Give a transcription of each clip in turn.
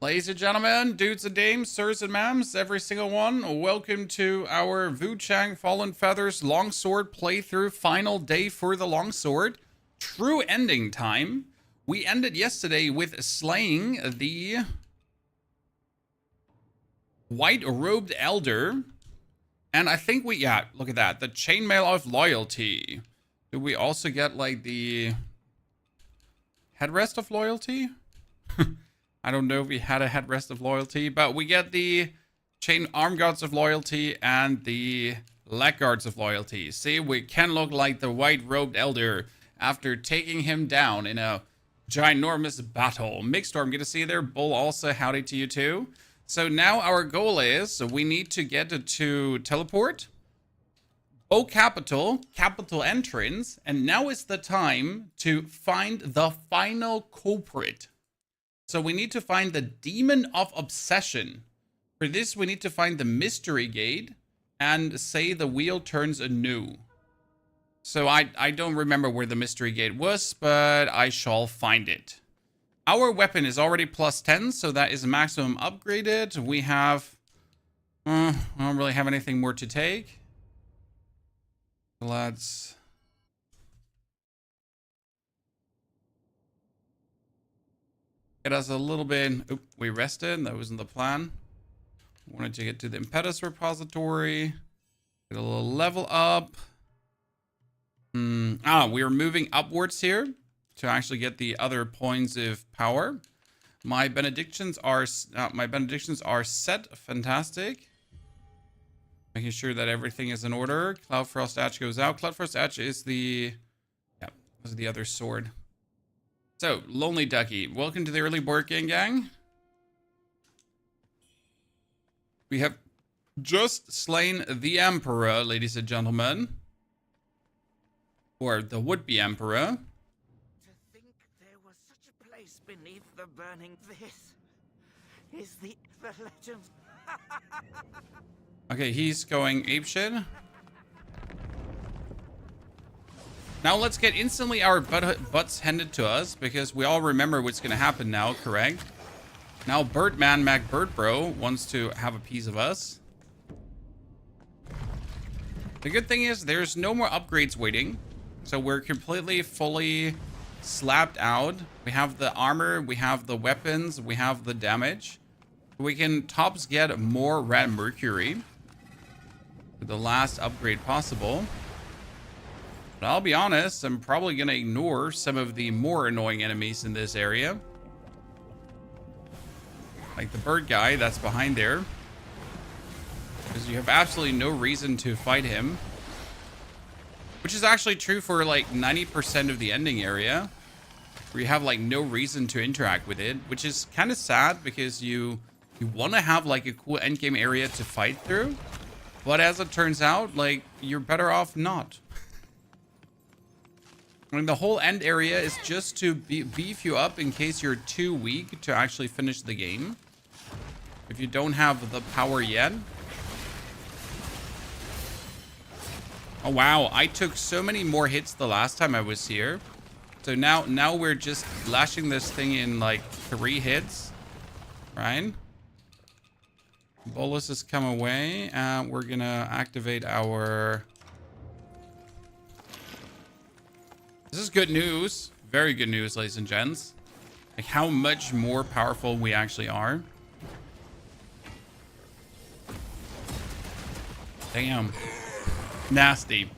Ladies and gentlemen, dudes and dames, sirs and ma'ams, every single one, welcome to our Wuchang Fallen Feathers Longsword playthrough. Final day for the Longsword. True ending time. We ended yesterday with slaying the white-robed elder. And I think yeah, look at that. The chainmail of loyalty. Do we also get, like, the headrest of loyalty? I don't know if we had a headrest of loyalty, but we get the chain arm guards of loyalty and the leg guards of loyalty. See, we can look like the white-robed elder after taking him down in a ginormous battle. Mixstorm, good to see you there. Bull, also howdy to you too. So now our goal is we need to get to teleport, Bow Capital entrance, and now is the time to find the final culprit. So we need to find the Demon of Obsession. For this, we need to find the Mystery Gate and say the wheel turns anew. So I don't remember where the Mystery Gate was, but I shall find it. Our weapon is already plus 10, so that is maximum upgraded. We have... I don't really have anything more to take. Let's... get us a little bit... Oop, we rested. That wasn't the plan. Wanted to get to the impetus repository. Get a little level up. We are moving upwards here to actually get the other points of power. My benedictions are set. Fantastic. Making sure that everything is in order. Cloudfrost Edge goes out. Cloudfrost Edge is the... yeah, this is the other sword. So, Lonely Ducky, welcome to the early board game, gang. We have just slain the Emperor, ladies and gentlemen. Or the would-be Emperor. To think there was such a place beneath the burning. This is the legend. Okay, he's going apeshit. Now let's get instantly our butts handed to us, because we all remember what's going to happen now, correct? Now Birdman MacBirdbro wants to have a piece of us. The good thing is there's no more upgrades waiting. So we're completely, fully slapped out. We have the armor, we have the weapons, we have the damage. We can tops get more red mercury. The last upgrade possible. But I'll be honest, I'm probably going to ignore some of the more annoying enemies in this area. Like the bird guy that's behind there. Because you have absolutely no reason to fight him. Which is actually true for like 90% of the ending area. Where you have like no reason to interact with it. Which is kind of sad because you want to have like a cool endgame area to fight through. But as it turns out, like, you're better off not. I mean, the whole end area is just to beef you up in case you're too weak to actually finish the game. If you don't have the power yet. Oh, wow. I took so many more hits the last time I was here. So now we're just lashing this thing in like 3 hits. Right? Bolus has come away. We're going to activate our... This is good news. Very good news, ladies and gents. Like how much more powerful we actually are. Damn. Nasty.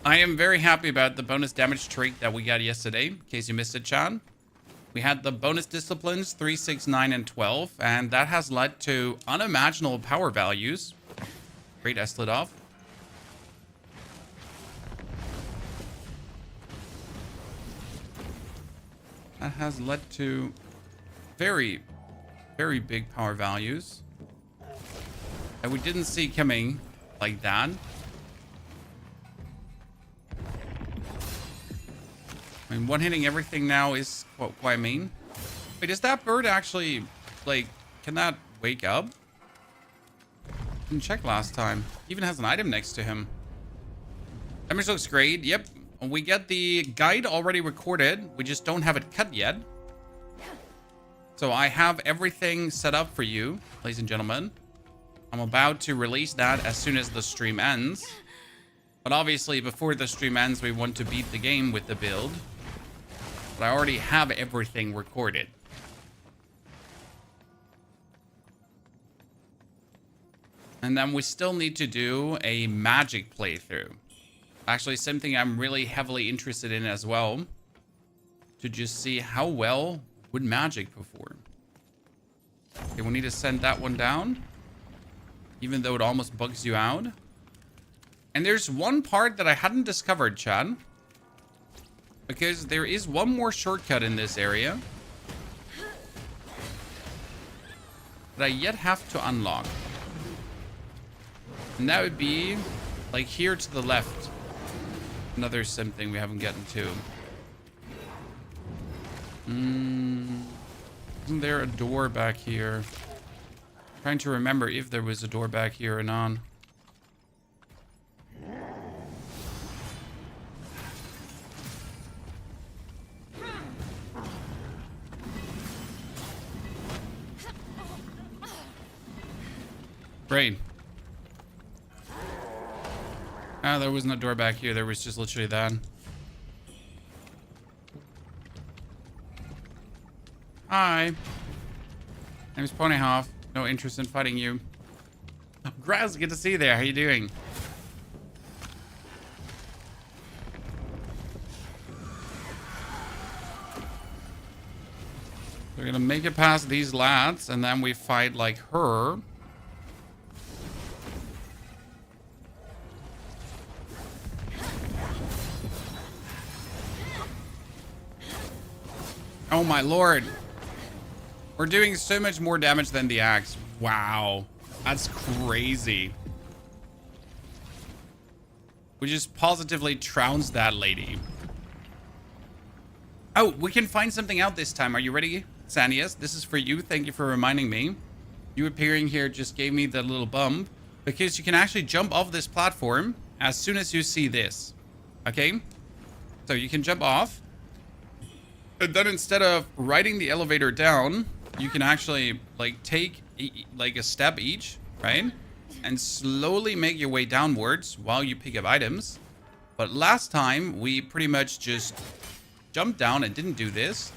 I am very happy about the bonus damage trait that we got yesterday. In case you missed it, Chan. We had the bonus disciplines 3, 6, 9, and 12. And that has led to unimaginable power values. Great, I slid off. That has led to very, very big power values that we didn't see coming like that. I mean, one-hitting everything now is quite mean. Wait, is that bird actually, like, can that wake up? Didn't check last time. Even has an item next to him. Damage looks great. Yep. We get the guide already recorded. We just don't have it cut yet. So I have everything set up for you, ladies and gentlemen. I'm about to release that as soon as the stream ends. But obviously, before the stream ends, we want to beat the game with the build. But I already have everything recorded. And then we still need to do a magic playthrough. Actually, something I'm really heavily interested in as well. To just see how well would magic perform. Okay, we need to send that one down. Even though it almost bugs you out. And there's one part that I hadn't discovered, Chad. Because there is one more shortcut in this area. That I yet have to unlock. And that would be like here to the left. Another something we haven't gotten to. Isn't there a door back here? I'm trying to remember if there was a door back here or not. Great. Ah, there wasn't a door back here. There was just literally that. Hi. Name's Ponyhoff. No interest in fighting you. Graz, good to see you there. How you doing? We're gonna make it past these lads, and then we fight like her. Oh my lord. We're doing so much more damage than the axe. Wow. That's crazy. We just positively trounced that lady. Oh, we can find something out this time. Are you ready, Sanius? This is for you. Thank you for reminding me. You appearing here just gave me that little bump. Because you can actually jump off this platform as soon as you see this. Okay? So you can jump off. And then instead of riding the elevator down, you can actually like take like a step each, right? And slowly make your way downwards while you pick up items. But last time we pretty much just jumped down and didn't do this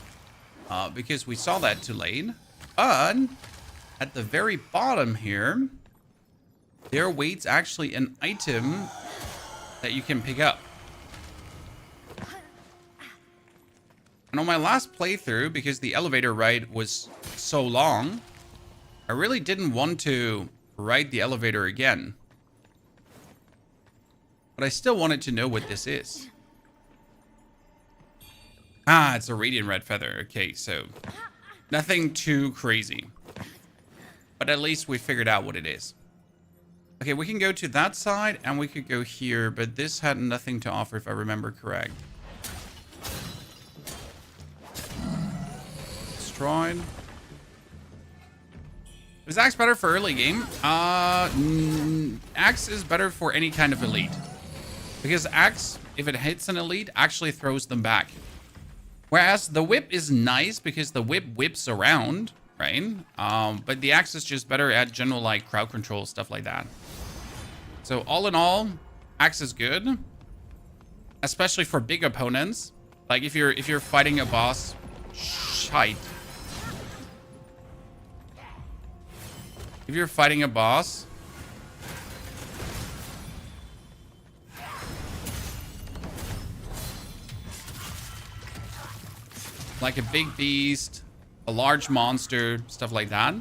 because we saw that too late. But at the very bottom here, there waits actually an item that you can pick up. And on my last playthrough, because the elevator ride was so long, I really didn't want to ride the elevator again. But I still wanted to know what this is. Ah, it's a radiant red feather. Okay, so nothing too crazy. But at least we figured out what it is. Okay, we can go to that side and we could go here, but this had nothing to offer if I remember correct. Destroyed. Is axe better for early game? Axe is better for any kind of elite. Because axe, if it hits an elite, actually throws them back. Whereas the whip is nice because the whip whips around, right? But the axe is just better at general like crowd control, stuff like that. So all in all, axe is good. Especially for big opponents. Like if you're fighting a boss, shite. If you're fighting a boss, like a big beast, a large monster, stuff like that,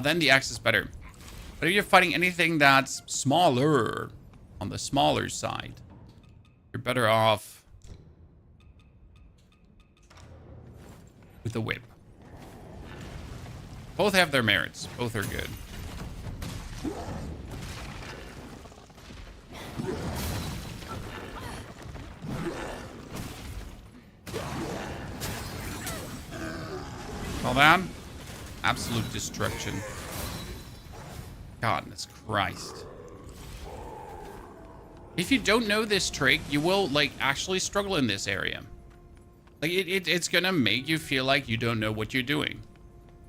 then the axe is better. But if you're fighting anything that's smaller, on the smaller side, you're better off with the whip. Both have their merits. Both are good. All that? Absolute destruction. Goodness Christ. If you don't know this trick, you will, like, actually struggle in this area. Like, it's gonna make you feel like you don't know what you're doing.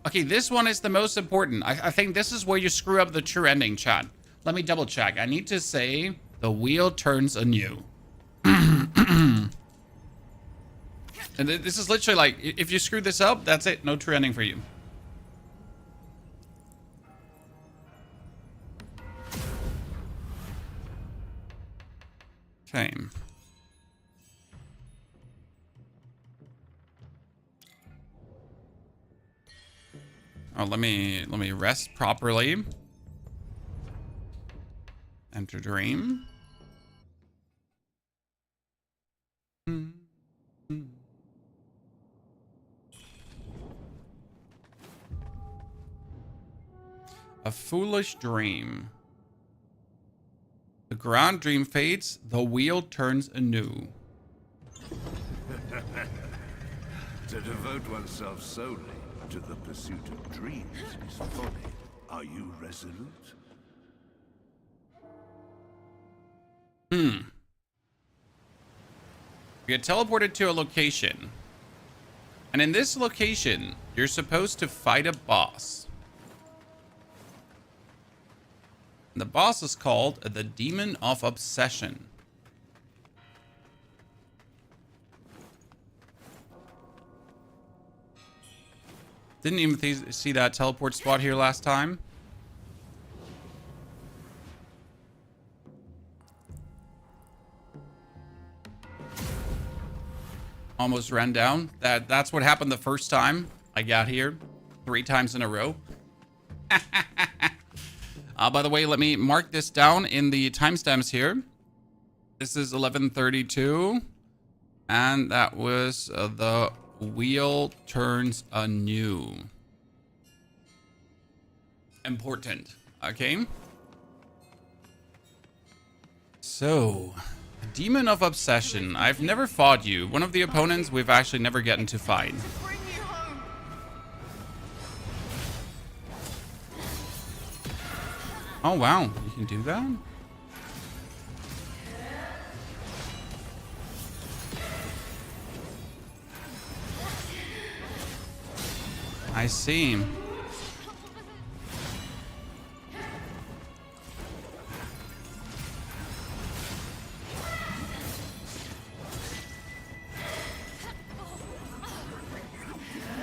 Okay, this one is the most important. I think this is where you screw up the true ending, chat. Let me double check. I need to say the wheel turns anew. And this is literally like, if you screw this up, that's it. No true ending for you. Okay. Oh, let me rest properly. Enter dream. A foolish dream. The grand dream fades, the wheel turns anew. To devote oneself solely to the pursuit of dreams is folly. Are you resolute? You get teleported to a location. And in this location, you're supposed to fight a boss. The boss is called the Demon of Obsession. Didn't even see that teleport spot here last time. Almost ran down. That's what happened the first time I got here. 3 times in a row. By the way, let me mark this down in the timestamps here. This is 11:32. And that was the wheel turns anew. Important. Okay. So, Demon of Obsession. I've never fought you. One of the opponents we've actually never gotten to fight. Bring you home. Oh, wow. You can do that? I see.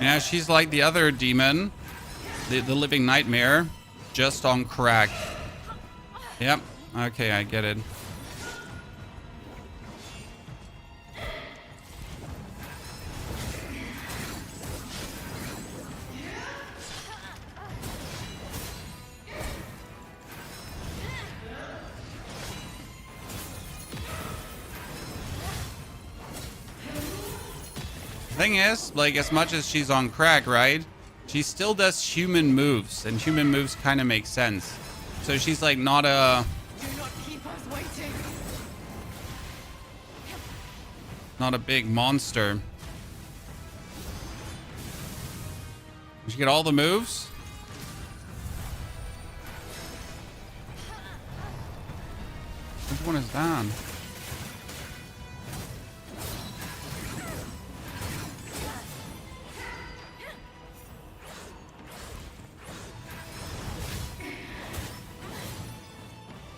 Yeah, she's like the other demon, the living nightmare, just on crack. Yep. Okay, I get it. Thing is, like, as much as she's on crack, right? She still does human moves, and human moves kind of make sense. So she's like not a... Do not keep us waiting. Not a big monster. Did you get all the moves? Which one is that?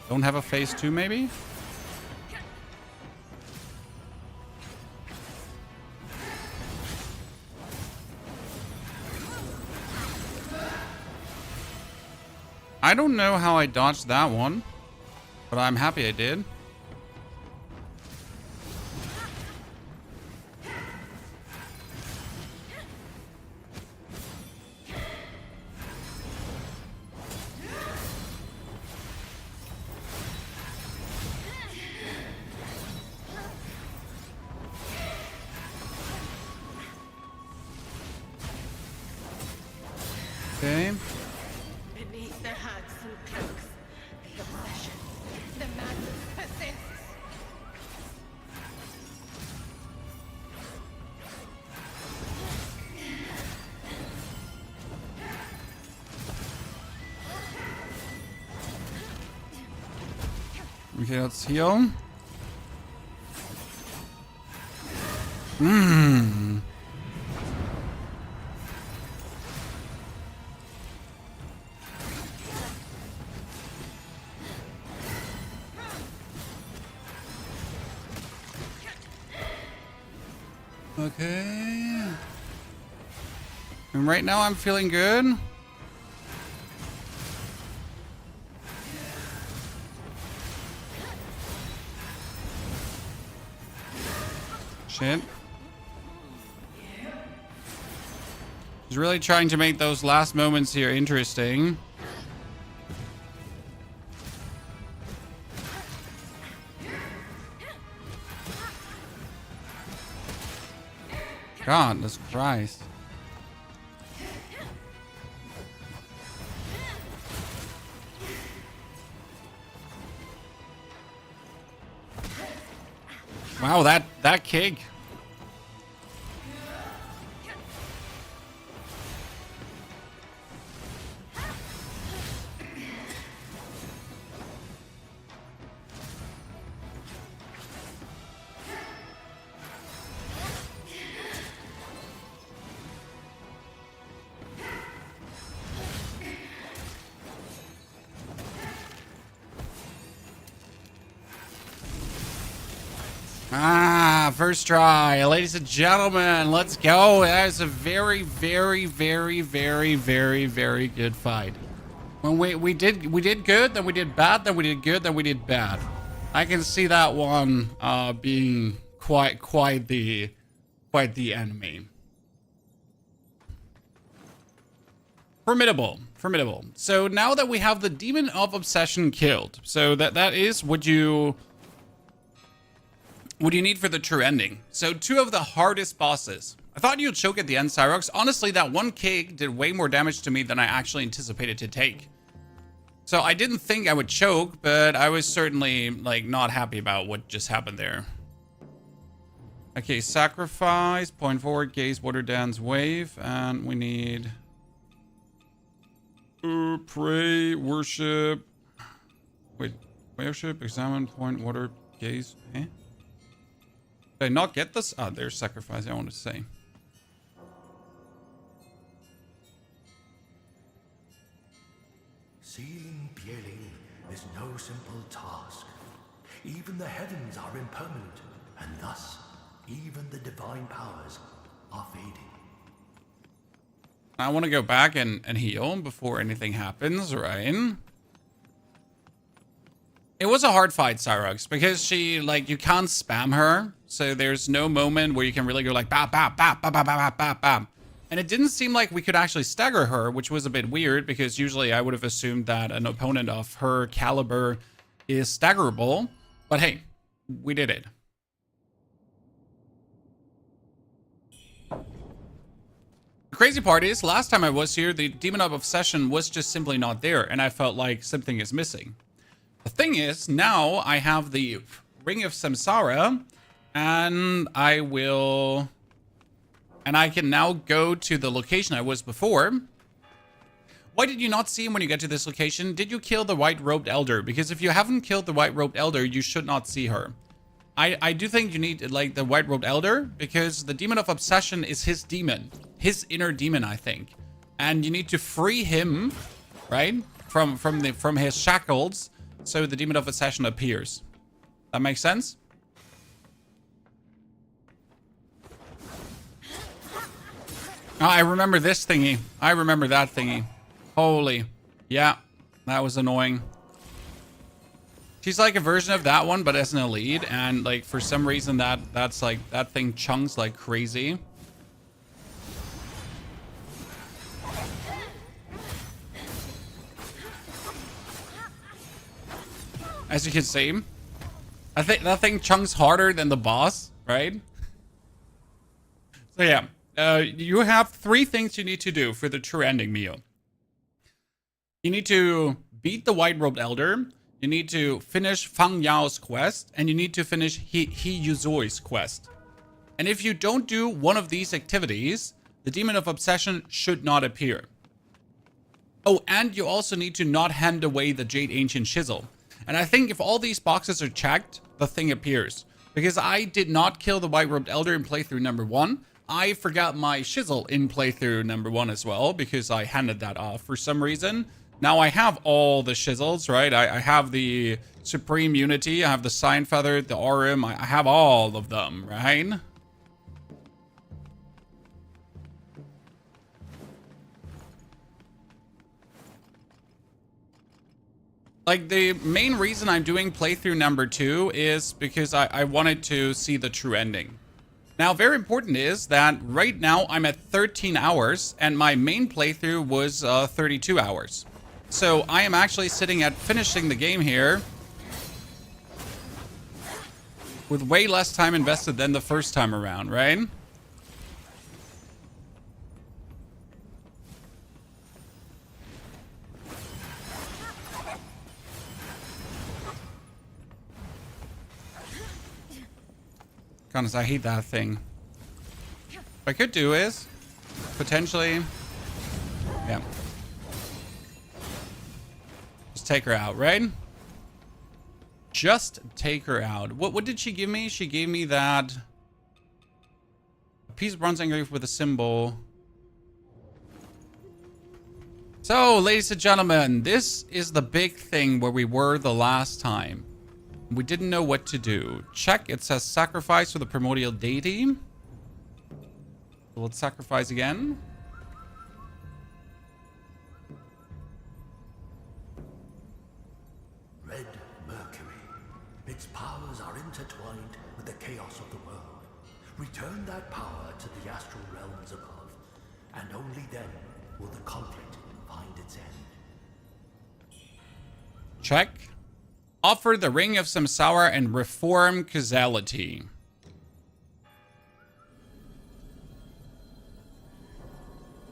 Don't have a phase 2, maybe? I don't know how I dodged that one, but I'm happy I did. Okay. Beneath the hats and cloaks, the obsession, the madness persists. Okay, let's heal. Okay. And right now I'm feeling good. Shit. He's really trying to make those last moments here interesting. God, this Christ. Wow, that kick. First try, ladies and gentlemen, let's go. That is a very, very, very, very, very, very good fight. When we did good, then we did bad, then we did good, then we did bad. I can see that one being quite the enemy. Formidable. So now that we have the Demon of Obsession killed, so that is what you need for the true ending. So 2 of the hardest bosses. I thought you'd choke at the end, Cyrox. Honestly, that one kick did way more damage to me than I actually anticipated to take. So I didn't think I would choke, but I was certainly like not happy about what just happened there. Okay, sacrifice, point forward, gaze, water dance, wave, and we need pray, worship. Wait, worship, examine, point, water, gaze. Eh? Did I not get this? Ah, there's sacrifice, I wanted to say. Sealing Bieling is no simple task. Even the heavens are impermanent, and thus, even the divine powers are fading. I want to go back and heal before anything happens, right? It was a hard fight, Cyrox, because she, like, you can't spam her. So there's no moment where you can really go like, bap, bap, bap, bap, bap, bap, bap, bap. And it didn't seem like we could actually stagger her, which was a bit weird, because usually I would have assumed that an opponent of her caliber is staggerable. But hey, we did it. The crazy part is, last time I was here, the Demon of Obsession was just simply not there, and I felt like something is missing. The thing is, now I have the Ring of Samsara, and I can now go to the location I was before. Why did you not see him when you get to this location? Did you kill the White-Robed Elder? Because if you haven't killed the White-Robed Elder, you should not see her. I do think you need, like, the White-Robed Elder, because the Demon of Obsession is his demon. His inner demon, I think. And you need to free him, right? From his shackles, so the Demon of Obsession appears. That makes sense? Oh, I remember this thingy. I remember that thingy. Holy. Yeah, that was annoying. She's like a version of that one, but as an elite. And like, for some reason, that's like, that thing chunks like crazy. As you can see, I think that thing chunks harder than the boss, right? So yeah, you have 3 things you need to do for the true ending, Mio. You need to beat the White-Robed Elder, you need to finish Fang Yao's quest, and you need to finish He Yuzoi's quest. And if you don't do one of these activities, the Demon of Obsession should not appear. Oh, and you also need to not hand away the Jade Ancient Chisel. And I think if all these boxes are checked, the thing appears. Because I did not kill the White-Robed Elder in playthrough number 1. I forgot my Chisel in playthrough number 1 as well, because I handed that off for some reason. Now I have all the Chisels, right? I have the Supreme Unity, I have the Sign Feather, the Aurum, I have all of them, right? Like, the main reason I'm doing playthrough number 2 is because I wanted to see the true ending. Now, very important is that right now I'm at 13 hours and my main playthrough was 32 hours. So I am actually sitting at finishing the game here with way less time invested than the first time around, right? Honest, I hate that thing. What I could do is potentially, yeah, just take her out, right? Just take her out. What did she give me? She gave me that a piece of bronze engraved with a symbol. So, ladies and gentlemen, this is the big thing where we were the last time. We didn't know what to do. Check, it says sacrifice for the primordial deity. So let's sacrifice again. Red Mercury. Its powers are intertwined with the chaos of the world. Return that power to the astral realms above, and only then will the conflict find its end. Check. Offer the Ring of Samsara and reform causality.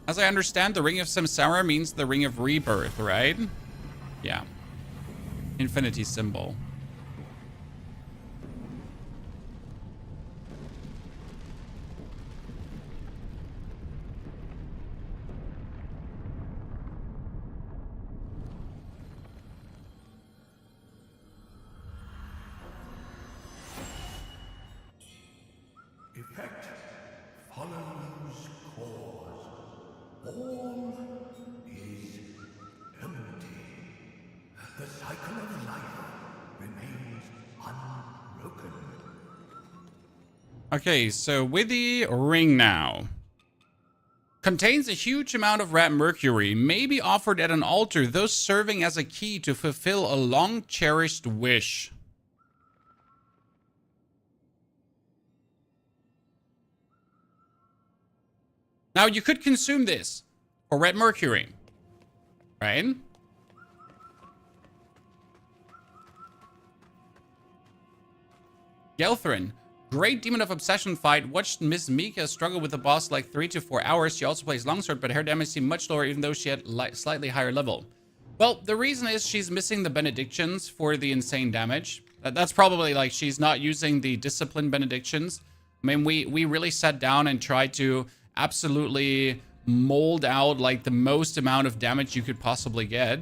As I understand, the Ring of Samsara means the Ring of Rebirth, right? Yeah. Infinity symbol. Effect follows cause. All is empty. The cycle of life remains unbroken. Okay, so with the ring now. Contains a huge amount of red mercury, may be offered at an altar, thus serving as a key to fulfill a long-cherished wish. Now, you could consume this for red mercury, right? Gelthrin, great demon of obsession fight. Watched Miss Mika struggle with the boss like 3 to 4 hours. She also plays Longsword, but her damage seemed much lower even though she had slightly higher level. Well, the reason is she's missing the benedictions for the insane damage. That's probably like she's not using the discipline benedictions. I mean, we really sat down and tried to absolutely mold out like the most amount of damage you could possibly get.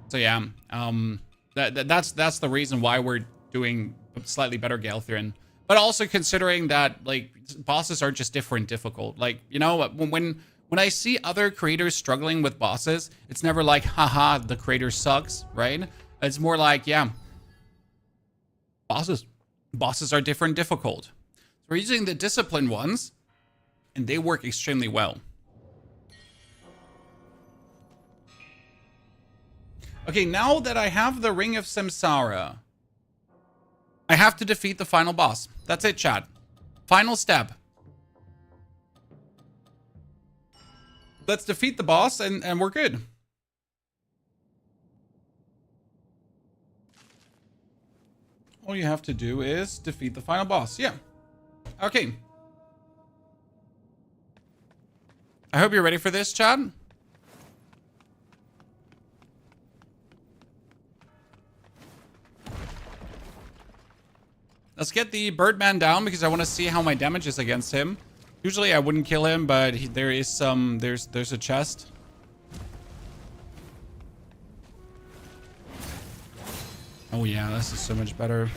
So yeah, that's the reason why we're doing slightly better Gelthrin. But also considering that like bosses are just different difficult. Like, you know, when I see other creators struggling with bosses, it's never like, haha, the creator sucks, right? It's more like, yeah, bosses are different difficult. So we're using the disciplined ones, and they work extremely well. Okay, now that I have the Ring of Samsara, I have to defeat the final boss. That's it, chat. Final step. Let's defeat the boss, and we're good. All you have to do is defeat the final boss. Yeah. Okay. I hope you're ready for this, chat. Let's get the Birdman down because I want to see how my damage is against him. Usually I wouldn't kill him, but there is some... There's a chest. Oh yeah, this is so much better.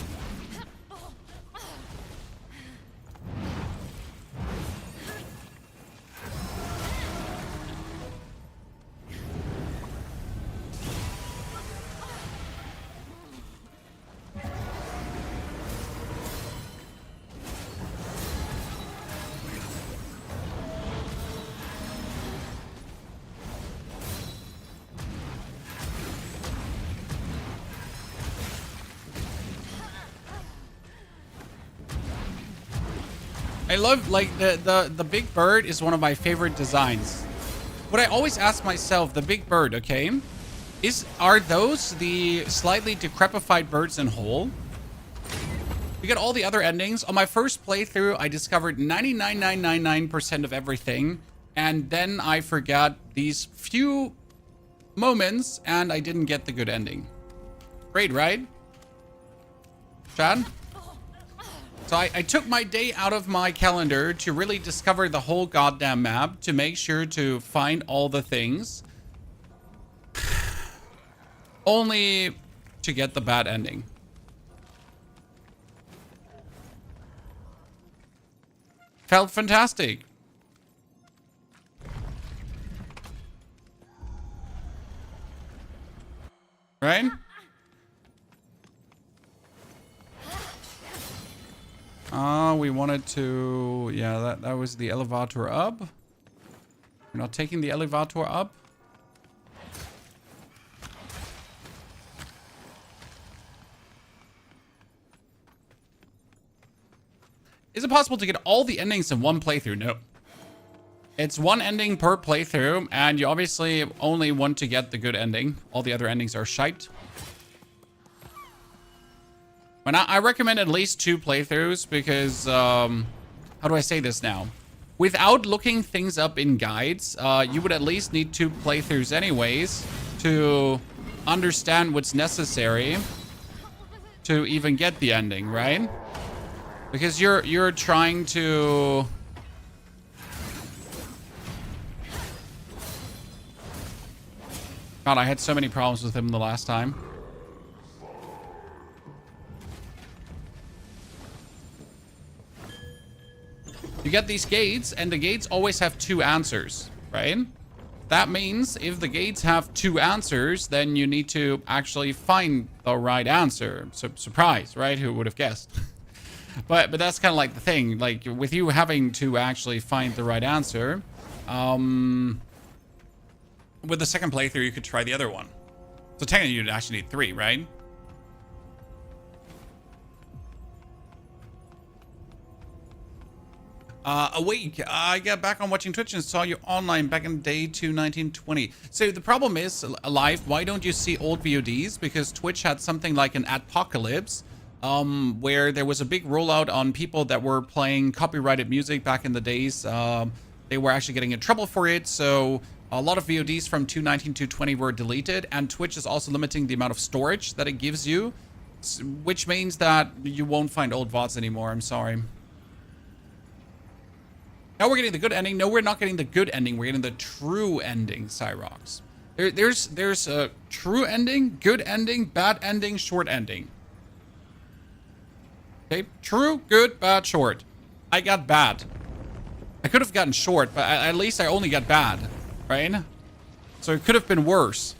I love, like, the big bird is one of my favorite designs. What I always ask myself, the big bird, okay, are those the slightly decrepified birds in whole? We got all the other endings. On my first playthrough, I discovered 99.999% of everything, and then I forgot these few moments, and I didn't get the good ending. Great, right? Chad? So I took my day out of my calendar to really discover the whole goddamn map, to make sure to find all the things. Only to get the bad ending. Felt fantastic. Right? We wanted to... Yeah, that was the elevator up. We're not taking the elevator up. Is it possible to get all the endings in one playthrough? No. It's one ending per playthrough, and you obviously only want to get the good ending. All the other endings are shite. And I recommend at least 2 playthroughs because, how do I say this now? Without looking things up in guides, you would at least need 2 playthroughs anyways to understand what's necessary to even get the ending, right? Because you're trying to... God, I had so many problems with him the last time. You get these gates, and the gates always have 2 answers, right? That means if the gates have 2 answers, then you need to actually find the right answer. Surprise, right? Who would have guessed? But that's kind of like the thing. Like, with you having to actually find the right answer, with the second playthrough, you could try the other one. So technically, you'd actually need 3, right? Awake. I got back on watching Twitch and saw you online back in day 1920. So the problem is, live, why don't you see old VODs? Because Twitch had something like an adpocalypse, where there was a big rollout on people that were playing copyrighted music back in the days. They were actually getting in trouble for it, so a lot of VODs from 219 to 220 were deleted, and Twitch is also limiting the amount of storage that it gives you, which means that you won't find old VODs anymore. I'm sorry. Now we're getting the good ending. No, we're not getting the good ending. We're getting the true ending, Cyrox. There's a true ending, good ending, bad ending, short ending. Okay, true, good, bad, short. I got bad. I could have gotten short, but at least I only got bad, right? So it could have been worse.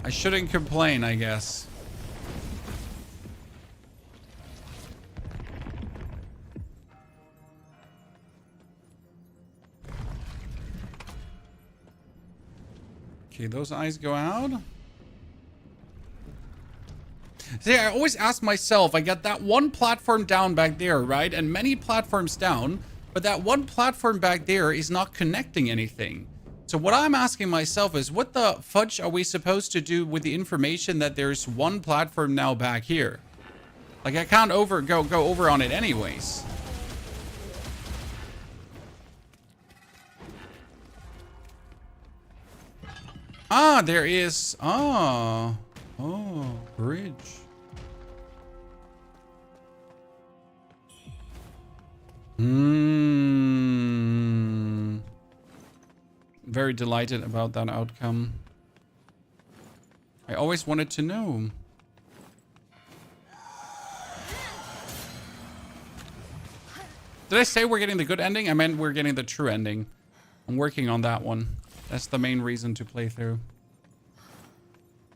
I shouldn't complain, I guess. Okay, those eyes go out. See, I always ask myself, I got that one platform down back there, right? And many platforms down, but that one platform back there is not connecting anything. So what I'm asking myself is, what the fudge are we supposed to do with the information that there's one platform now back here? Like, I can't go over on it anyways. Ah, there is... Oh, bridge. Very delighted about that outcome. I always wanted to know. Did I say we're getting the good ending? I meant we're getting the true ending. I'm working on that one. That's the main reason to play through.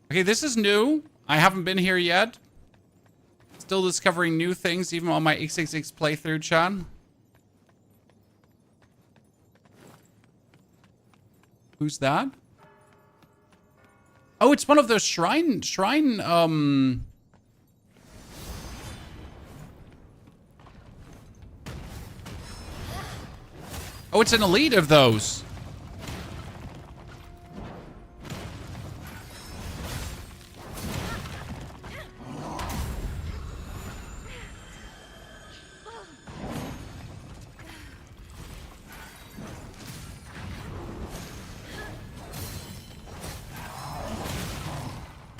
Okay, this is new. I haven't been here yet. Still discovering new things even on my XXX playthrough, Chan. Who's that? Oh, it's one of those shrine, Oh, it's an elite of those.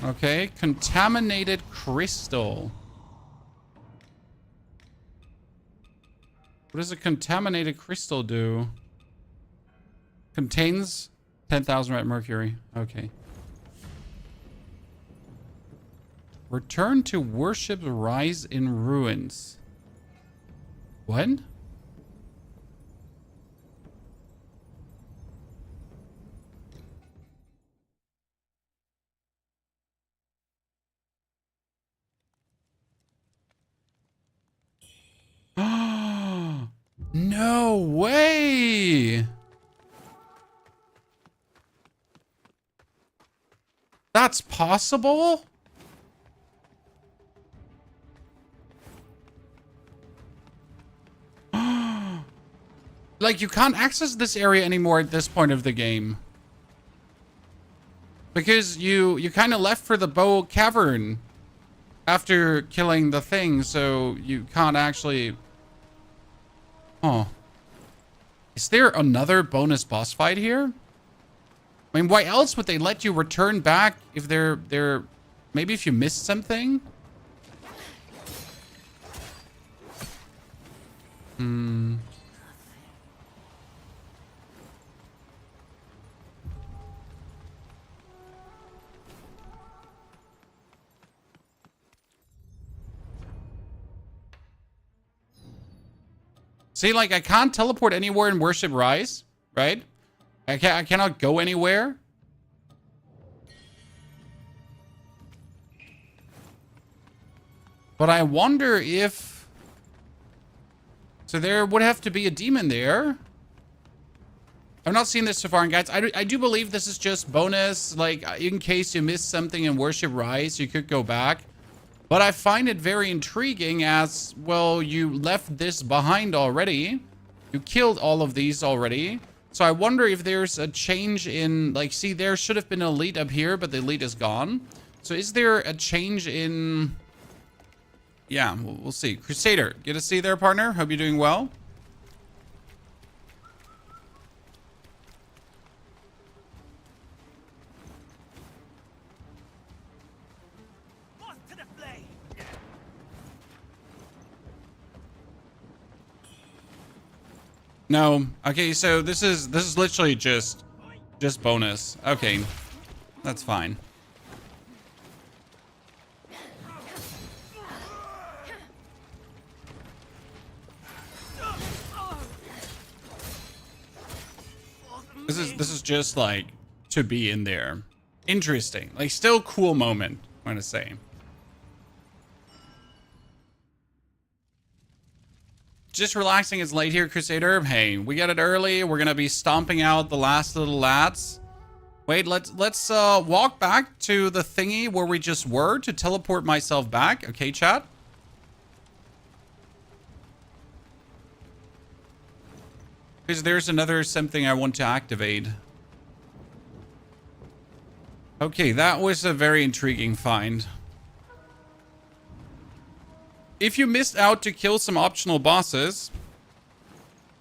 Okay, contaminated crystal. What does a contaminated crystal do? Contains 10,000 red mercury. Okay. Return to worship rise in ruins. When? No way! That's possible? Like, you can't access this area anymore at this point of the game. Because you kind of left for the bow cavern after killing the thing, so you can't actually... Oh. Is there another bonus boss fight here? I mean, why else would they let you return back if they're... Maybe if you missed something? See, like, I can't teleport anywhere in Worship Rise, right? I cannot go anywhere. But I wonder if... So there would have to be a demon there. I've not seen this so far, and guys, I do believe this is just bonus. Like, in case you missed something in Worship Rise, you could go back. But I find it very intriguing as, well, you left this behind already. You killed all of these already. So I wonder if there's a change in, like, see, there should have been an elite up here, but the elite is gone. So is there a change in... Yeah, we'll see. Crusader, good to see you there, partner. Hope you're doing well. No. Okay, so this is literally just bonus. Okay. That's fine. This is just like to be in there. Interesting. Like, still cool moment, I'm gonna say. Just relaxing, it's late here, Crusader. Hey, we got it early. We're gonna be stomping out the last little lads. Wait, let's walk back to the thingy where we just were to teleport myself back. Okay, chat. Because there's another something I want to activate. Okay, that was a very intriguing find. If you missed out to kill some optional bosses,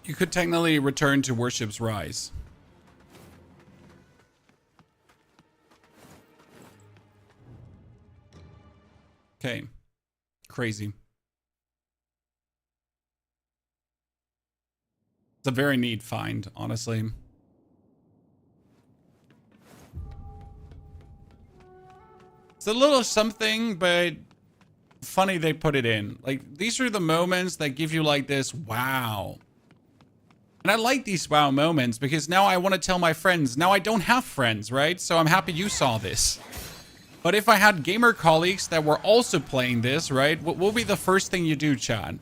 you could technically return to Worship's Rise. Okay. Crazy. It's a very neat find, honestly. It's a little something, but funny they put it in. Like, these are the moments that give you like this wow. And I like these wow moments because now I want to tell my friends. Now I don't have friends, right? So I'm happy you saw this. But if I had gamer colleagues that were also playing this, right? What will be the first thing you do, Chad?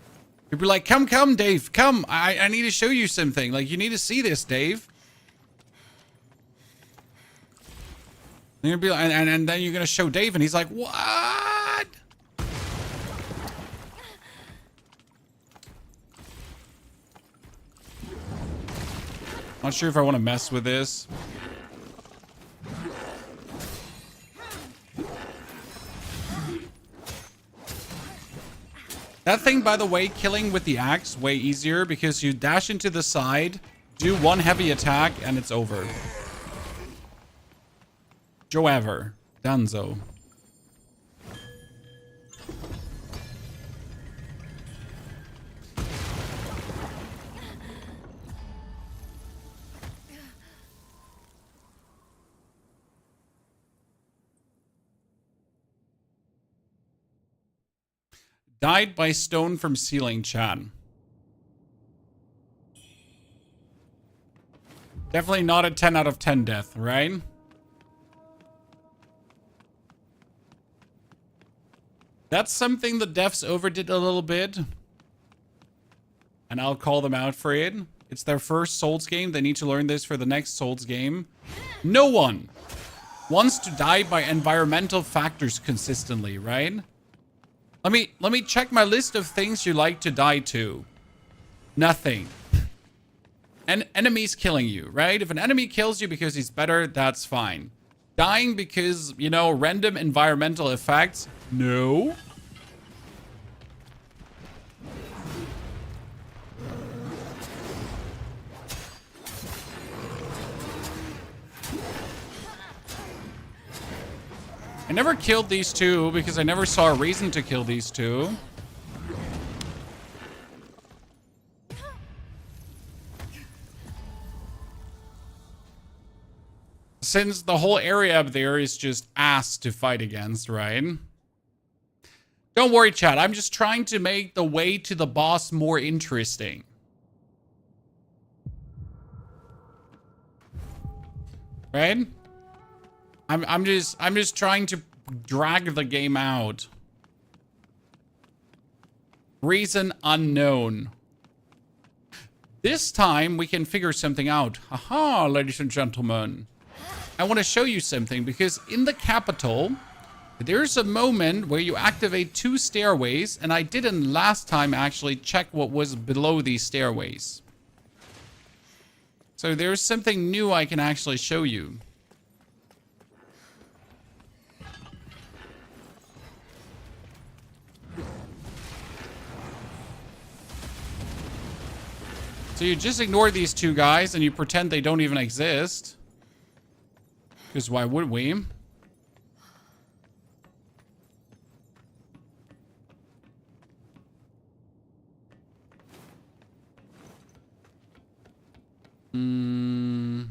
You'd be like, come, Dave, come. I need to show you something. Like, you need to see this, Dave. And, you'll be like, and then you're going to show Dave, and he's like, what? Not sure if I want to mess with this. That thing, by the way, killing with the axe, way easier because you dash into the side, do one heavy attack, and it's over. Joever. Dunzo. Died by stone from ceiling, chat. Definitely not a 10 out of 10 death, right? That's something the devs overdid a little bit. And I'll call them out for it. It's their first Souls game. They need to learn this for the next Souls game. No one wants to die by environmental factors consistently, right? Let me check my list of things you like to die to. Nothing. And enemies killing you, right? If an enemy kills you because he's better, that's fine. Dying because, you know, random environmental effects, no. I never killed these two because I never saw a reason to kill these two. Since the whole area up there is just ass to fight against, right? Don't worry, chat. I'm just trying to make the way to the boss more interesting. Right? I'm just trying to drag the game out. Reason unknown. This time we can figure something out. Haha, ladies and gentlemen. I want to show you something because in the capital, there's a moment where you activate 2 stairways, and I didn't last time actually check what was below these stairways. So there's something new I can actually show you. So you just ignore these 2 guys and you pretend they don't even exist. Because why would we? You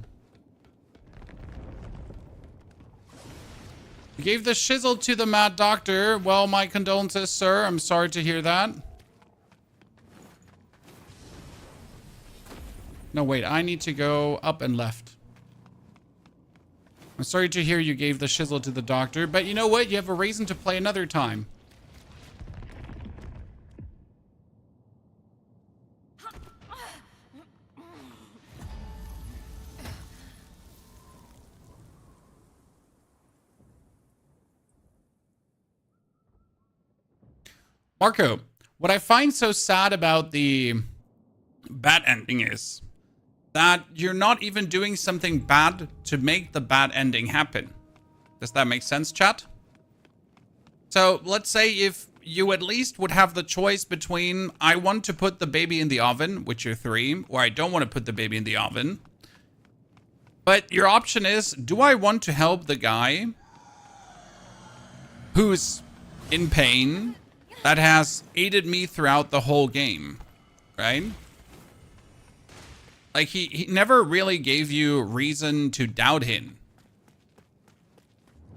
gave the shizzle to the mad doctor. Well, my condolences, sir. I'm sorry to hear that. No, wait. I need to go up and left. I'm sorry to hear you gave the shizzle to the doctor, but you know what? You have a reason to play another time. Marco, what I find so sad about the bad ending is that you're not even doing something bad to make the bad ending happen. Does that make sense, chat? So let's say if you at least would have the choice between I want to put the baby in the oven, Witcher 3, or I don't want to put the baby in the oven. But your option is, do I want to help the guy who's in pain that has aided me throughout the whole game, right? Like, he never really gave you reason to doubt him.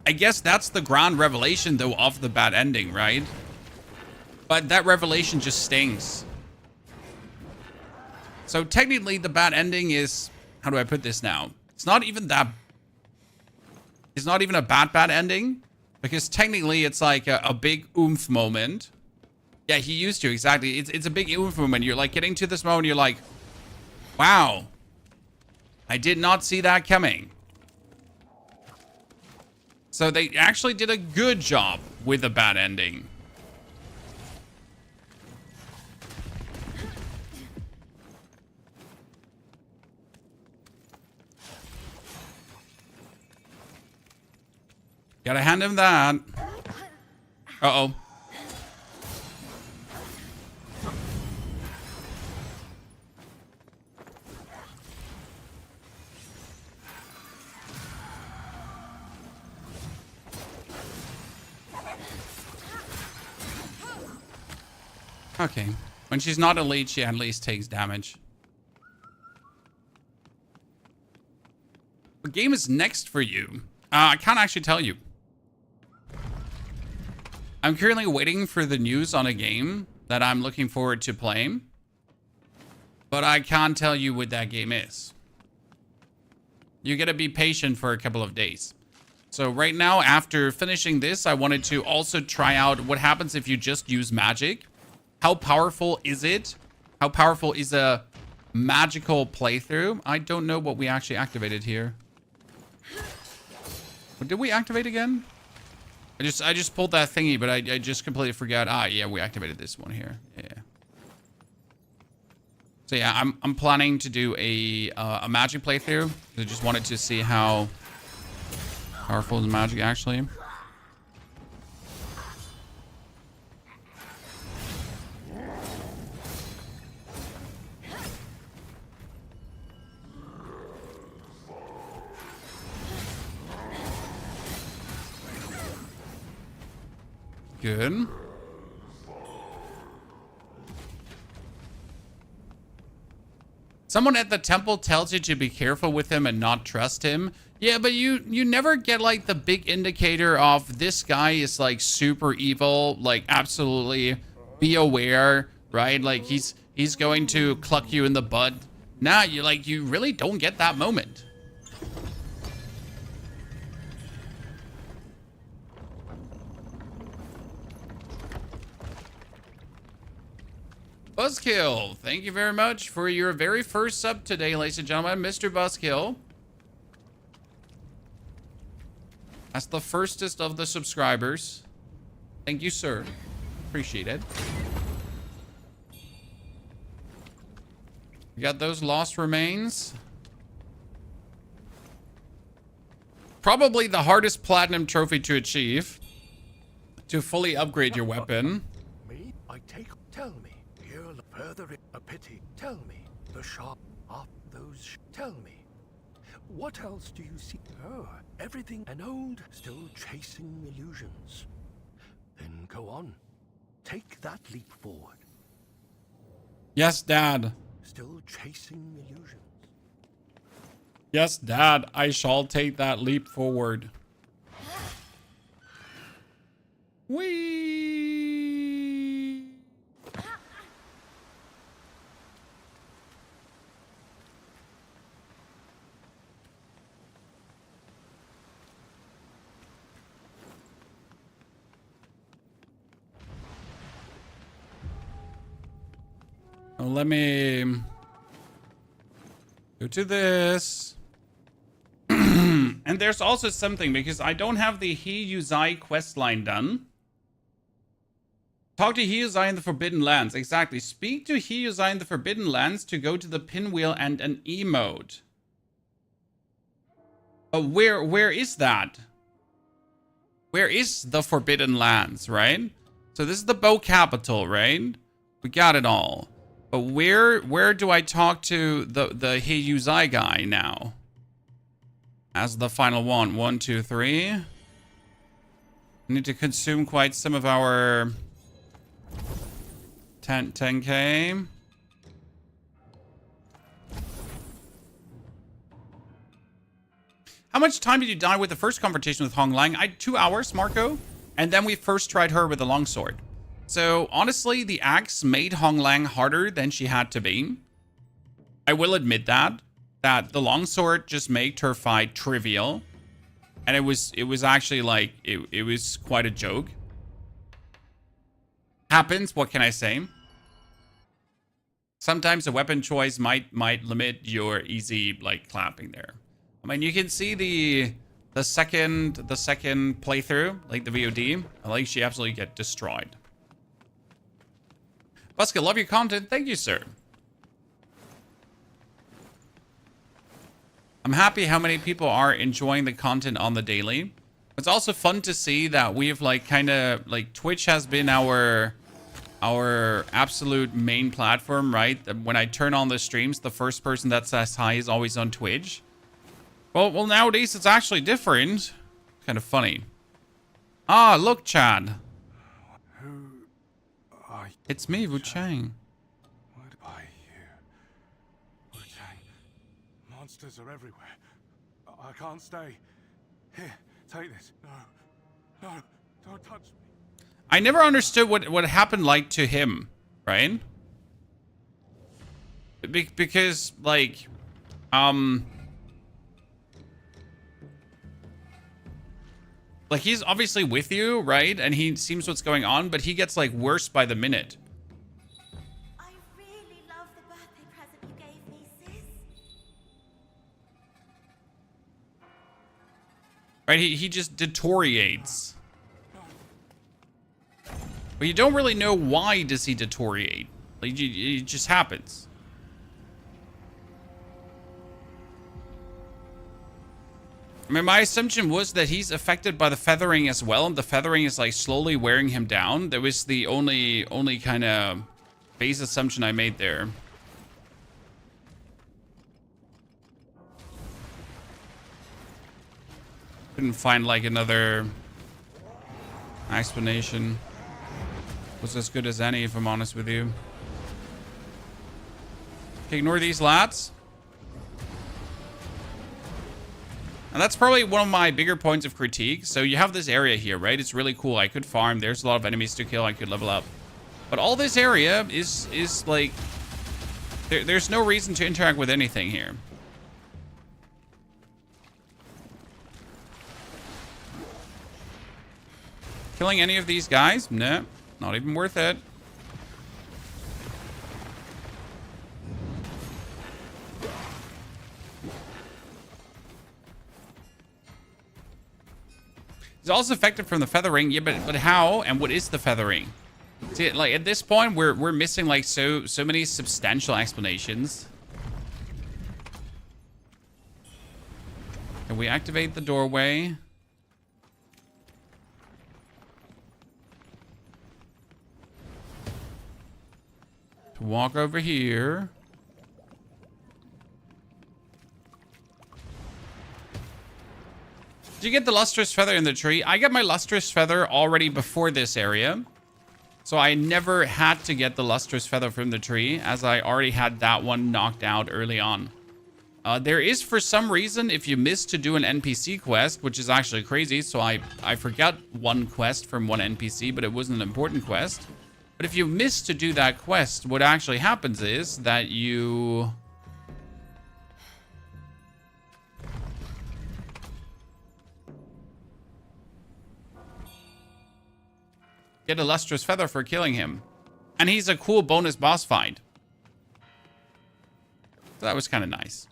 I guess that's the grand revelation, though, of the bad ending, right? But that revelation just stings. So technically, the bad ending is... How do I put this now? It's not even that... It's not even a bad ending. Because technically, it's like a big oomph moment. Yeah, he used to, exactly. It's a big oomph moment. You're like getting to this moment, you're like... Wow. I did not see that coming. So they actually did a good job with a bad ending. Gotta hand him that. Uh-oh. Okay. When she's not elite, she at least takes damage. What game is next for you? I can't actually tell you. I'm currently waiting for the news on a game that I'm looking forward to playing. But I can't tell you what that game is. You gotta be patient for a couple of days. So right now, after finishing this, I wanted to also try out what happens if you just use magic. How powerful is it? How powerful is a magical playthrough? I don't know what we actually activated here. What did we activate again? I just pulled that thingy, but I just completely forgot. Ah, yeah, we activated this one here. Yeah. So yeah, I'm planning to do a magic playthrough. I just wanted to see how powerful is magic actually. Good. Someone at the temple tells you to be careful with him and not trust him. Yeah, but you never get like the big indicator of this guy is like super evil, like absolutely be aware, right? Like he's going to cluck you in the butt. Nah, you really don't get that moment. Buzzkill, thank you very much for your very first sub today, ladies and gentlemen. Mr. Buzzkill. That's the firstest of the subscribers. Thank you, sir. Appreciate it. You got those lost remains. Probably the hardest platinum trophy to achieve. To fully upgrade your weapon. Me? I take. Tell me. Here, further. A pity. Tell me. The sharp. Up those. Tell me. What else do you see? Oh, everything. An old. Still chasing illusions. Then go on. Take that leap forward. Yes, Dad. Still chasing illusions. Yes, Dad. I shall take that leap forward. Whee! Oh, let me go to this. And there's also something, because I don't have the He Yuzai questline done. Talk to He Yuzai in the Forbidden Lands. Exactly. Speak to He Yuzai in the Forbidden Lands to go to the pinwheel and an emote. Where is that? Where is the Forbidden Lands, right? So this is the bow capital, right? We got it all. But where do I talk to the He Yuzai guy now? As the final one. 1, 2, 3. We need to consume quite some of our 10k. How much time did you die with the first confrontation with Hong Lang? I had 2 hours, Marco. And then we first tried her with the longsword. So honestly, the axe made Hong Lang harder than she had to be. I will admit that the longsword just made her fight trivial. And it was actually like, it was quite a joke. Happens, what can I say? Sometimes a weapon choice might limit your easy, like, clapping there. I mean, you can see the second playthrough, like the VOD, like she absolutely get destroyed. Buska, love your content. Thank you, sir. I'm happy how many people are enjoying the content on the daily. It's also fun to see that we've like kind of like Twitch has been our absolute main platform, right? When I turn on the streams, the first person that says hi is always on Twitch. Well, nowadays it's actually different. Kind of funny. Ah, look, Chad. Who are you? It's me, Wuchang. What are you? Wuchang. Monsters are everywhere. I can't stay. Here, take this. No, don't touch me. I never understood what happened like to him, right? Because like, like he's obviously with you, right? And he sees what's going on, but he gets like worse by the minute. I really love the birthday present you gave me, sis. Right? He just deteriorates. But you don't really know why does he deteriorate. Like, it just happens. I mean, my assumption was that he's affected by the feathering as well, and the feathering is like slowly wearing him down. That was the only kind of base assumption I made there. Couldn't find like another explanation. Was as good as any, if I'm honest with you. Okay, ignore these lats. And that's probably one of my bigger points of critique. So you have this area here, right? It's really cool. I could farm. There's a lot of enemies to kill. I could level up. But all this area is like... There's no reason to interact with anything here. Killing any of these guys? No. Not even worth it. He's also affected from the feathering. Yeah, but how? And what is the feathering? See, like at this point, we're missing like so many substantial explanations. Can we activate the doorway? To walk over here. Did you get the lustrous feather in the tree? I got my lustrous feather already before this area. So I never had to get the lustrous feather from the tree, as I already had that one knocked out early on. There is, for some reason, if you miss to do an NPC quest, which is actually crazy, so I forgot one quest from one NPC, but it wasn't an important quest. But if you miss to do that quest, what actually happens is that you... get a lustrous feather for killing him. And he's a cool bonus boss fight. So that was kind of nice.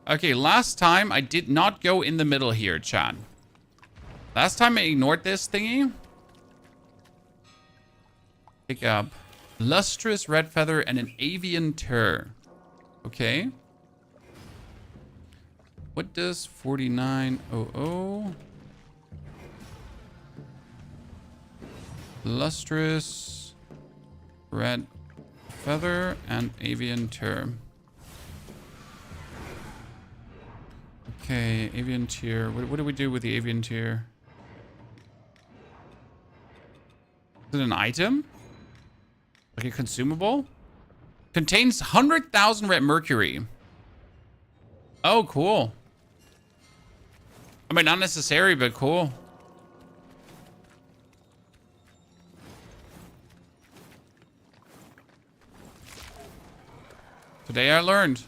Okay, last time I did not go in the middle here, Chad. Last time I ignored this thingy. Pick up lustrous red feather and an avian tur. Okay. What does 4900? Lustrous red feather and avian tur. Okay, avian tur. What do we do with the avian tur? Is it an item? Like a consumable? Contains 100,000 red mercury. Oh, cool. I mean, not necessary, but cool. Today I learned.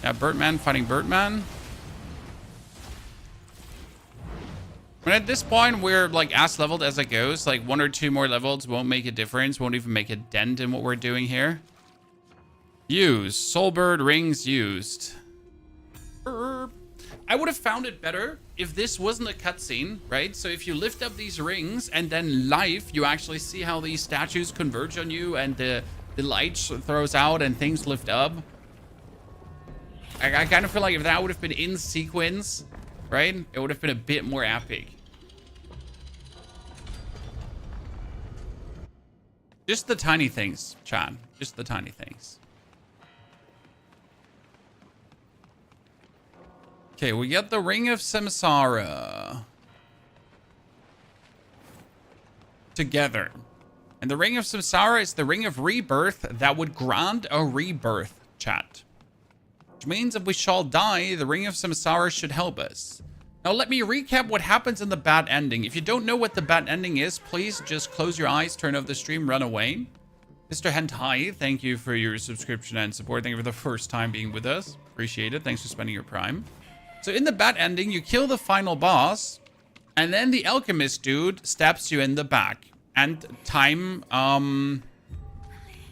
Yeah, Birdman fighting Birdman. But at this point, we're like as leveled as it goes. Like 1 or 2 more levels won't make a difference. Won't even make a dent in what we're doing here. Use. Soulbird rings used. I would have found it better if this wasn't a cutscene, right? So if you lift up these rings and then live, you actually see how these statues converge on you and the light throws out and things lift up. I kind of feel like if that would have been in sequence, right? It would have been a bit more epic. Just the tiny things, Chan. Just the tiny things. Okay, we get the Ring of Samsara. Together. And the Ring of Samsara is the Ring of Rebirth that would grant a rebirth, chat. Which means if we shall die, the Ring of Samsara should help us. Now let me recap what happens in the bad ending. If you don't know what the bad ending is, please just close your eyes, turn off the stream, run away. Mr. Hentai, thank you for your subscription and support. Thank you for the first time being with us. Appreciate it. Thanks for spending your Prime. So in the bad ending, you kill the final boss, and then the alchemist dude stabs you in the back, and time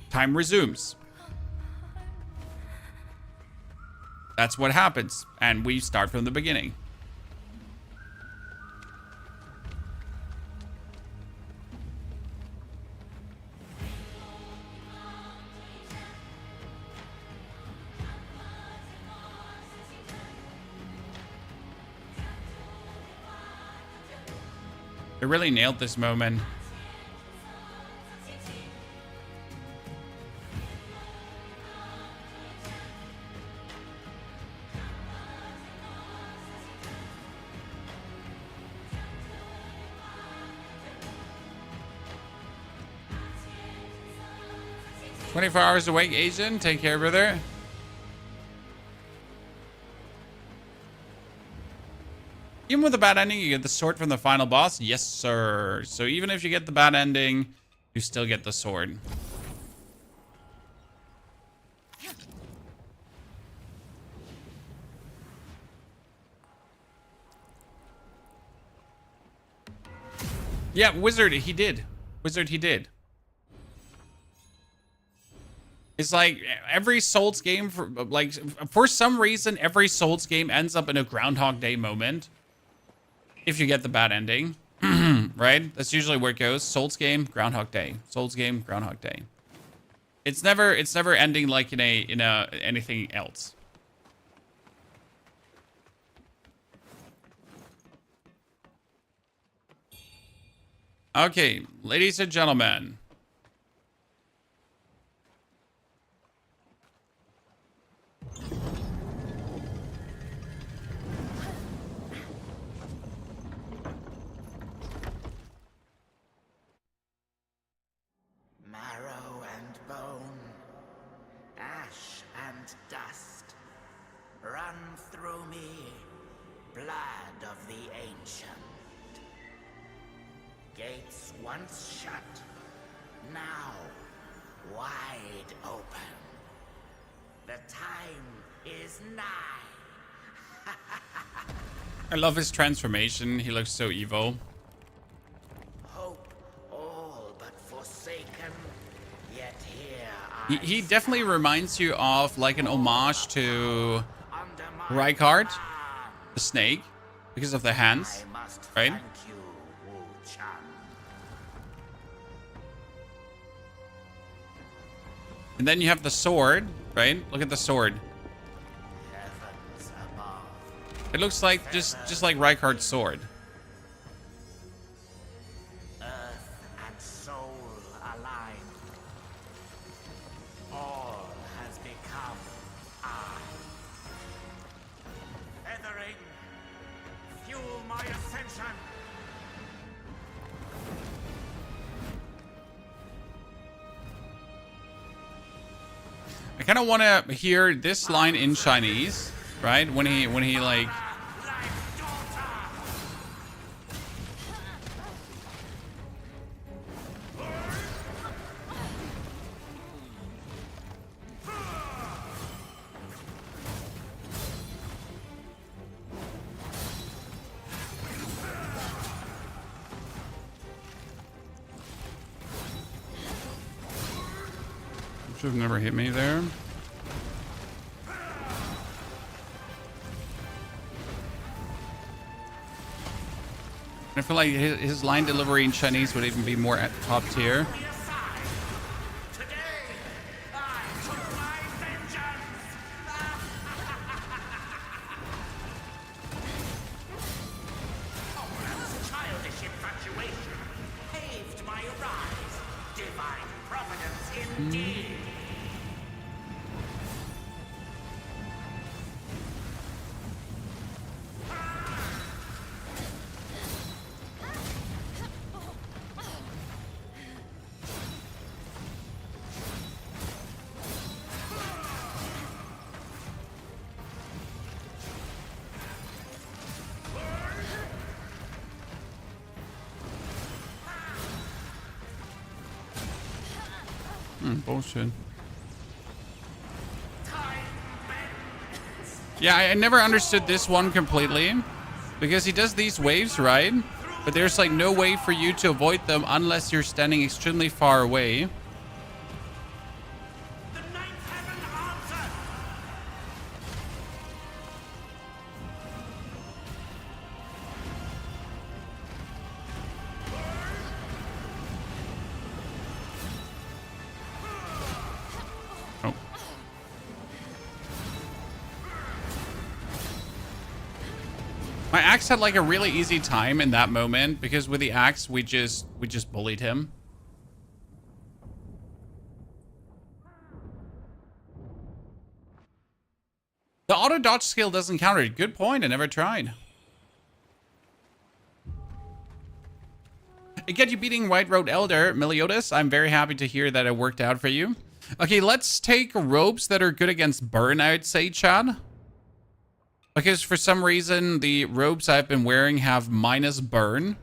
resumes. That's what happens, and we start from the beginning. They really nailed this moment. "24 hours awake, Asian. Take care, brother." Even with the bad ending, you get the sword from the final boss. Yes, sir. So even if you get the bad ending, you still get the sword. Yeah, Wizard, he did. Wizard, he did. It's like every Souls game, for some reason, every Souls game ends up in a Groundhog Day moment. If you get the bad ending, right? That's usually where it goes. Souls game, Groundhog Day. Souls game, Groundhog Day. It's never ending like in a anything else. Okay, ladies and gentlemen. Marrow and bone, ash and dust, run through me, blood of the ancient. Gates once shut, now wide open. The time is nigh. I love his transformation. He looks so evil. Hope all but forsaken, yet here He definitely reminds you of like an homage to under my Rykard, command. the snake, because of the hands, I must right? thank you, Wuchang. And then you have the sword, right? Look at the sword. Heavens above, It looks like just like Rykard's sword. earth and soul aligned. All has become I. Feathering, fuel my ascension. I kind of want to hear this line in Chinese, right? When he like. Like daughter. Should have never hit me there. I feel like his line delivery in Chinese would even be more at top tier. Bullshit. Yeah, I never understood this one completely. Because he does these waves, right? But there's like no way for you to avoid them unless you're standing extremely far away. My axe had like a really easy time in that moment because with the axe we just bullied him. The auto dodge skill doesn't counter it. Good point. I never tried. It get you beating White Road Elder, Meliodas. I'm very happy to hear that it worked out for you. Okay, let's take robes that are good against burn, I would say, Chad. Because for some reason, the robes I've been wearing have minus burn.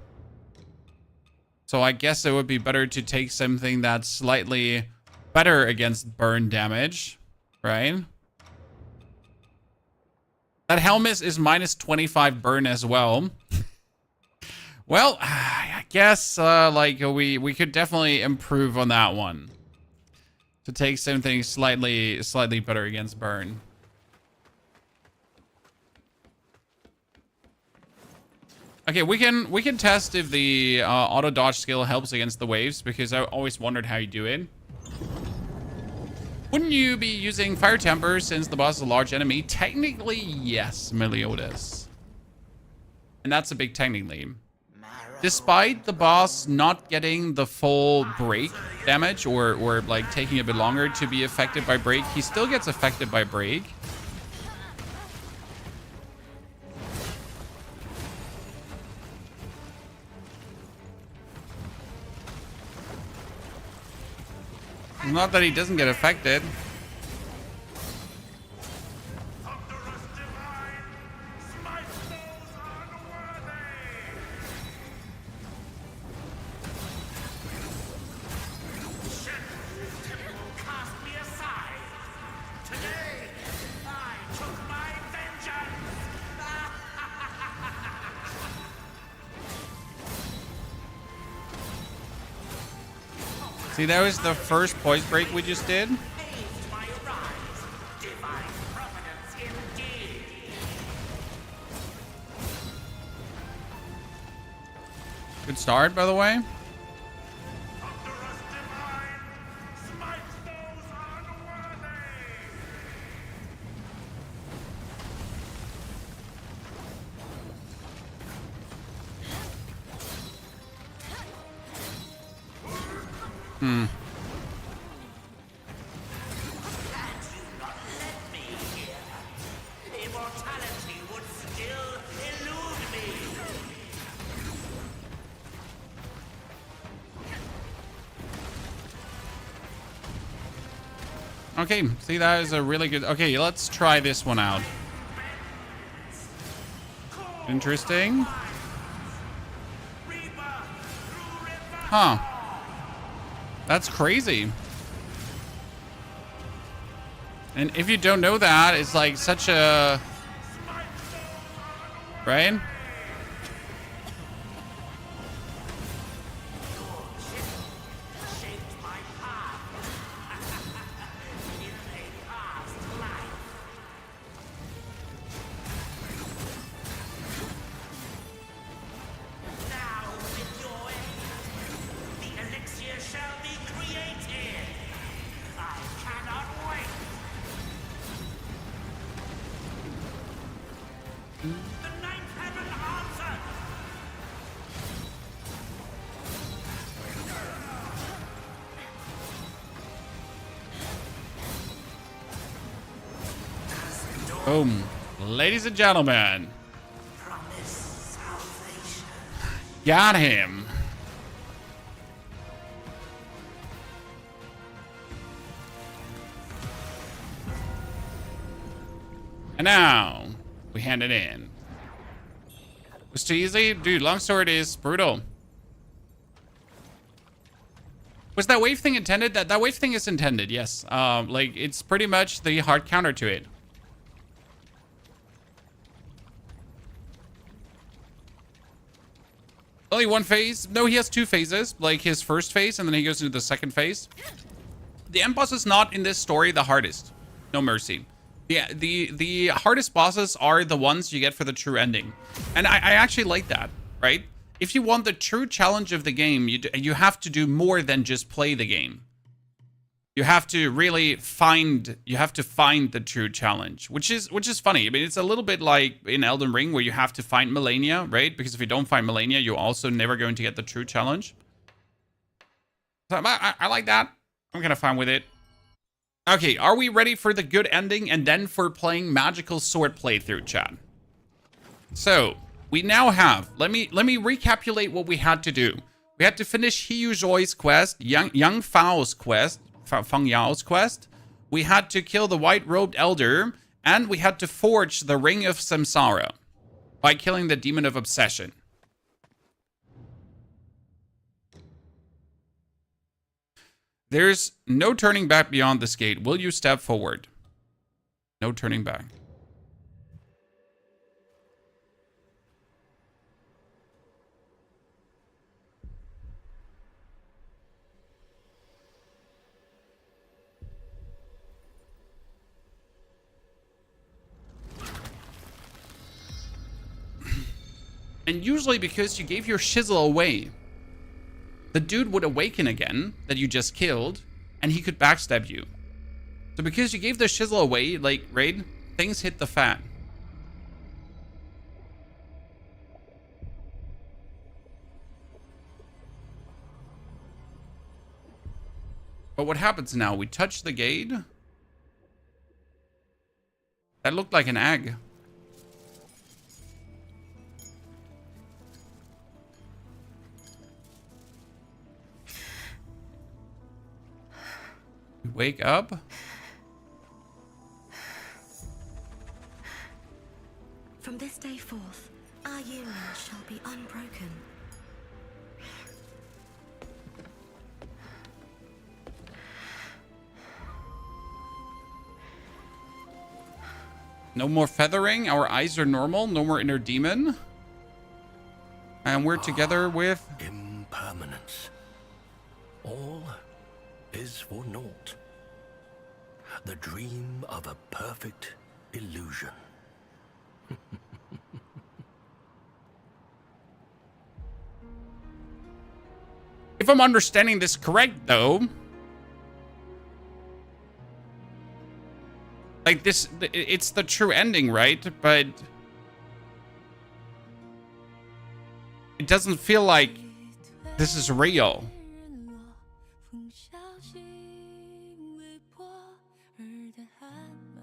So I guess it would be better to take something that's slightly better against burn damage, right? That helmet is minus 25 burn as well. Well, I guess like we could definitely improve on that one. To take something slightly better against burn. Okay, we can test if the auto dodge skill helps against the waves because I always wondered how you do it. Wouldn't you be using Fire Temper since the boss is a large enemy? Technically, yes, Meliodas. And that's a big technically. Despite the boss not getting the full break damage or like taking a bit longer to be affected by break, he still gets affected by break. Not that he doesn't get affected. See, that was the first poise break we just did. Good start, by the way. Okay, see, that is a really good... Okay, let's try this one out. Interesting. Huh. That's crazy. And if you don't know that, it's like such a... Right? Boom. Ladies and gentlemen. Promise salvation. Got him. And now we hand it in. Was too easy? Dude, longsword is brutal. Was that wave thing intended? That wave thing is intended, yes. Like, it's pretty much the hard counter to it. Only one phase? No, he has two phases. Like, his first phase, and then he goes into the second phase. The end boss is not, in this story, the hardest. No mercy. The hardest bosses are the ones you get for the true ending. And I actually like that, right? If you want the true challenge of the game, you have to do more than just play the game. You have to really find the true challenge, which is funny. I mean, it's a little bit like in Elden Ring where you have to find Melania, right? Because if you don't find Melania, you're also never going to get the true challenge. So I like that. I'm kind of fine with it. Okay, are we ready for the good ending and then for playing magical sword playthrough, chat? So we now have, let me recapitulate what we had to do. We had to finish He Yu Zhuoi's quest, Yang Fao's quest, Feng Yao's quest. We had to kill the white-robed elder, and we had to forge the Ring of Samsara by killing the Demon of Obsession. There's no turning back beyond this gate. Will you step forward? No turning back. And usually because you gave your shizzle away, the dude would awaken again that you just killed, and he could backstab you. So because you gave the shizzle away, like, Raid, things hit the fan. But what happens now? We touch the gate. That looked like an egg. We wake up. From this day forth, our union shall be unbroken. No more feathering. Our eyes are normal. No more inner demon. And we're together with... Impermanence. All is for naught. The dream of a perfect illusion. If I'm understanding this correct, though... Like, this... It's the true ending, right? But... It doesn't feel like this is real.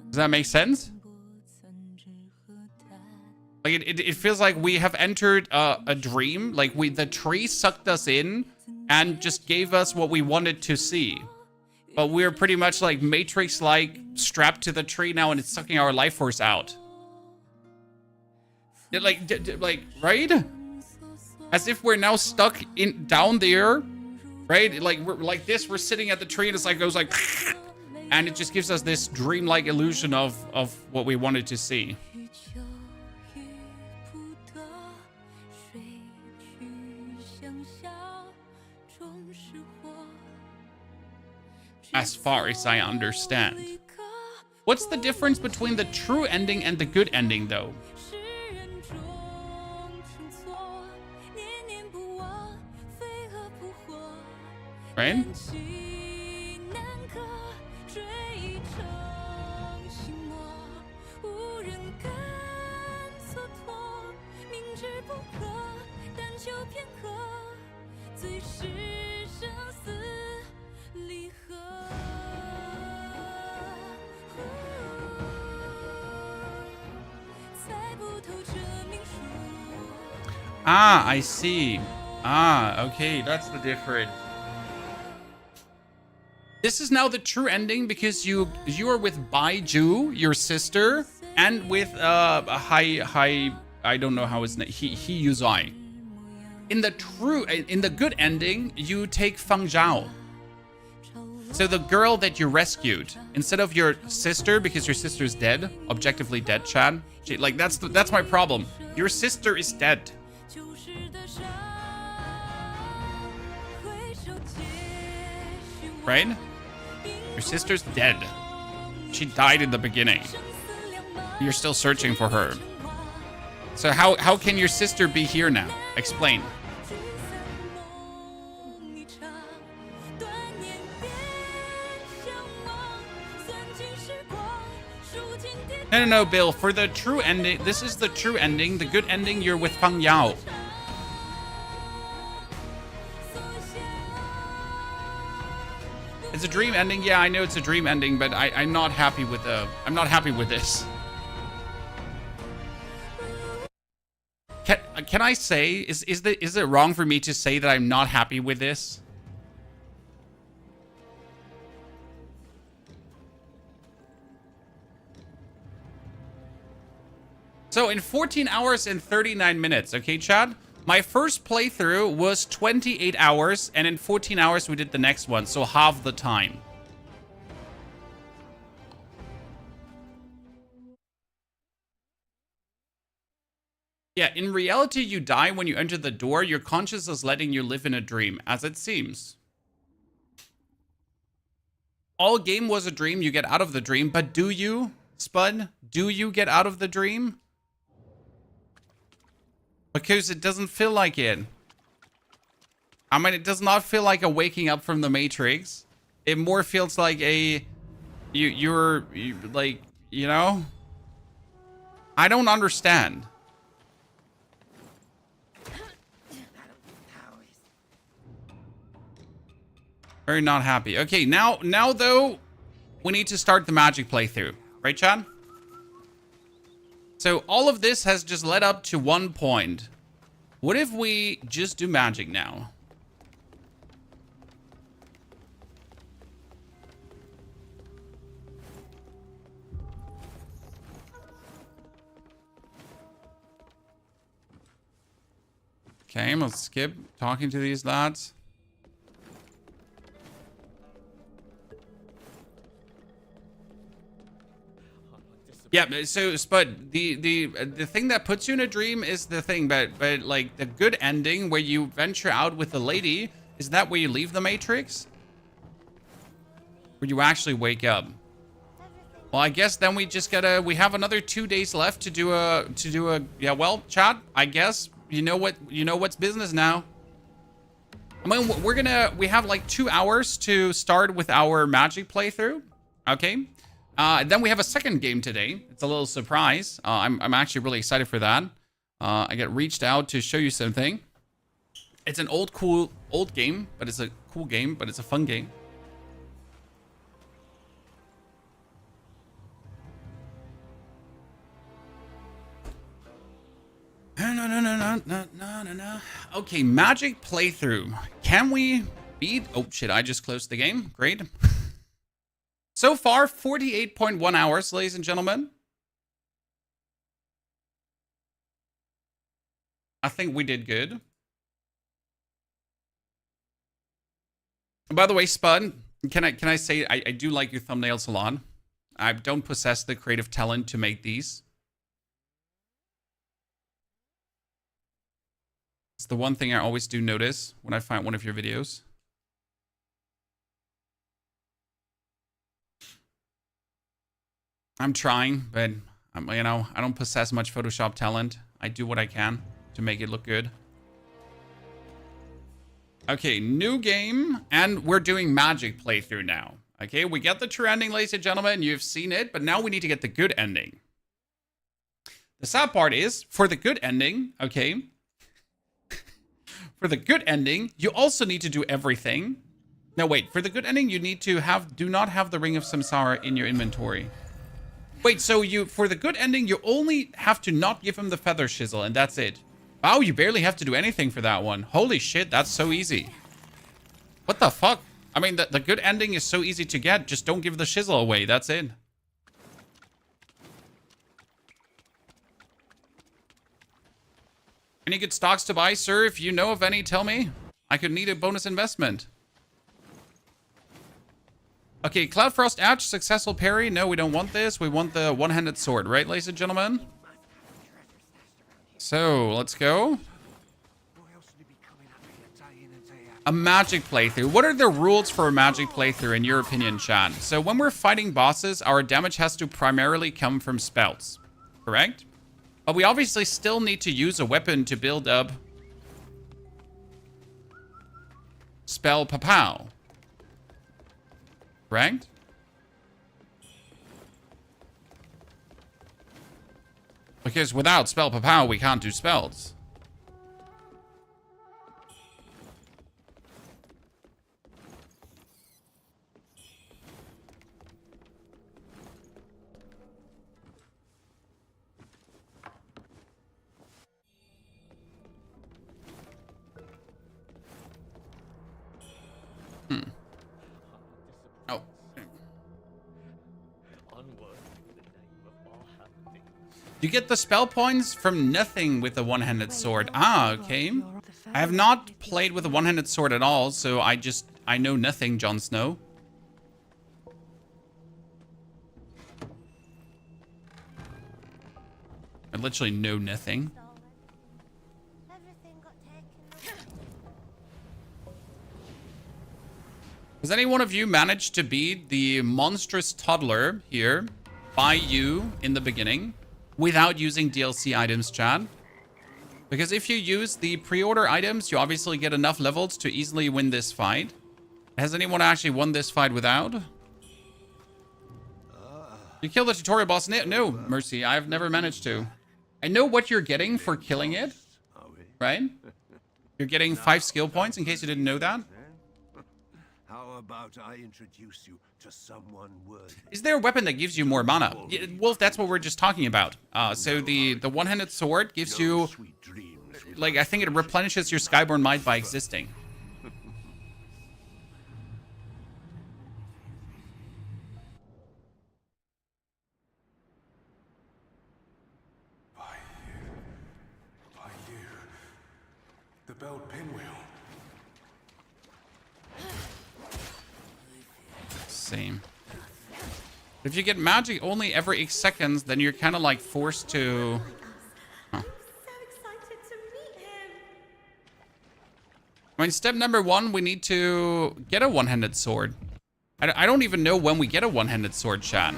Does that make sense? Like, it feels like we have entered a dream. Like, the tree sucked us in and just gave us what we wanted to see. But we're pretty much like Matrix-like strapped to the tree now, and it's sucking our life force out. Like, right? As if we're now stuck down there, right? Like, we're like this. We're sitting at the tree, and it's like goes like, and it just gives us this dreamlike illusion of what we wanted to see. As far as I understand. What's the difference between the true ending and the good ending, though? Right? Ah, I see. Ah, okay, that's the difference. This is now the true ending because you are with Baiju, your sister, and with a high I don't know how his name, he Yuzai. In the good ending, you take Fang Zhao. So the girl that you rescued, instead of your sister, because your sister's dead, objectively dead, Chad. Like that's my problem. Your sister is dead. Right? Your sister's dead. She died in the beginning. You're still searching for her. So how can your sister be here now? Explain. No, Bill. For the true ending, this is the true ending. The good ending, you're with Fang Yao. It's a dream ending. Yeah, I know it's a dream ending, but I'm not happy with I'm not happy with this. Can I say, is it wrong for me to say that I'm not happy with this? So in 14 hours and 39 minutes, okay, Chad? My first playthrough was 28 hours, and in 14 hours we did the next one, so half the time. Yeah, in reality, you die when you enter the door. Your conscience is letting you live in a dream, as it seems. All game was a dream. You get out of the dream, but do you, Spud? Do you get out of the dream? Because it doesn't feel like it. I mean, it does not feel like a waking up from the Matrix. It more feels like a... You're like, you know? I don't understand. Very not happy. Okay, now though, we need to start the magic playthrough. Right, Chad? So all of this has just led up to one point. What if we just do magic now? Okay, let's skip talking to these lads. Yeah, so but the thing that puts you in a dream is the thing, but like the good ending where you venture out with the lady, is that where you leave the Matrix? Where you actually wake up? Well, I guess then we just gotta, we have another 2 days left to do a yeah, well, Chad, I guess you know what's business now. I mean, we have like 2 hours to start with our magic playthrough. Okay. Then we have a second game today. It's a little surprise. I'm actually really excited for that. I get reached out to show you something. It's an old game, but it's a cool game, but it's a fun game. No. Okay, magic playthrough. Can we beat? Oh shit! I just closed the game. Great. So far, 48.1 hours, ladies and gentlemen. I think we did good. And by the way, Spud, can I say I do like your thumbnails a lot. I don't possess the creative talent to make these. It's the one thing I always do notice when I find one of your videos. I'm trying, but you know, I don't possess much Photoshop talent. I do what I can to make it look good. Okay, new game, and we're doing magic playthrough now. Okay, we get the true ending, ladies and gentlemen. You've seen it, but now we need to get the good ending. The sad part is, for the good ending, okay, for the good ending, you also need to do everything. No, wait, for the good ending, you need to do not have the Ring of Samsara in your inventory. Wait, so for the good ending, you only have to not give him the feather chisel, and that's it. Wow, you barely have to do anything for that one. Holy shit, that's so easy. What the fuck? I mean, the good ending is so easy to get. Just don't give the shizzle away. That's it. Any good stocks to buy, sir? If you know of any, tell me. I could need a bonus investment. Okay, Cloudfrost Edge, successful parry. No, we don't want this. We want the one-handed sword, right, ladies and gentlemen? So, let's go. A magic playthrough. What are the rules for a magic playthrough in your opinion, Chan? So when we're fighting bosses, our damage has to primarily come from spells, correct? But we obviously still need to use a weapon to build up spell pow, correct? Because without spell pow, we can't do spells. Oh. You get the spell points from nothing with the one-handed sword. Ah, okay. I have not played with a one-handed sword at all, so I know nothing, Jon Snow. I literally know nothing. Has any one of you managed to beat the monstrous toddler here by you in the beginning without using DLC items, Chad? Because if you use the pre-order items, you obviously get enough levels to easily win this fight. Has anyone actually won this fight without? You killed the tutorial boss? No, Mercy, I've never managed to. I know what you're getting for killing it, right? You're getting 5 skill points, in case you didn't know that. How about I introduce you to someone worthy? Is there a weapon that gives you more mana? Yeah, Wolf, that's what we're just talking about. So the one-handed sword gives you, like, I think it replenishes your Skyborn might by existing. By you. The belt pinwheel. Same. If you get magic only every 8 seconds, then you're kind of like forced to... Huh. I'm so excited to meet him. I mean, step number 1, we need to get a one-handed sword. I don't even know when we get a one-handed sword, Shan.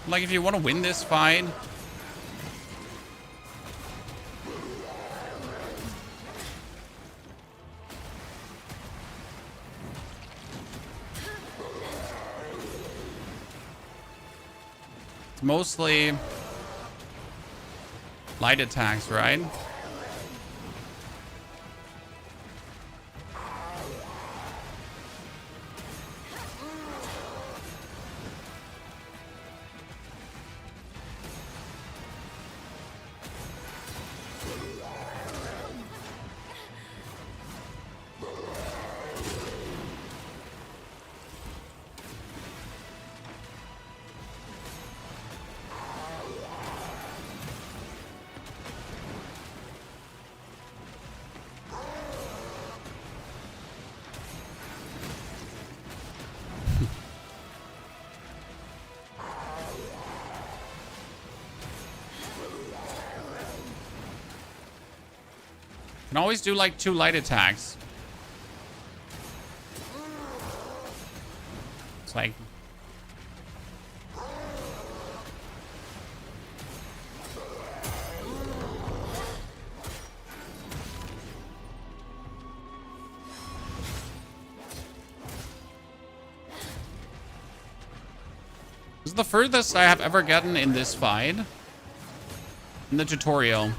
Like, if you want to win this fight... It's mostly light attacks, right? Can always do like 2 light attacks. It's like... This is the furthest I have ever gotten in this fight. In the tutorial.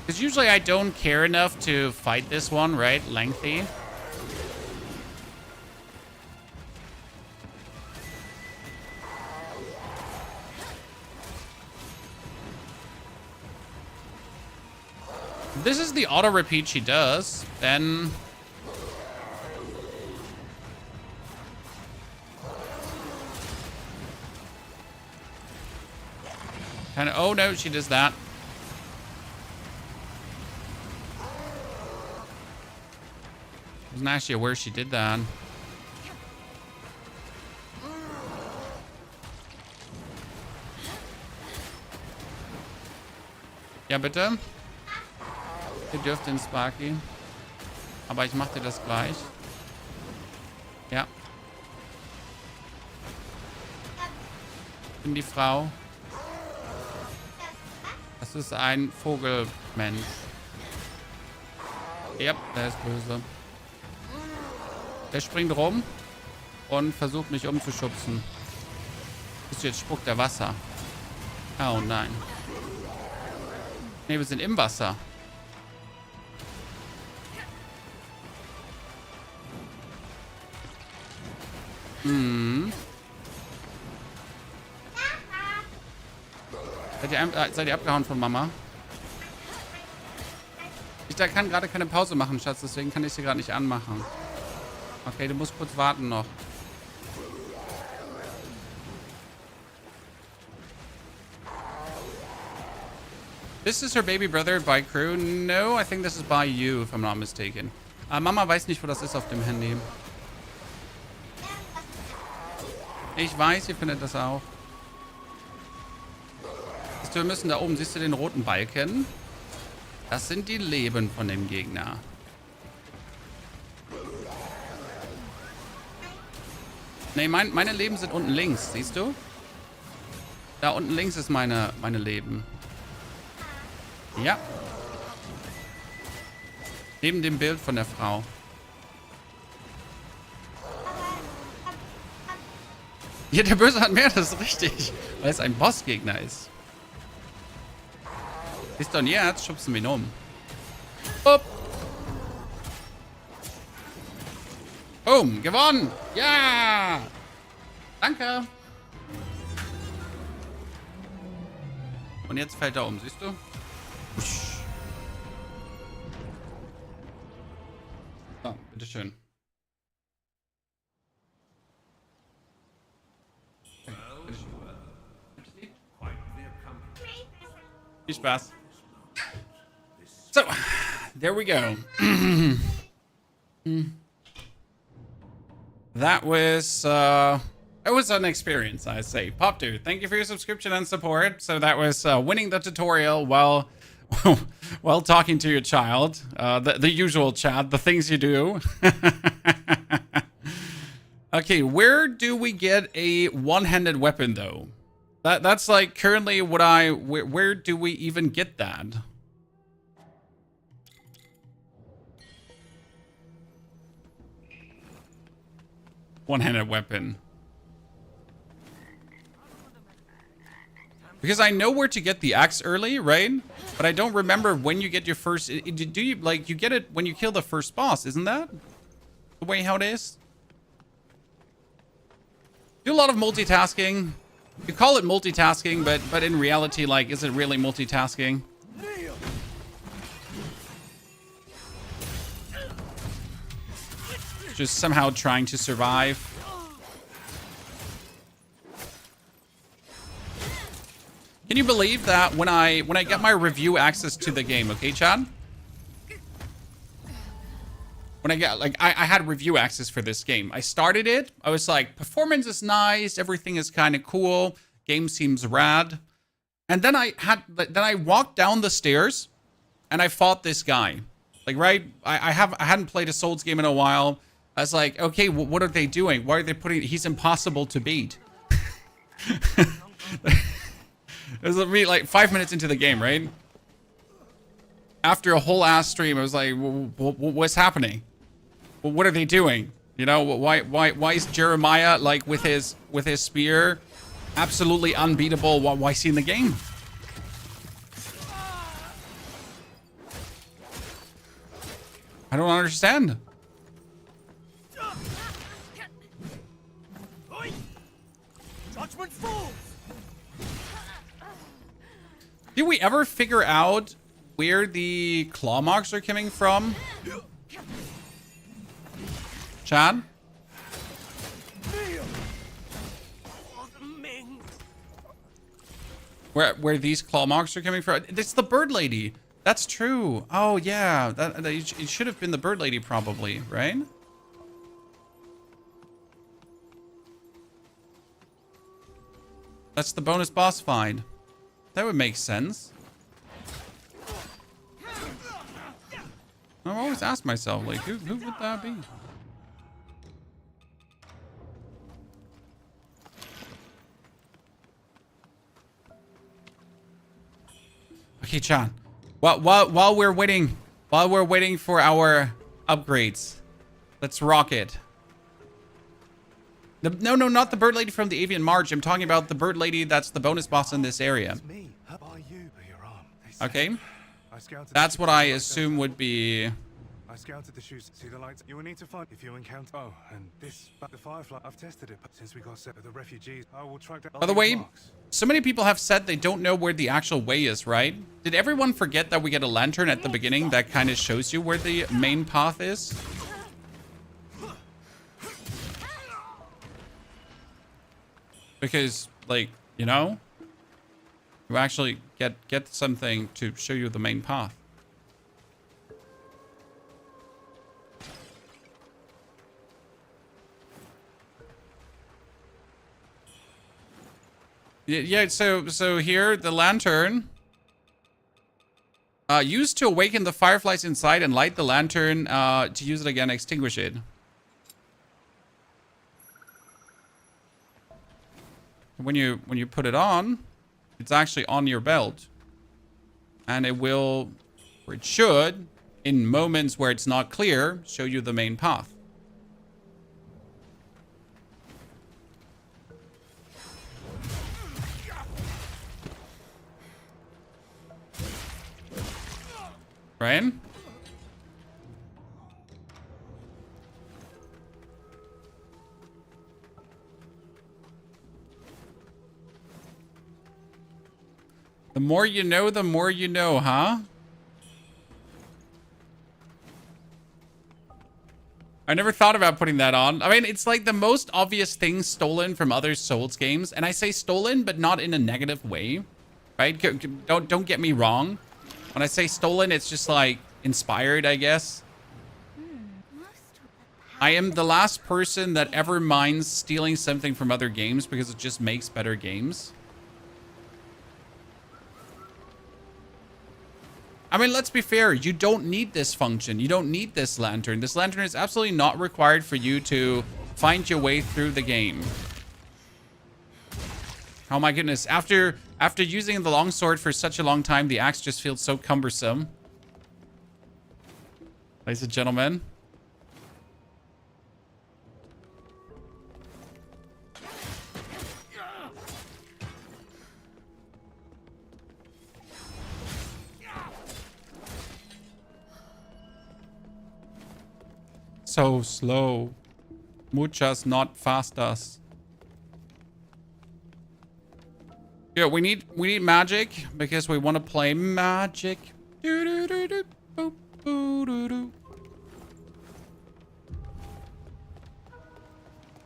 Because usually I don't care enough to fight this one, right? Lengthy. If this is the auto repeat she does, then... And oh no, she does that. Wasn't actually aware she did that. Ja, bitte. Ihr dürft den Sparky. Aber ich mache dir das gleich. Ja. Ich bin die Frau. Das ist ein Vogelmensch. Ja, der ist böse. Der springt rum und versucht mich umzuschubsen. Jetzt spuckt er Wasser. Oh nein. Ne, wir sind im Wasser. Hm. Seid ihr abgehauen von Mama? Ich kann gerade keine Pause machen, Schatz, deswegen kann ich sie gerade nicht anmachen. Okay, du musst kurz warten noch. This is her baby brother by crew. No, I think this is by you, if I'm not mistaken. Mama weiß nicht, wo das ist auf dem Handy. Ich weiß, ihr findet das auch. Wir müssen da oben, siehst du den roten Balken? Das sind die Leben von dem Gegner. Ne, meine Leben sind unten links, siehst du? Da unten links ist meine Leben. Ja. Neben dem Bild von der Frau. Ja, der Böse hat mehr, das ist richtig. Weil es ein Bossgegner ist. Ist doch jetzt, schubsen wir ihn um. Upp. Boom, gewonnen. Ja. Danke. Und jetzt fällt er um, siehst du? So, bitteschön. Viel Spaß. So, there we go. That was an experience, I say. Pop Dude, thank you for your subscription and support. So that was winning the tutorial while while talking to your child. The usual chat, the things you do. Okay, where do we get a one-handed weapon though? That's like currently what where do we even get that? One-handed weapon. Because I know where to get the axe early, right? But I don't remember when you get your first... Do you, like, you get it when you kill the first boss, isn't that the way how it is? Do a lot of multitasking. You call it multitasking, but in reality, like, is it really multitasking? Just somehow trying to survive. Can you believe that when I get my review access to the game, okay, Chad? When I get, like, I had review access for this game. I started it. I was like, performance is nice. Everything is kind of cool. Game seems rad. And then I walked down the stairs and I fought this guy. Like, right? I hadn't played a Souls game in a while. I was like, okay, what are they doing? Why are they putting... He's impossible to beat. It was like 5 minutes into the game, right? After a whole ass stream, I was like, what's happening? Well, what are they doing? You know, why is Jeremiah, like, with his spear absolutely unbeatable? Why is he in the game? I don't understand. Judgment falls. Did we ever figure out where the claw marks are coming from? Chad? Where these claw marks are coming from? It's the bird lady. That's true. Oh yeah, it should have been the bird lady probably, right? That's the bonus boss fight. That would make sense. I've always asked myself, like, who would that be? Okay, John. While we're waiting for our upgrades, let's rock it. No, not the bird lady from the Avian March. I'm talking about the bird lady that's the bonus boss in this area. Okay. That's what I assume would be. I scouted the shoes. See the lights? You will need to find if you encounter. Oh, and this, the firefly. I've tested it since we got set with the refugees. I will track down. By the way, so many people have said they don't know where the actual way is, right? Did everyone forget that we get a lantern at the beginning that kind of shows you where the main path is? Because, like, you know, you actually get something to show you the main path. Yeah, so here, the lantern used to awaken the fireflies inside and light the lantern to use it again, extinguish it. When you put it on, it's actually on your belt, and it will, or it should, in moments where it's not clear, show you the main path. Right? The more you know, huh? I never thought about putting that on. I mean, it's like the most obvious thing stolen from other Souls games. And I say stolen, but not in a negative way. Right? Don't get me wrong. When I say stolen, it's just like inspired, I guess. I am the last person that ever minds stealing something from other games because it just makes better games. I mean, let's be fair. You don't need this function. You don't need this lantern. This lantern is absolutely not required for you to find your way through the game. Oh my goodness. After using the longsword for such a long time, the axe just feels so cumbersome. Ladies and gentlemen. So slow. Muchas, not fastas. Yeah, we need magic because we want to play magic.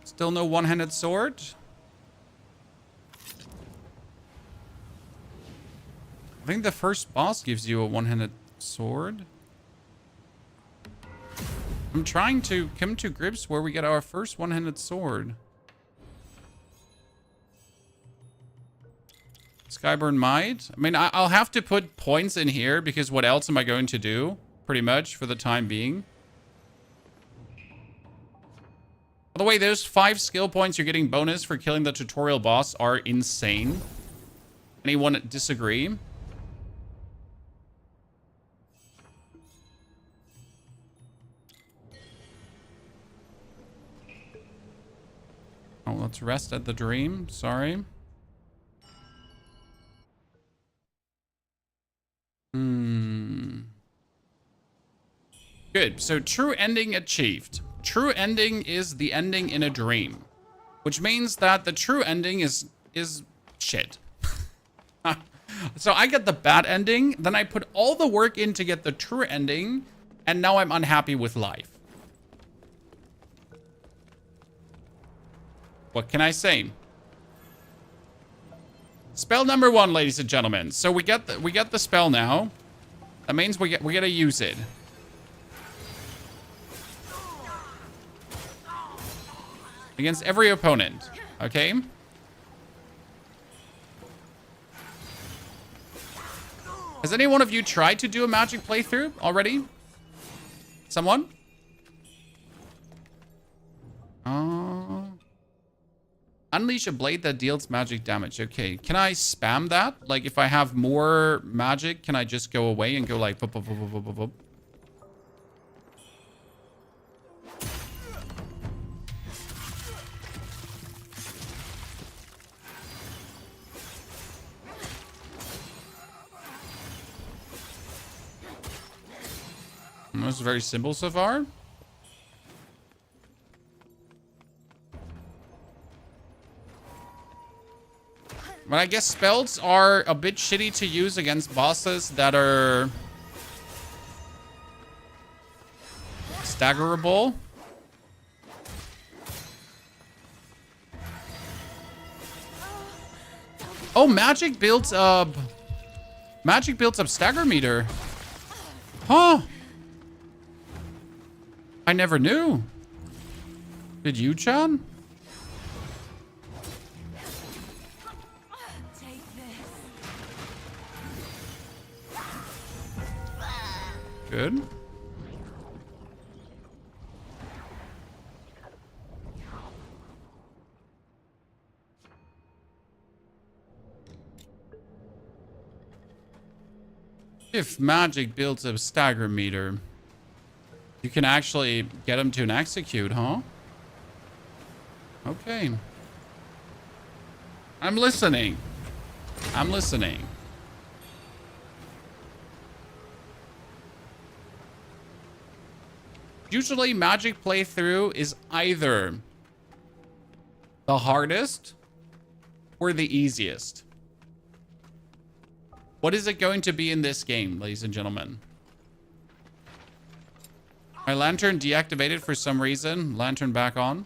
Still no one-handed sword. I think the first boss gives you a one-handed sword. I'm trying to come to grips where we get our first one-handed sword. Skyburn might. I mean, I'll have to put points in here because what else am I going to do? Pretty much for the time being. By the way, those 5 skill points you're getting bonus for killing the tutorial boss are insane. Anyone disagree? Oh, let's rest at the dream. Sorry. Good. So true ending achieved. True ending is the ending in a dream, which means that the true ending is shit. So I get the bad ending, then I put all the work in to get the true ending, and now I'm unhappy with life. What can I say? Spell number 1, ladies and gentlemen. So we get the spell now. That means we gotta use it. Against every opponent. Okay? Has any one of you tried to do a magic playthrough already? Someone? Unleash a blade that deals magic damage. Okay, can I spam that? Like, if I have more magic, can I just go away and go like... Vup, vup, vup, vup, vup, vup? This is very simple so far. But I guess spells are a bit shitty to use against bosses that are staggerable. Oh, magic builds up stagger meter. Huh. I never knew. Did you, Chan? Good. If magic builds a stagger meter, you can actually get him to an execute, huh? Okay. I'm listening. I'm listening. Usually magic playthrough is either the hardest or the easiest. What is it going to be in this game, ladies and gentlemen? My lantern deactivated for some reason. Lantern back on.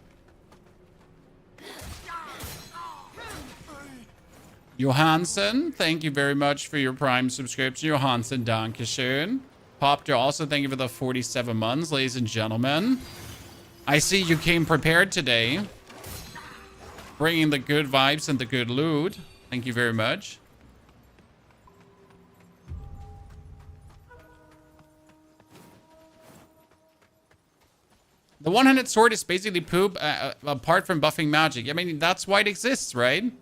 Johansson, thank you very much for your Prime subscription. Johansson, dankeschön. Popter, also thank you for the 47 months, ladies and gentlemen. I see you came prepared today. Bringing the good vibes and the good loot. Thank you very much. The one-handed sword is basically poop apart from buffing magic. I mean, that's why it exists, right?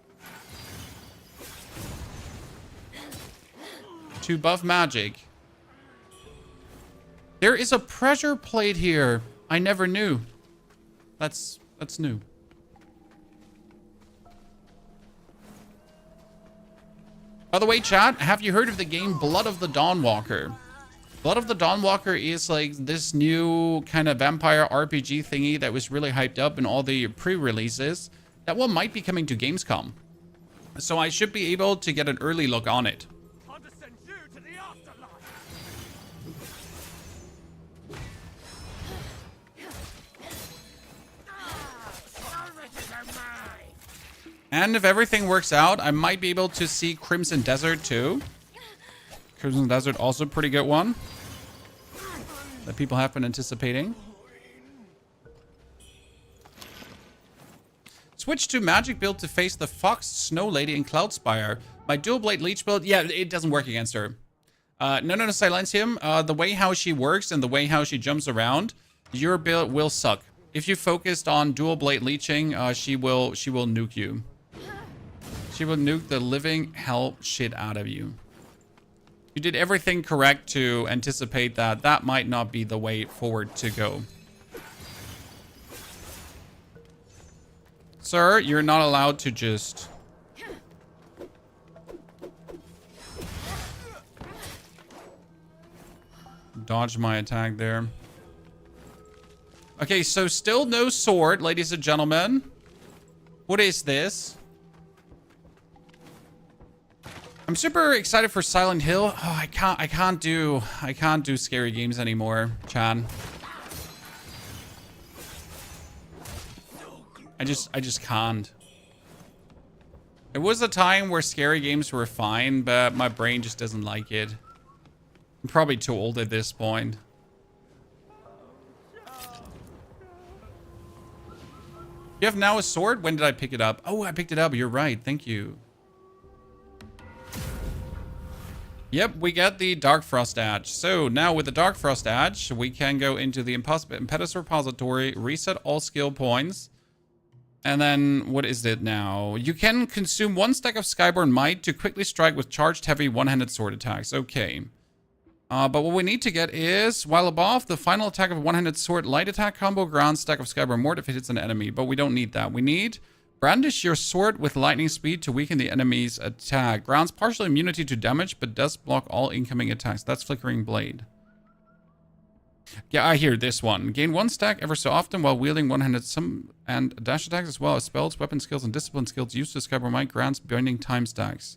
To buff magic. There is a pressure plate here. I never knew. That's new. By the way, chat, have you heard of the game Blood of the Dawnwalker? Blood of the Dawnwalker is like this new kind of vampire RPG thingy that was really hyped up in all the pre-releases. That one might be coming to Gamescom. So I should be able to get an early look on it. And if everything works out, I might be able to see Crimson Desert too. Crimson Desert, also a pretty good one that people have been anticipating. Switch to magic build to face the Fox, Snow Lady, and Cloudspire. My dual blade leech build, yeah, it doesn't work against her. No, Silentium. The way how she works and the way how she jumps around, your build will suck. If you focused on dual blade leeching, she will nuke you. She will nuke the living hell shit out of you. You did everything correct to anticipate that that might not be the way forward to go. Sir, you're not allowed to just... dodge my attack there. Okay, so still no sword, ladies and gentlemen. What is this? I'm super excited for Silent Hill. Oh, I can't do scary games anymore, Chan. I just can't. It was a time where scary games were fine, but my brain just doesn't like it. I'm probably too old at this point. You have now a sword? When did I pick it up? Oh, I picked it up. You're right. Thank you. Yep, we got the Dark Frost Edge. So now with the Dark Frost Edge, we can go into the Impetus Repository, reset all skill points. And then, what is it now? You can consume 1 stack of Skyborn Might to quickly strike with charged heavy one-handed sword attacks. Okay. But what we need to get is, while above, the final attack of a one-handed sword light attack combo ground stack of Skyborn Mort if it hits an enemy. But we don't need that. We need brandish your sword with lightning speed to weaken the enemy's attack. Grounds partial immunity to damage, but does block all incoming attacks. That's Flickering Blade. Yeah, I hear this one. Gain 1 stack ever so often while wielding one-handed and dash attacks, as well as spells, weapon skills, and discipline skills used to Skyborn Might grants binding time stacks.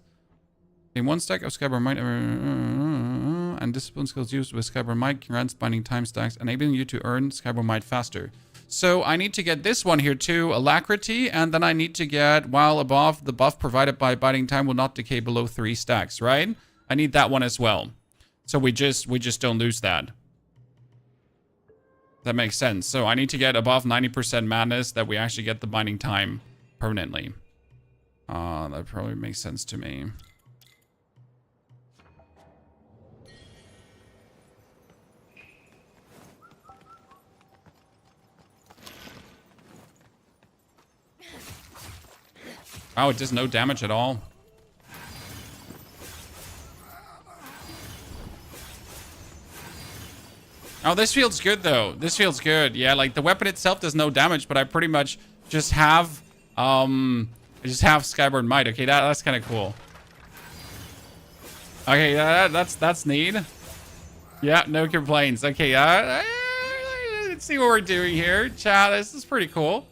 Gain 1 stack of Skyborn Might and discipline skills used with Skyborn Might grants binding time stacks, enabling you to earn Skyborn Might faster. So I need to get this one here too, Alacrity, and then I need to get, while above, the buff provided by binding time will not decay below 3 stacks, right? I need that one as well. So we just don't lose that. That makes sense. So I need to get above 90% madness that we actually get the binding time permanently. That probably makes sense to me. Wow, it does no damage at all. Oh, this feels good though. This feels good. Yeah, like the weapon itself does no damage, but I pretty much just have Skyborn Might. Okay, that's kind of cool. Okay, that's neat. Yeah, no complaints. Okay, let's see what we're doing here. Chat, this is pretty cool.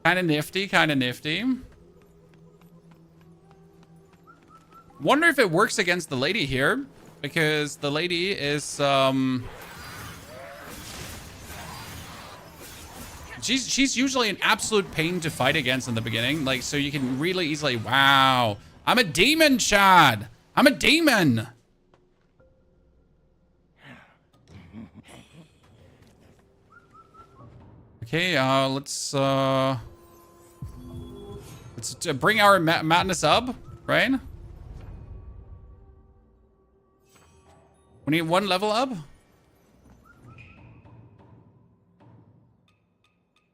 Kind of nifty, kind of nifty. Wonder if it works against the lady here. Because the lady is, she's usually an absolute pain to fight against in the beginning. Like, so you can really easily, wow. I'm a demon, Chad. I'm a demon. Okay, let's bring our madness up, right? We need 1 level up.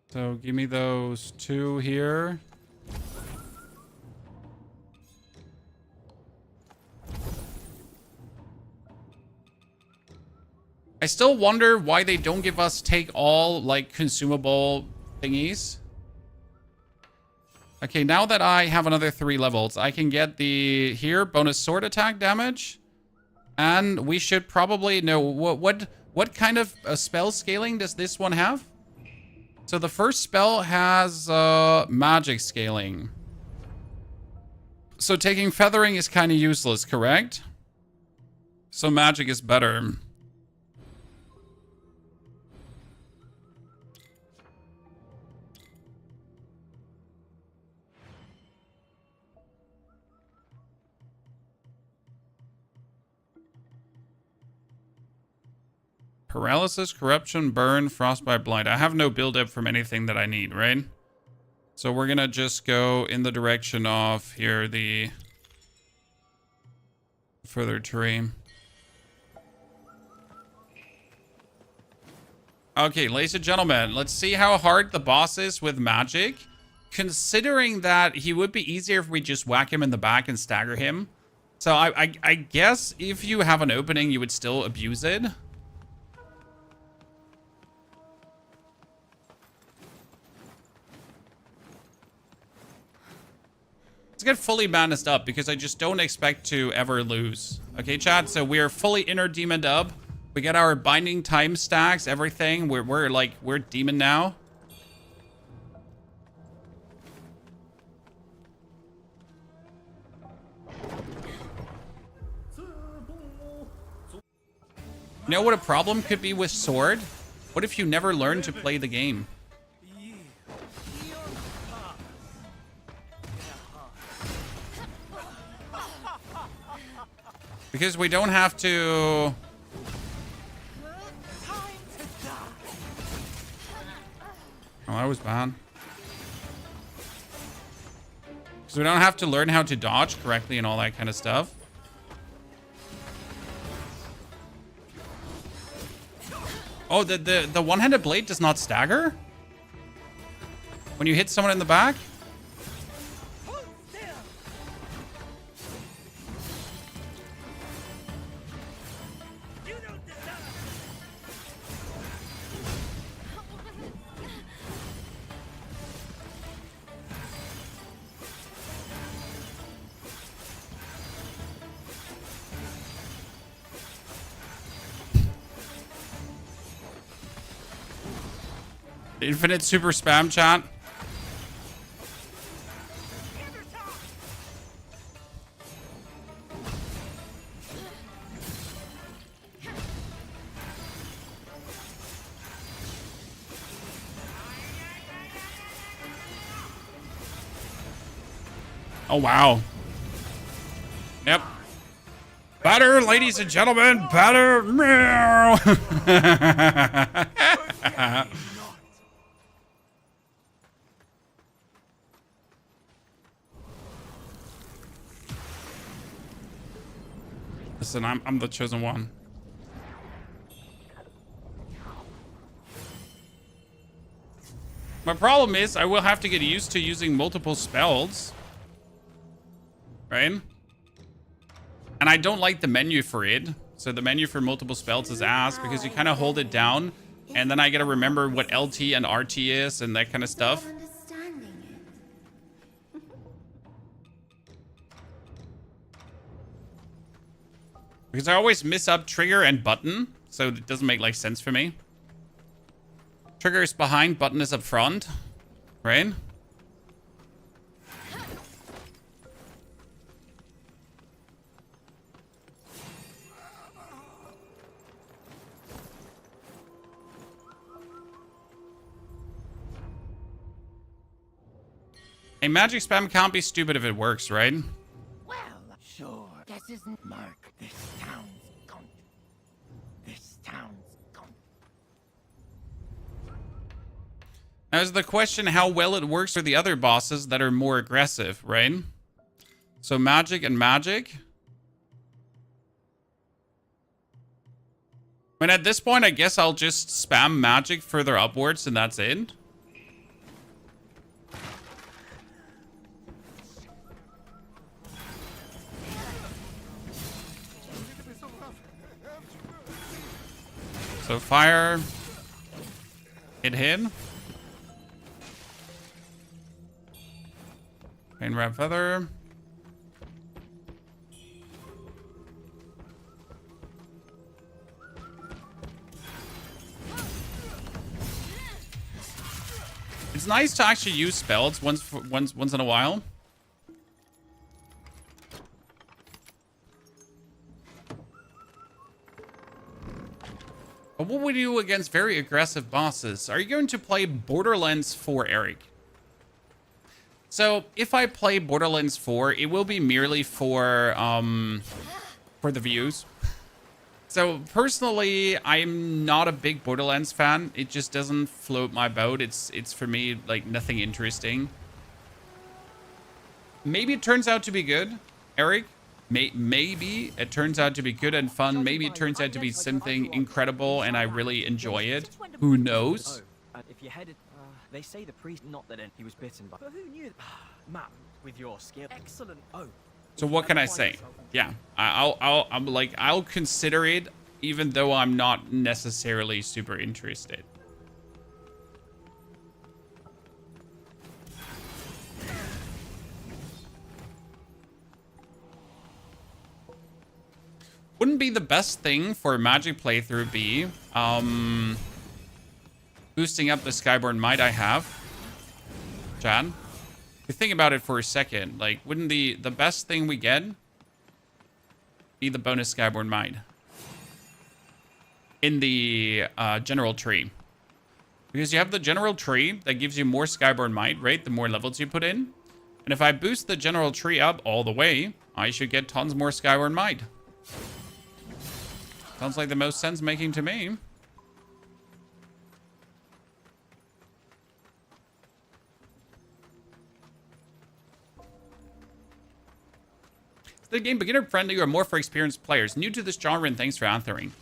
So give me those 2 here. I still wonder why they don't give us take all, like, consumable thingies. Okay, now that I have another 3 levels, I can get the here bonus sword attack damage. And we should probably know what kind of spell scaling does this one have? So the first spell has magic scaling. So taking feathering is kind of useless, correct? So magic is better. Paralysis, corruption, burn, frostbite, blind. I have no build-up from anything that I need, right? So we're gonna just go in the direction of here, the further terrain. Okay, ladies and gentlemen, let's see how hard the boss is with magic. Considering that he would be easier if we just whack him in the back and stagger him. So I guess if you have an opening, you would still abuse it. Let's get fully managed up because I just don't expect to ever lose. Okay, chat. So we are fully inner demoned up. We get our binding time stacks, everything. We're demon now. You know what a problem could be with sword? What if you never learn to play the game? Because we don't have to... Oh, that was bad. Because we don't have to learn how to dodge correctly and all that kind of stuff. Oh, the one-handed blade does not stagger? When you hit someone in the back? Infinite super spam chat. Oh, wow. Yep. Batter, ladies and gentlemen, batter. Listen, I'm the chosen one. My problem is I will have to get used to using multiple spells. Right? And I don't like the menu for it. So the menu for multiple spells is ass because you kind of hold it down and then I got to remember what LT and RT is and that kind of stuff. Because I always miss up trigger and button, so it doesn't make like sense for me. Trigger is behind, button is up front, right? A magic spam can't be stupid if it works, right? Well, sure. Guess isn't Mark. This town's gone. This town's gone. Now is the question how well it works for the other bosses that are more aggressive, right? So magic and magic. I mean, at this point, I guess I'll just spam magic further upwards and that's it. So fire, hit him. Pain wrap feather. It's nice to actually use spells once in a while. But what would you do against very aggressive bosses? Are you going to play Borderlands 4, Eric? So, if I play Borderlands 4, it will be merely for the views. So personally, I'm not a big Borderlands fan. It just doesn't float my boat. It's for me like nothing interesting. Maybe it turns out to be good, Eric. Maybe it turns out to be good and fun. Maybe it turns out to be something incredible and I really enjoy it. Who knows? Oh, if you headed, they say the priest, not that he was bitten by, but who knew? Matt, with your skill, excellent. Oh, So what can I say? Yeah, I'll consider it, even though I'm not necessarily super interested. Wouldn't be the best thing for a Magic playthrough be boosting up the Skyborn Might I have? Chad? You think about it for a second. Like, wouldn't the best thing we get be the bonus Skyborn Might in the general tree? Because you have the general tree that gives you more Skyborn Might, right? The more levels you put in. And if I boost the general tree up all the way, I should get tons more Skyborn Might. Sounds like the most sense making to me. Is the game beginner friendly or more for experienced players? New to this genre, and thanks for answering.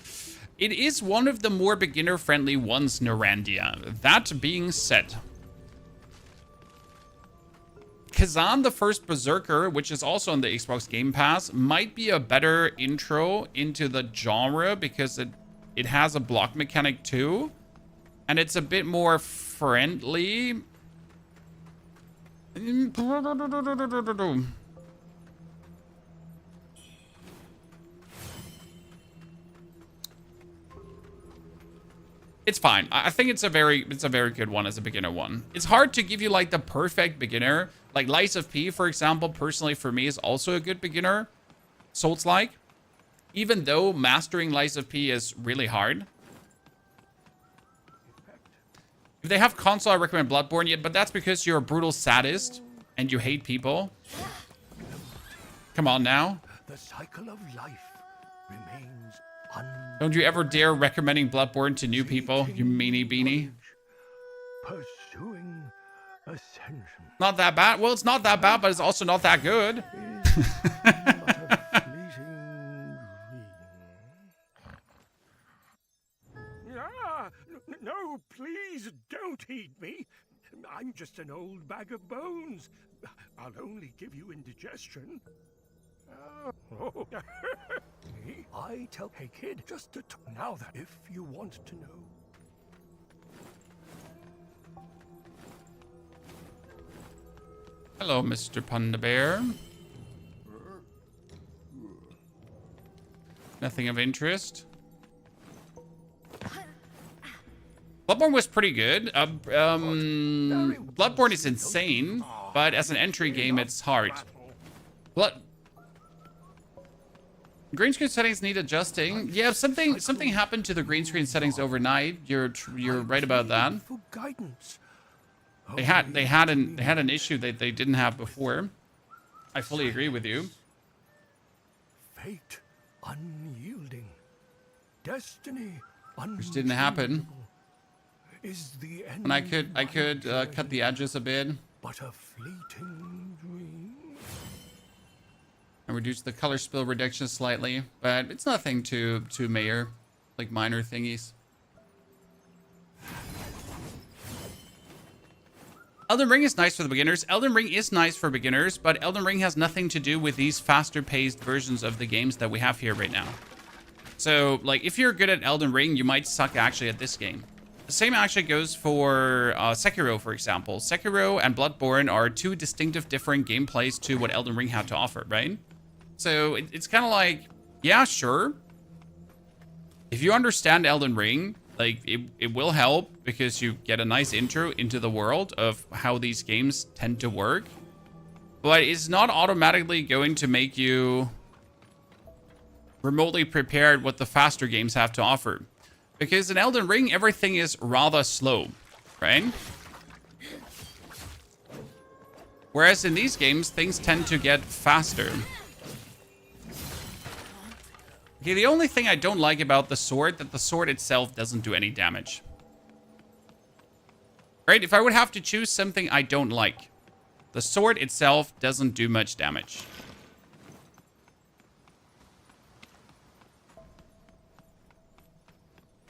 It is one of the more beginner friendly ones, Narandia. That being said, Kazan the First Berserker, which is also on the Xbox Game Pass, might be a better intro into the genre because it has a block mechanic too. And it's a bit more friendly. It's fine. I think it's a very good one as a beginner one. It's hard to give you like the perfect beginner. Like Lies of P, for example, personally for me is also a good beginner. Souls-like. Even though mastering Lies of P is really hard. If they have console, I recommend Bloodborne yet, but that's because you're a brutal sadist and you hate people. Come on now. The cycle of life remains Don't you ever dare recommending Bloodborne to new people, you meanie beanie. Pursuing ascension. Not that bad. Well, it's not that bad, but it's also not that good. No, please don't heed me. I'm just an old bag of bones. I'll only give you indigestion. I tell, hey kid, just to now that if you want to know. Hello, Mr. Panda Bear. Nothing of interest. Bloodborne was pretty good. Bloodborne is insane, but as an entry game, it's hard. Green screen settings need adjusting. Yeah, something happened to the green screen settings overnight. You're right about that. They had an issue that they didn't have before. I fully agree with you. Fate unyielding, destiny which didn't happen. And I could cut the edges a bit. But a fleeting dream. And reduce the color spill reduction slightly, but it's nothing too major, like minor thingies. Elden Ring is nice for the beginners. Elden Ring is nice for beginners, but Elden Ring has nothing to do with these faster paced versions of the games that we have here right now. So, like, if you're good at Elden Ring, you might suck actually at this game. The same actually goes for Sekiro, for example. Sekiro and Bloodborne are two distinctive different gameplays to what Elden Ring had to offer, right? So it's kind of like, yeah, sure. If you understand Elden Ring, like it will help because you get a nice intro into the world of how these games tend to work. But it's not automatically going to make you remotely prepared what the faster games have to offer. Because in Elden Ring, everything is rather slow, right? Whereas in these games, things tend to get faster. Okay, the only thing I don't like about the sword, that the sword itself doesn't do any damage. Right? If I would have to choose something I don't like, the sword itself doesn't do much damage.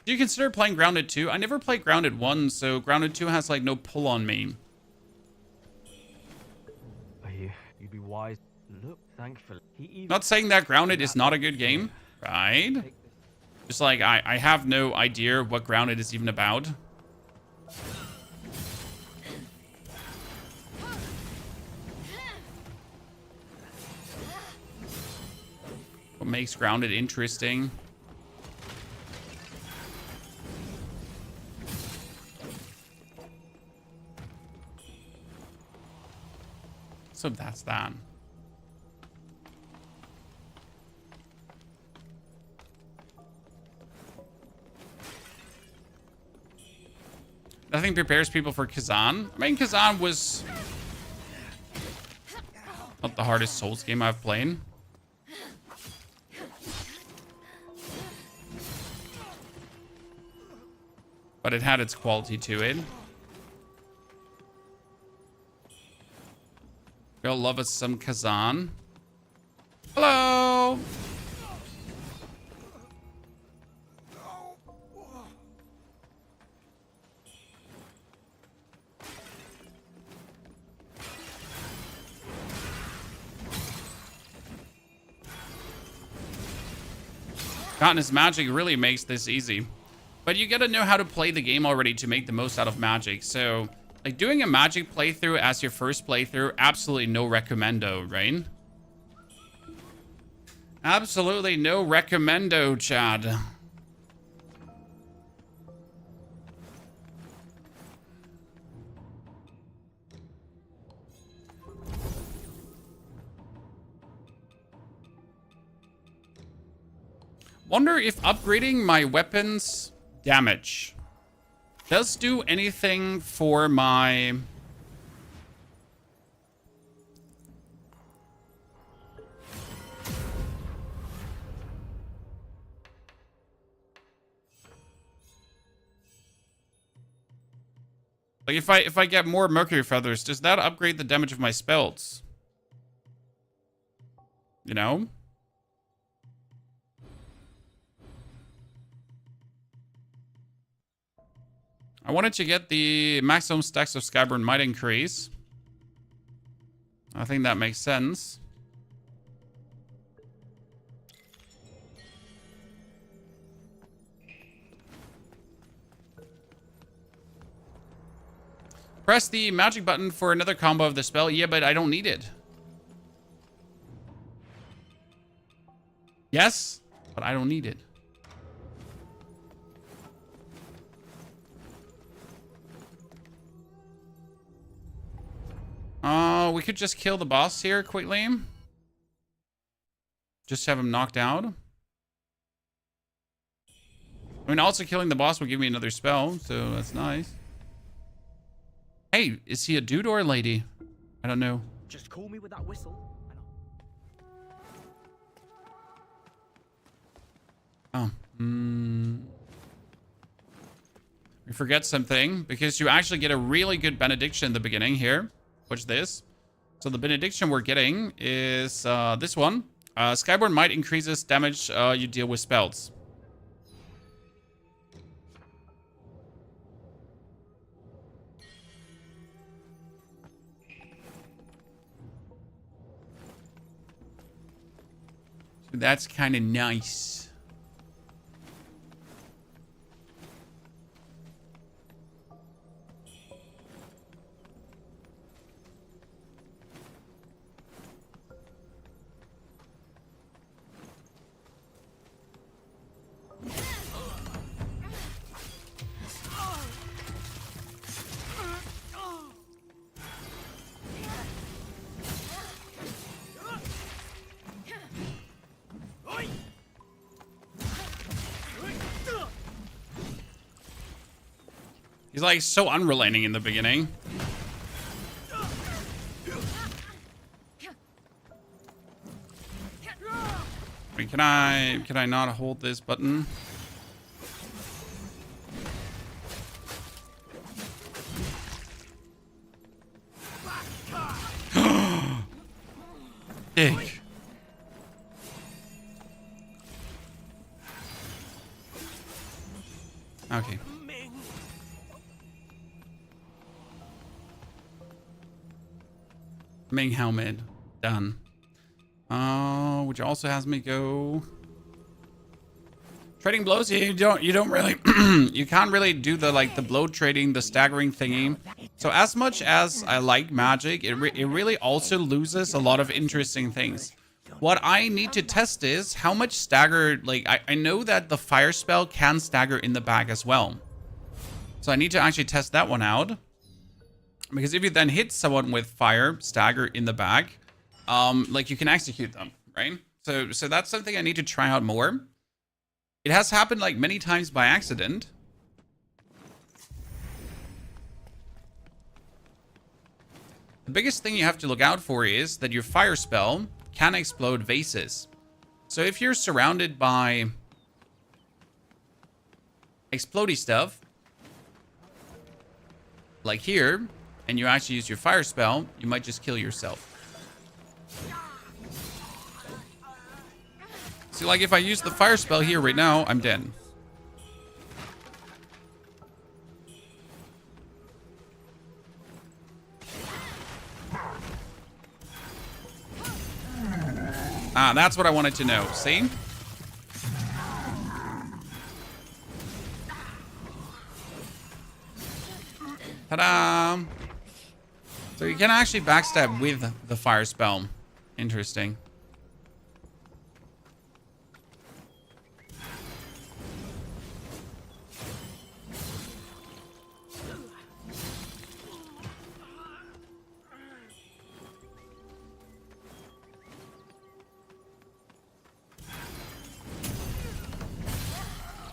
Do you consider playing Grounded 2? I never played Grounded 1, so Grounded 2 has like no pull on me. You'd be wise. Look, thankfully. Not saying that Grounded is not a good game, right? Just like I have no idea what Grounded is even about. What makes Grounded interesting? So that's that. Nothing prepares people for Kazan. I mean, Kazan was not the hardest Souls game I've played. But it had its quality to it. We all love us some Kazan. Hello! Goddess magic really makes this easy. But you gotta know how to play the game already to make the most out of magic. So, like, doing a magic playthrough as your first playthrough, absolutely no recommendo, right? Absolutely no recommendo, Chad. Wonder if upgrading my weapons damage does do anything for my... Like if I get more mercury feathers, does that upgrade the damage of my spells? You know? I wanted to get the maximum stacks of Skyborn Might increase. I think that makes sense. Press the magic button for another combo of the spell. Yeah, but I don't need it. Yes, but I don't need it. We could just kill the boss here quickly. Just have him knocked out. I mean, also killing the boss will give me another spell, so that's nice. Hey, is he a dude or a lady? I don't know. Just call me with that whistle. Oh. We forget something, because you actually get a really good benediction in the beginning here. Watch this. So the benediction we're getting is this one. Skyborn Might increases damage you deal with spells. So that's kind of nice. He's like so unrelenting in the beginning. Wait, can I not hold this button? Dick. Okay. Ming helmet. Done. Which also has me go trading blows. You don't really you can't really do the blow trading, the staggering thingy. So as much as I like magic, it really also loses a lot of interesting things. What I need to test is how much stagger, I know that the fire spell can stagger in the bag as well. So I need to actually test that one out. Because if you then hit someone with fire stagger in the bag, you can execute them, right? So that's something I need to try out more. It has happened many times by accident. The biggest thing you have to look out for is that your fire spell can explode vases. So if you're surrounded by explodey stuff, like here, and you actually use your fire spell, you might just kill yourself. See, if I use the fire spell here right now, I'm dead. Ah, that's what I wanted to know. See? Ta-da! So you can actually backstab with the fire spell. Interesting.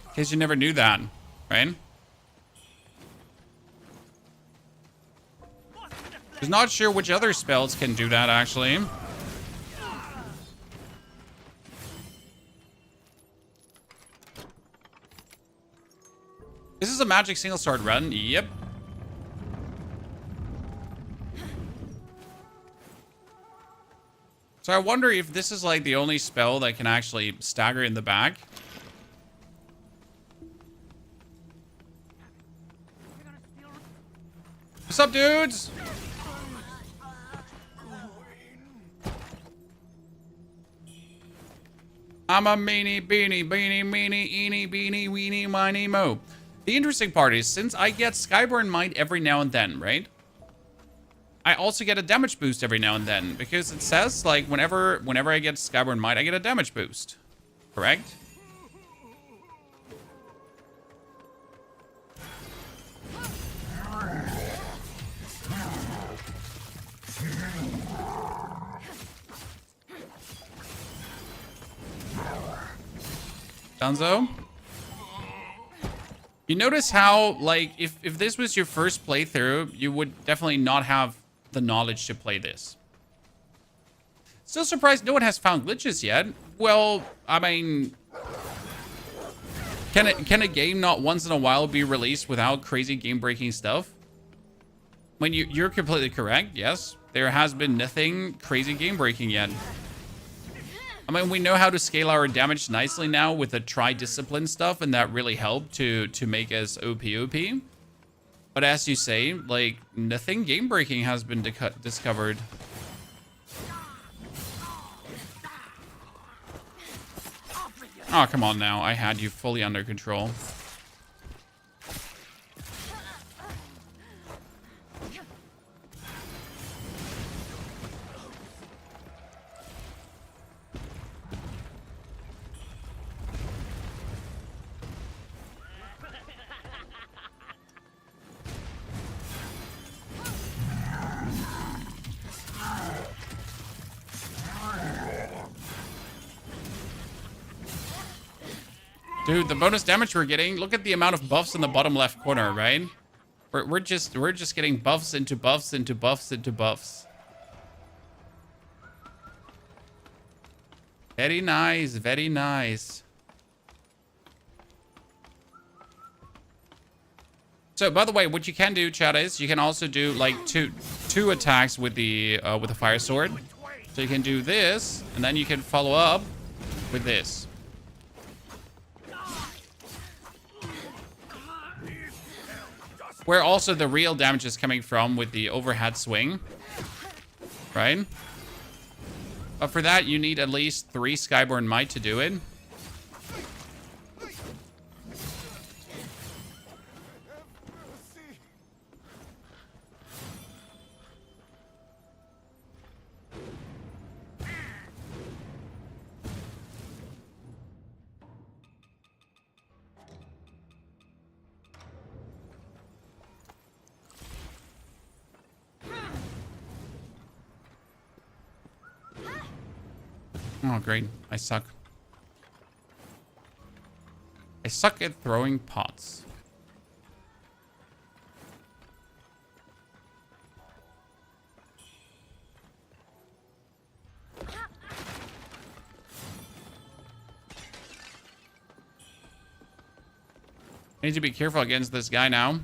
In case you never knew that, right? Just not sure which other spells can do that, actually. This is a magic single sword run. Yep. So I wonder if this is the only spell that can actually stagger in the back. What's up, dudes? I'm a meanie, beanie, eeny, beanie, weenie, miny, mo. The interesting part is, since I get Skyborn Might every now and then, right? I also get a damage boost every now and then, because it says, whenever I get Skyborn Might, I get a damage boost. Correct? Dunzo? You notice how, if this was your first playthrough, you would definitely not have the knowledge to play this. Still surprised no one has found glitches yet. Well, I mean, can a game not once in a while be released without crazy game-breaking stuff? I mean, you're completely correct. Yes, there has been nothing crazy game-breaking yet. I mean, we know how to scale our damage nicely now with the tri-discipline stuff, and that really helped to make us OP. But as you say, nothing game-breaking has been discovered. Oh, come on now. I had you fully under control. Dude, the bonus damage we're getting, look at the amount of buffs in the bottom left corner, right? We're just getting buffs into buffs into buffs into buffs. Very nice, very nice. So, by the way, what you can do, chat, is you can also do like two attacks with the fire sword. So you can do this, and then you can follow up with this. Where also the real damage is coming from with the overhead swing, right? But for that, you need at least 3 Skyborn Might to do it. Oh, great. I suck. I suck at throwing pots. I need to be careful against this guy now.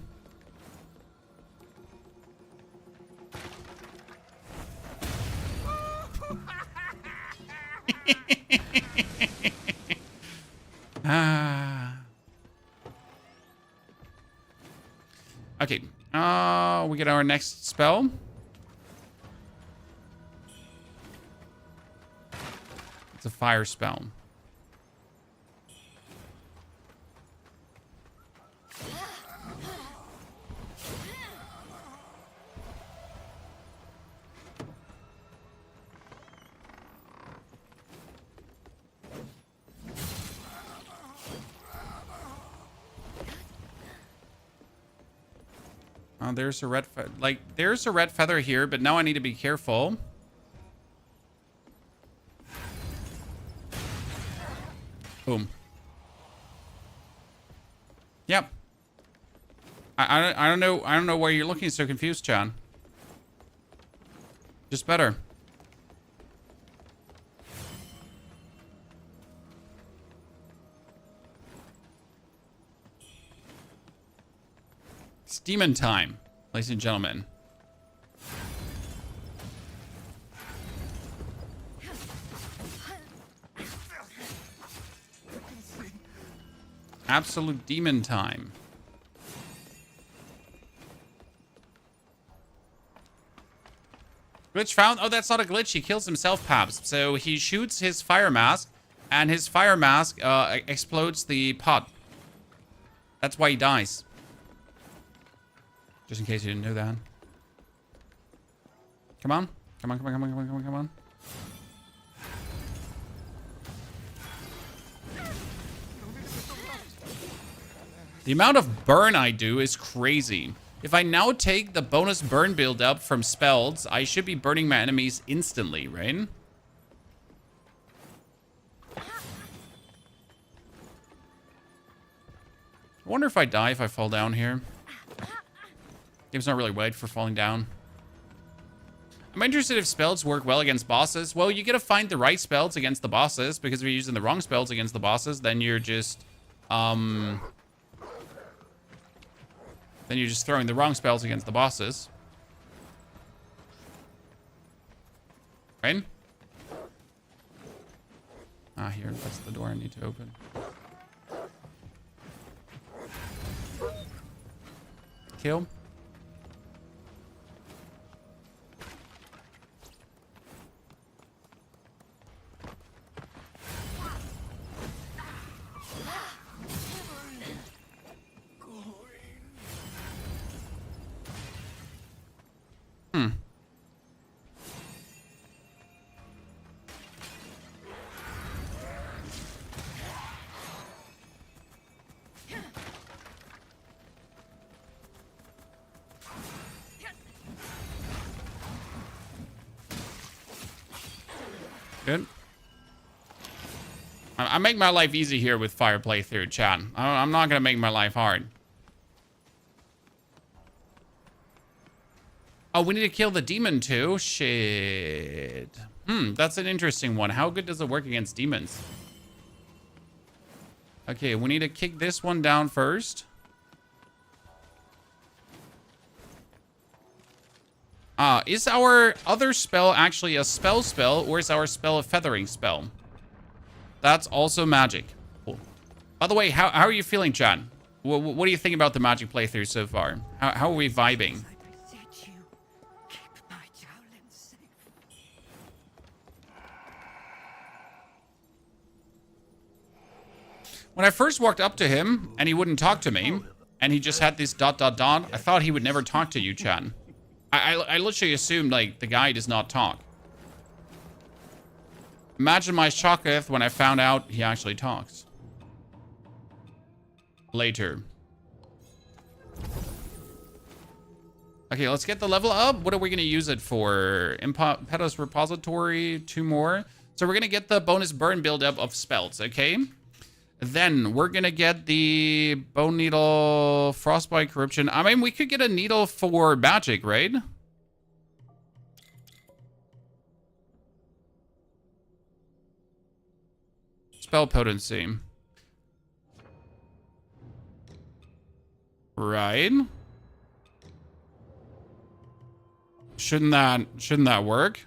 Okay. We get our next spell. It's a fire spell. Oh, there's a red there's a red feather here, but now I need to be careful. Boom. Yep. I don't know why you're looking so confused, John. Just better. It's demon time, ladies and gentlemen. Absolute demon time. Glitch found? Oh, that's not a glitch. He kills himself, Paps. So he shoots his fire mask, and his fire mask explodes the pot. That's why he dies. Just in case you didn't know that. Come on. Come on, come on, come on, come on, come on, come on. The amount of burn I do is crazy. If I now take the bonus burn build up from spells, I should be burning my enemies instantly, right? I wonder if I die if I fall down here. Game's not really right for falling down. I'm interested if spells work well against bosses. Well, you gotta find the right spells against the bosses, because if you're using the wrong spells against the bosses, then you're just, then you're just throwing the wrong spells against the bosses. Right? Ah, here, that's the door I need to open. Kill. Good. I make my life easy here with fire playthrough, chat. I'm not gonna make my life hard. Oh, we need to kill the demon too? Shit. That's an interesting one. How good does it work against demons? Okay, we need to kick this one down first. Is our other spell actually a spell, or is our spell a feathering spell? That's also magic. Cool. By the way, how are you feeling, John? What do you think about the magic playthrough so far? How are we vibing? When I first walked up to him and he wouldn't talk to me, and he just had this ... I thought he would never talk to you, Chan. I literally assumed, like, the guy does not talk. Imagine my shock when I found out he actually talks. Later. Okay, let's get the level up. What are we going to use it for? Impetus Repository, 2 more. So we're going to get the bonus burn build-up of spells, okay? Then we're going to get the Bone Needle, Frostbite, Corruption. I mean, we could get a needle for magic, right? Spell potency. Right. Shouldn't that work?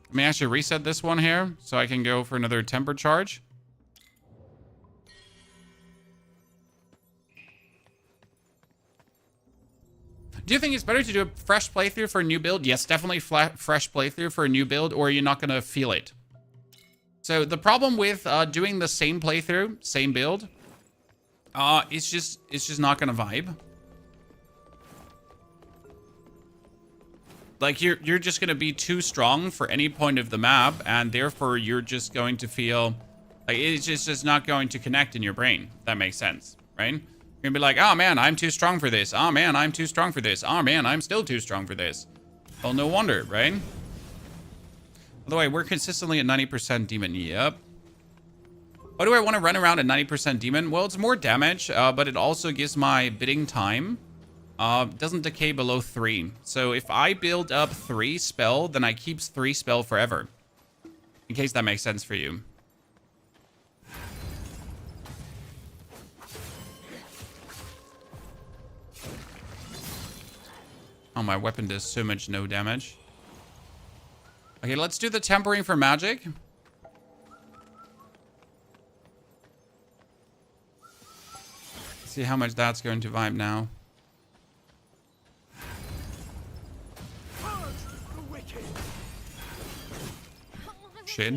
Let me actually reset this one here so I can go for another temper charge. Do you think it's better to do a fresh playthrough for a new build? Yes, definitely fresh playthrough for a new build, or you're not going to feel it. So the problem with doing the same playthrough, same build, it's just not going to vibe. Like, you're just going to be too strong for any point of the map, and therefore you're just going to feel like it's just not going to connect in your brain. If that makes sense, right? You're going to be like, oh man, I'm too strong for this. Oh man, I'm too strong for this. Oh man, I'm still too strong for this. Well, no wonder, right? By the way, we're consistently at 90% demon. Yep. Why do I want to run around at 90% demon? Well, it's more damage, but it also gives my bidding time. Doesn't decay below 3. So if I build up 3 spell, then I keeps 3 spell forever. In case that makes sense for you. Oh, my weapon does so much no damage. Okay, let's do the tempering for magic. See how much that's going to vibe now. Shit.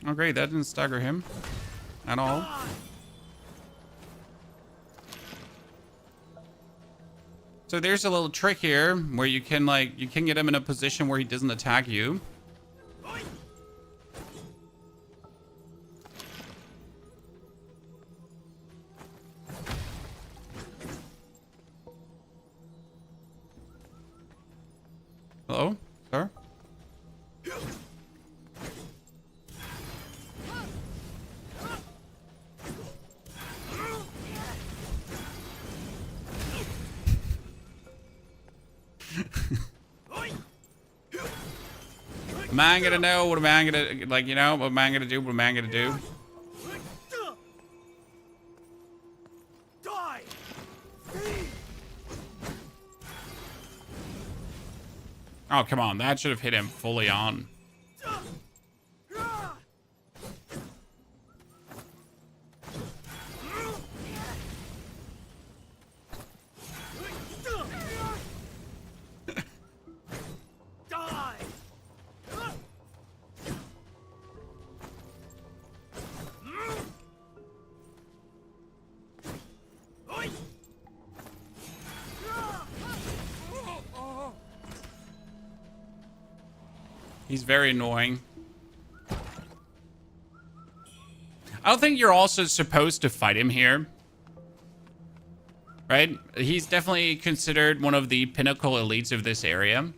Oh great, that didn't stagger him at all. So there's a little trick here where you can get him in a position where he doesn't attack you. Hello, sir? A man gonna know what a man gonna, like, you know, what a man gonna do, what a man gonna do. Oh, come on. That should have hit him fully on. He's very annoying. I don't think you're also supposed to fight him here. Right? He's definitely considered one of the pinnacle elites of this area.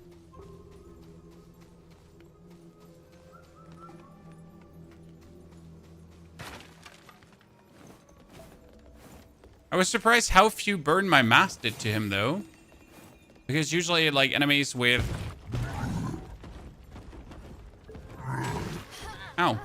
I was surprised how few burn my mask did to him, though. Because usually, like, enemies with... Ow.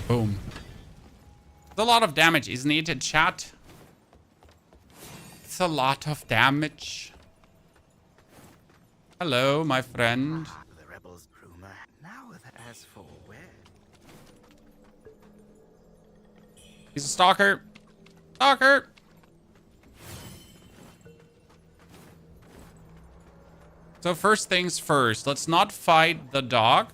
Boom. It's a lot of damage, isn't it, chat? It's a lot of damage. Hello, my friend. The rebels' rumor. Now as for where? He's a stalker. Stalker! So first things first, let's not fight the dog.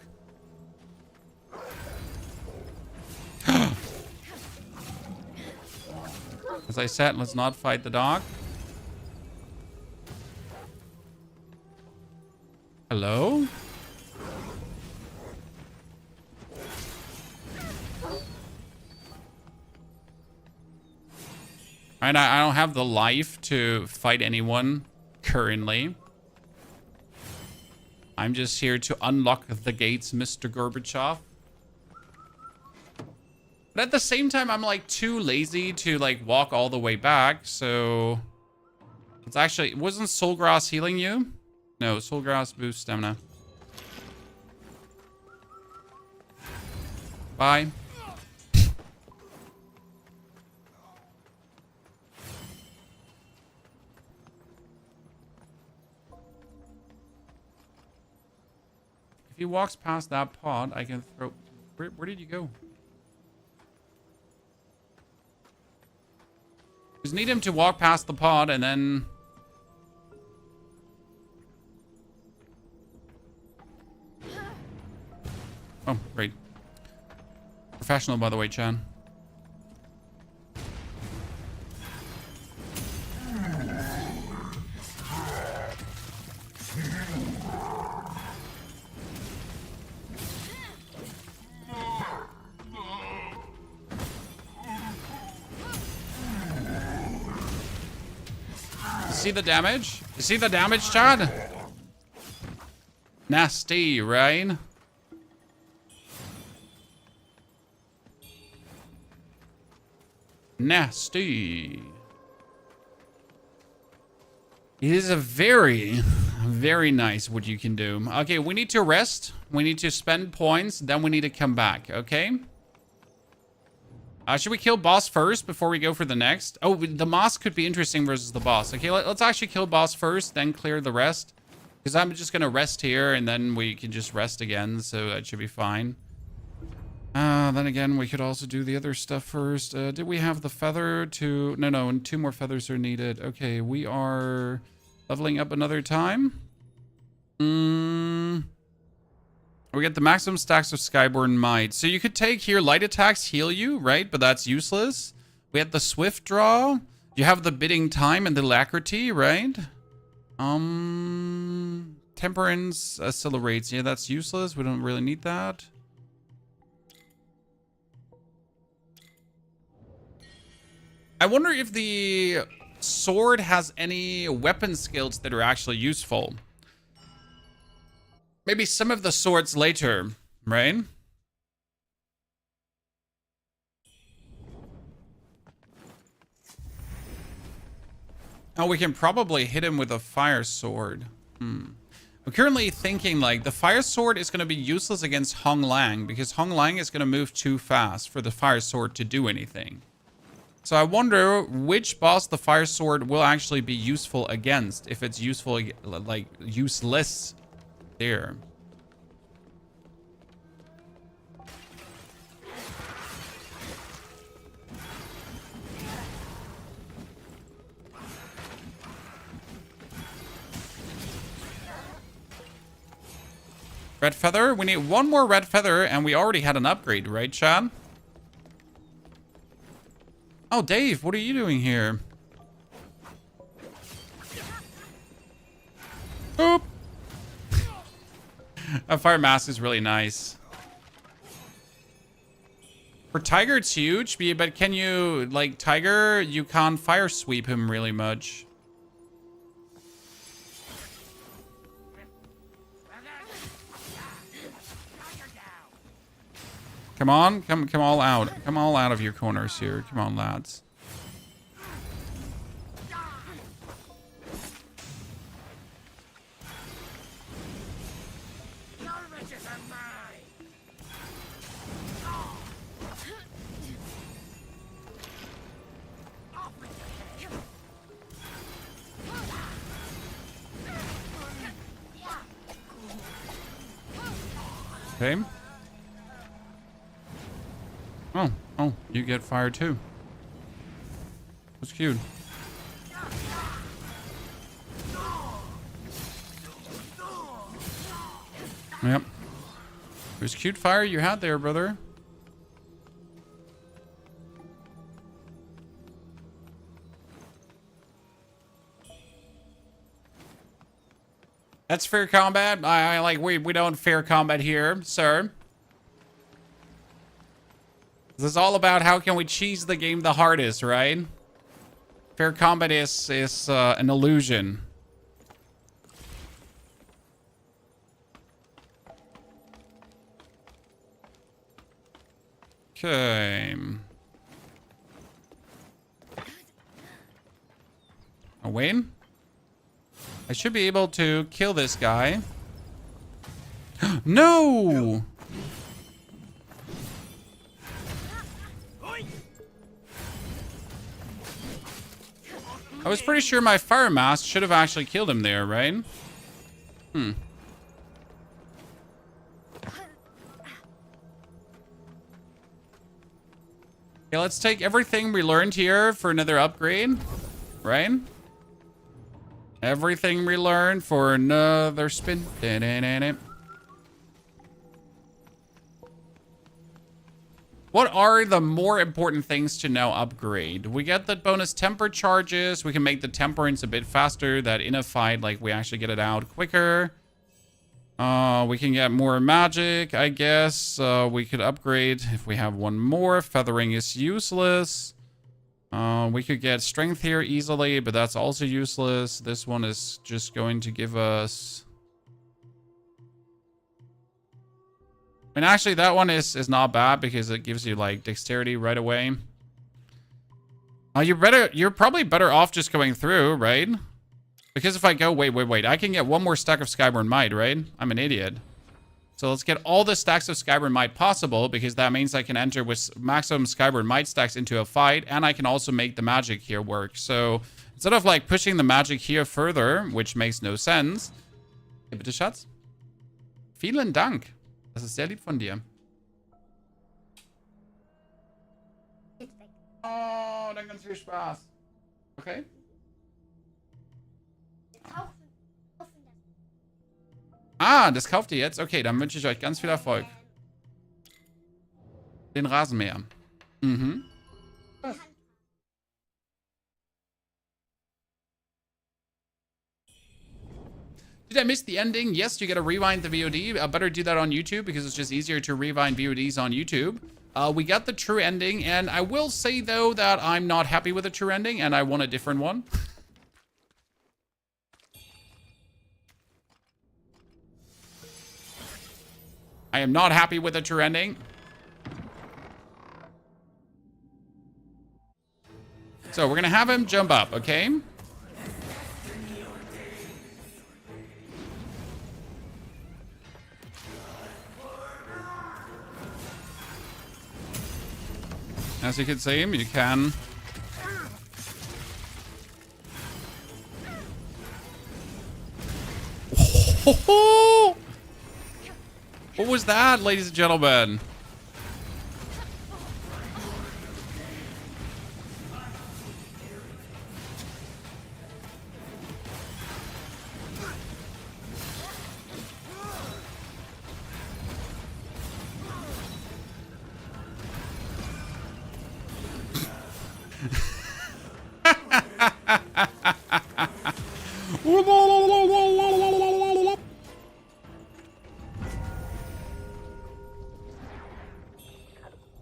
As I said, let's not fight the dog. Hello? Alright, I don't have the life to fight anyone currently. I'm just here to unlock the gates, Mr. Gorbachev. But at the same time, I'm like too lazy to like walk all the way back, so... It's actually... Wasn't Soulgrass healing you? No, Soulgrass boosts stamina. Bye. If he walks past that pod, I can throw... Where did you go? Just need him to walk past the pod and then... Oh, great. Professional, by the way, Chan. See the damage? You see the damage, Chad? Nasty, right? Nasty. It is a very, very nice what you can do. Okay, we need to rest. We need to spend points. Then we need to come back, okay? Should we kill boss first before we go for the next? Oh, the moss could be interesting versus the boss. Okay, let's actually kill boss first, then clear the rest. Because I'm just going to rest here, and then we can just rest again, so that should be fine. Then again, we could also do the other stuff first. Did we have the feather to... No, and 2 more feathers are needed. Okay, we are leveling up another time. We get the maximum stacks of Skyborn Might. So you could take here, light attacks heal you, right? But that's useless. We had the swift draw. You have the bidding time and the alacrity, right? Temperance accelerates. Yeah, that's useless. We don't really need that. I wonder if the sword has any weapon skills that are actually useful. Maybe some of the swords later, right? Oh, we can probably hit him with a fire sword. I'm currently thinking like the fire sword is going to be useless against Hong Lang because Hong Lang is going to move too fast for the fire sword to do anything. So I wonder which boss the fire sword will actually be useful against, if it's useful, like useless there. Red feather? We need 1 more red feather, and we already had an upgrade, right, Chad? Oh, Dave, what are you doing here? Boop! A fire mask is really nice. For Tiger, it's huge, but can you, like, Tiger, you can't fire sweep him really much. Come on, come all out. Come all out of your corners here. Come on, lads. Okay. Oh, you get fired too. That's cute. Yep. It was cute fire you had there, brother. That's fair combat. I like we don't fair combat here, sir. This is all about how can we cheese the game the hardest, right? Fair combat is an illusion. Okay. Oh, Wayne? I should be able to kill this guy. No! I was pretty sure my fire mask should have actually killed him there, right? Okay, let's take everything we learned here for another upgrade, right? Everything we learned for another spin. What are the more important things to now upgrade? We get the bonus temper charges. We can make the temperance a bit faster. That in a fight, like, we actually get it out quicker. We can get more magic, I guess. We could upgrade if we have one more. Feathering is useless. We could get strength here easily, but that's also useless. This one is just going to give us... I mean, actually, that one is not bad because it gives you, like, dexterity right away. You're probably better off just going through, right? Because if I go... Wait. I can get one more stack of Skyborn Might, right? I'm an idiot. So let's get all the stacks of Skyborn Might possible, because that means I can enter with maximum Skyborn Might stacks into a fight, and I can also make the magic here work. So instead of, like, pushing the magic here further, which makes no sense... Hey, bitte, Schatz. Vielen Dank. Das ist sehr lieb von dir. Oh, dann ganz viel Spaß. Okay. Ah, das kauft ihr jetzt? Okay, dann wünsche ich euch ganz viel Erfolg. Den Rasenmäher. Mhm. Was? Did I miss the ending? Yes, you gotta rewind the VOD. I better do that on YouTube because it's just easier to rewind VODs on YouTube. We got the true ending, and I will say, though, that I'm not happy with the true ending, and I want a different one. I am not happy with the true ending. So we're gonna have him jump up, okay? As you can see, you can... What was that, ladies and gentlemen?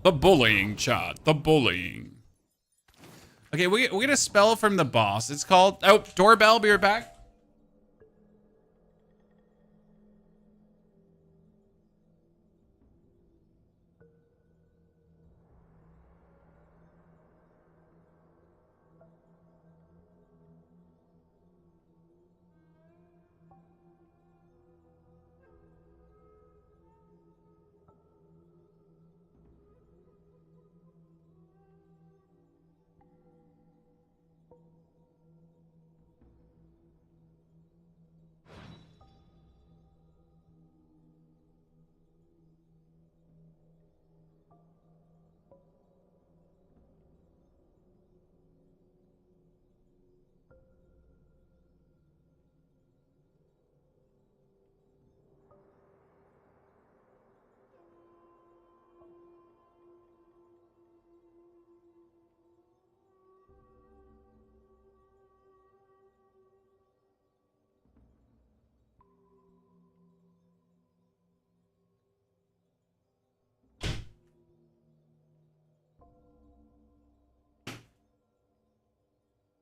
The bullying, chat. The bullying. Okay, we get a spell from the boss. It's called... Oh, doorbell. Be right back.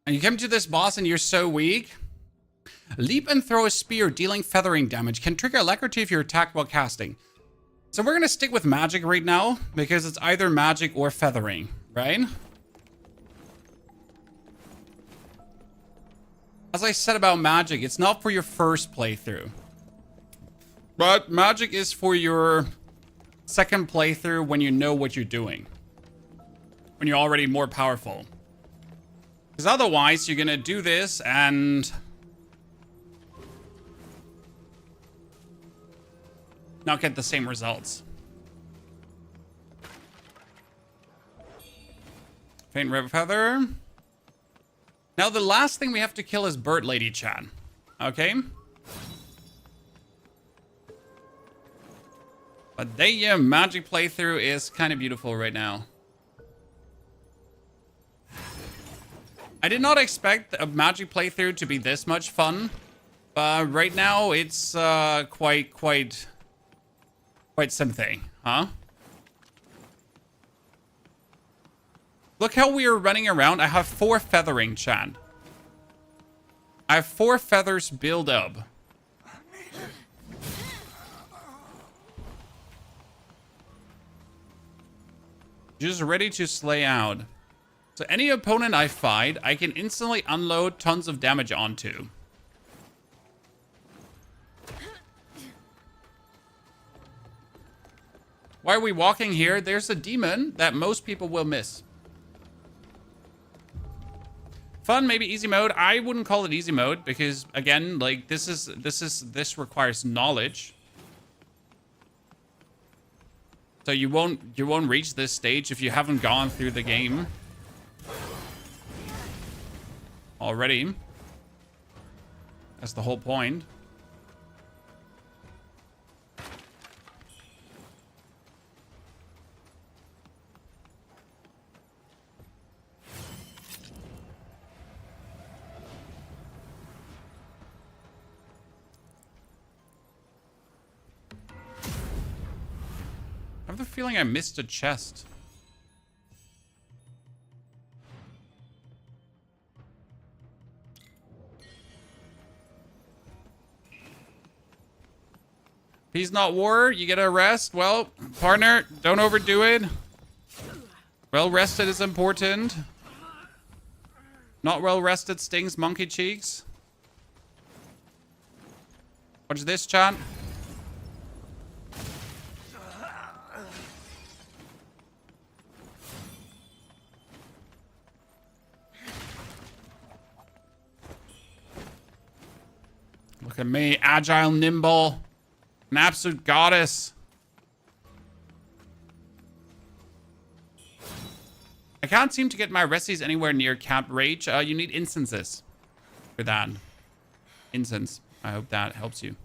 And you come to this boss and you're so weak. Leap and throw a spear dealing feathering damage. Can trigger alacrity if you're attacked while casting. So we're going to stick with magic right now because it's either magic or feathering, right? As I said about magic, it's not for your first playthrough. But magic is for your second playthrough when you know what you're doing. When you're already more powerful. Because otherwise, you're going to do this and not get the same results. Faint Red Feather. Now, the last thing we have to kill is Bird Lady Chan. Okay? But the magic playthrough is kind of beautiful right now. I did not expect a magic playthrough to be this much fun. But right now, it's quite something, huh? Look how we are running around. I have 4 feathering, Chan. I have 4 feathers build up. Just ready to slay out. So any opponent I fight, I can instantly unload tons of damage onto. Why are we walking here? There's a demon that most people will miss. Fun, maybe easy mode. I wouldn't call it easy mode because again, like this requires knowledge. So you won't reach this stage if you haven't gone through the game already. That's the whole point. I have the feeling I missed a chest. Peace not war, you get a rest. Well, partner, don't overdo it. Well rested is important. Not well rested stings monkey cheeks. Watch this, chat. Look at me, agile, nimble, an absolute goddess. I can't seem to get my resties anywhere near Camp Rage. You need instances for that. Incense. I hope that helps you.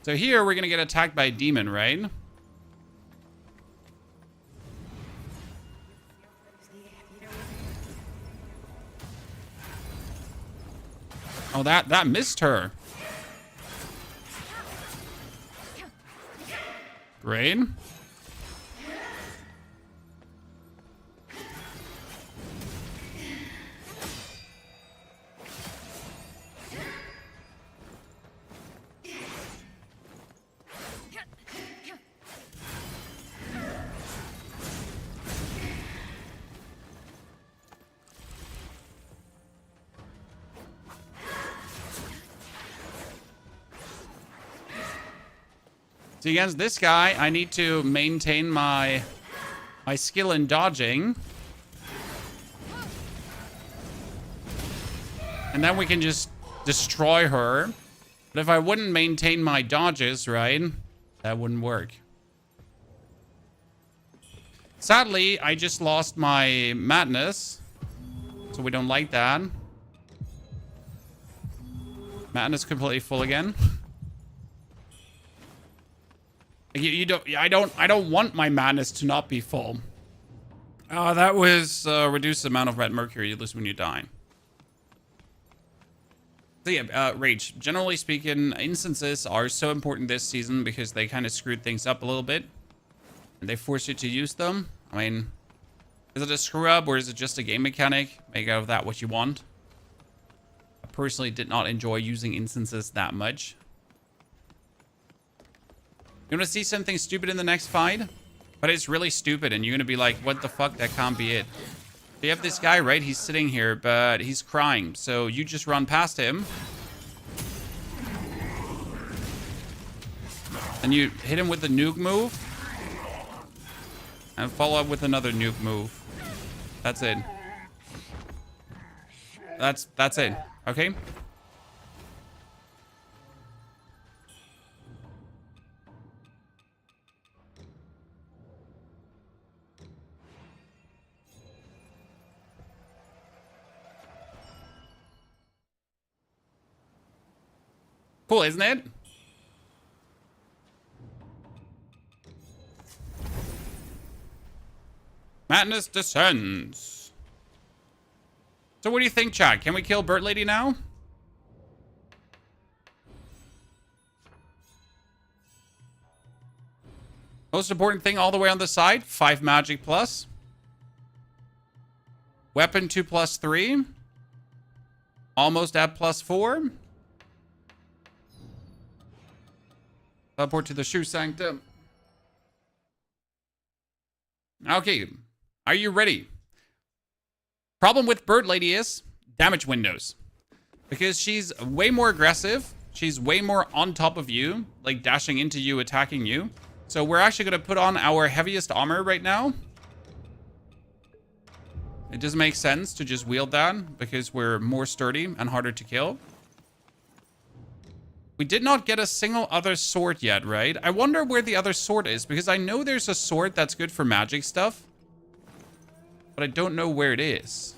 So here we're gonna get attacked by a demon, right? Oh, that missed her. Great. So against this guy, I need to maintain my skill in dodging. And then we can just destroy her. But if I wouldn't maintain my dodges, right, that wouldn't work. Sadly, I just lost my madness. So we don't like that. Madness completely full again. I don't want my madness to not be full. That was reduced amount of red mercury you lose when you die. So yeah, Rage. Generally speaking, instances are so important this season because they kind of screwed things up a little bit. And they force you to use them. I mean, is it a screw up or is it just a game mechanic? Make out of that what you want. personally did not enjoy using instances that much. You want to see something stupid in the next fight? But it's really stupid, and you're going to be like, what the fuck? That can't be it. You have this guy, right? He's sitting here, but he's crying. So you just run past him. And you hit him with the nuke move. And follow up with another nuke move. That's it. That's it. Okay? Cool, isn't it? Madness descends. So what do you think, chat? Can we kill Bird Lady now? Most important thing all the way on the side. 5 magic plus. Weapon 2+3. Almost at +4. Teleport to the Shoe Sanctum. Okay. Are you ready? Problem with Bird Lady is damage windows. Because she's way more aggressive. She's way more on top of you. Like dashing into you, attacking you. So we're actually going to put on our heaviest armor right now. It doesn't make sense to just wield that. Because we're more sturdy and harder to kill. We did not get a single other sword yet, right? I wonder where the other sword is. Because I know there's a sword that's good for magic stuff. But I don't know where it is.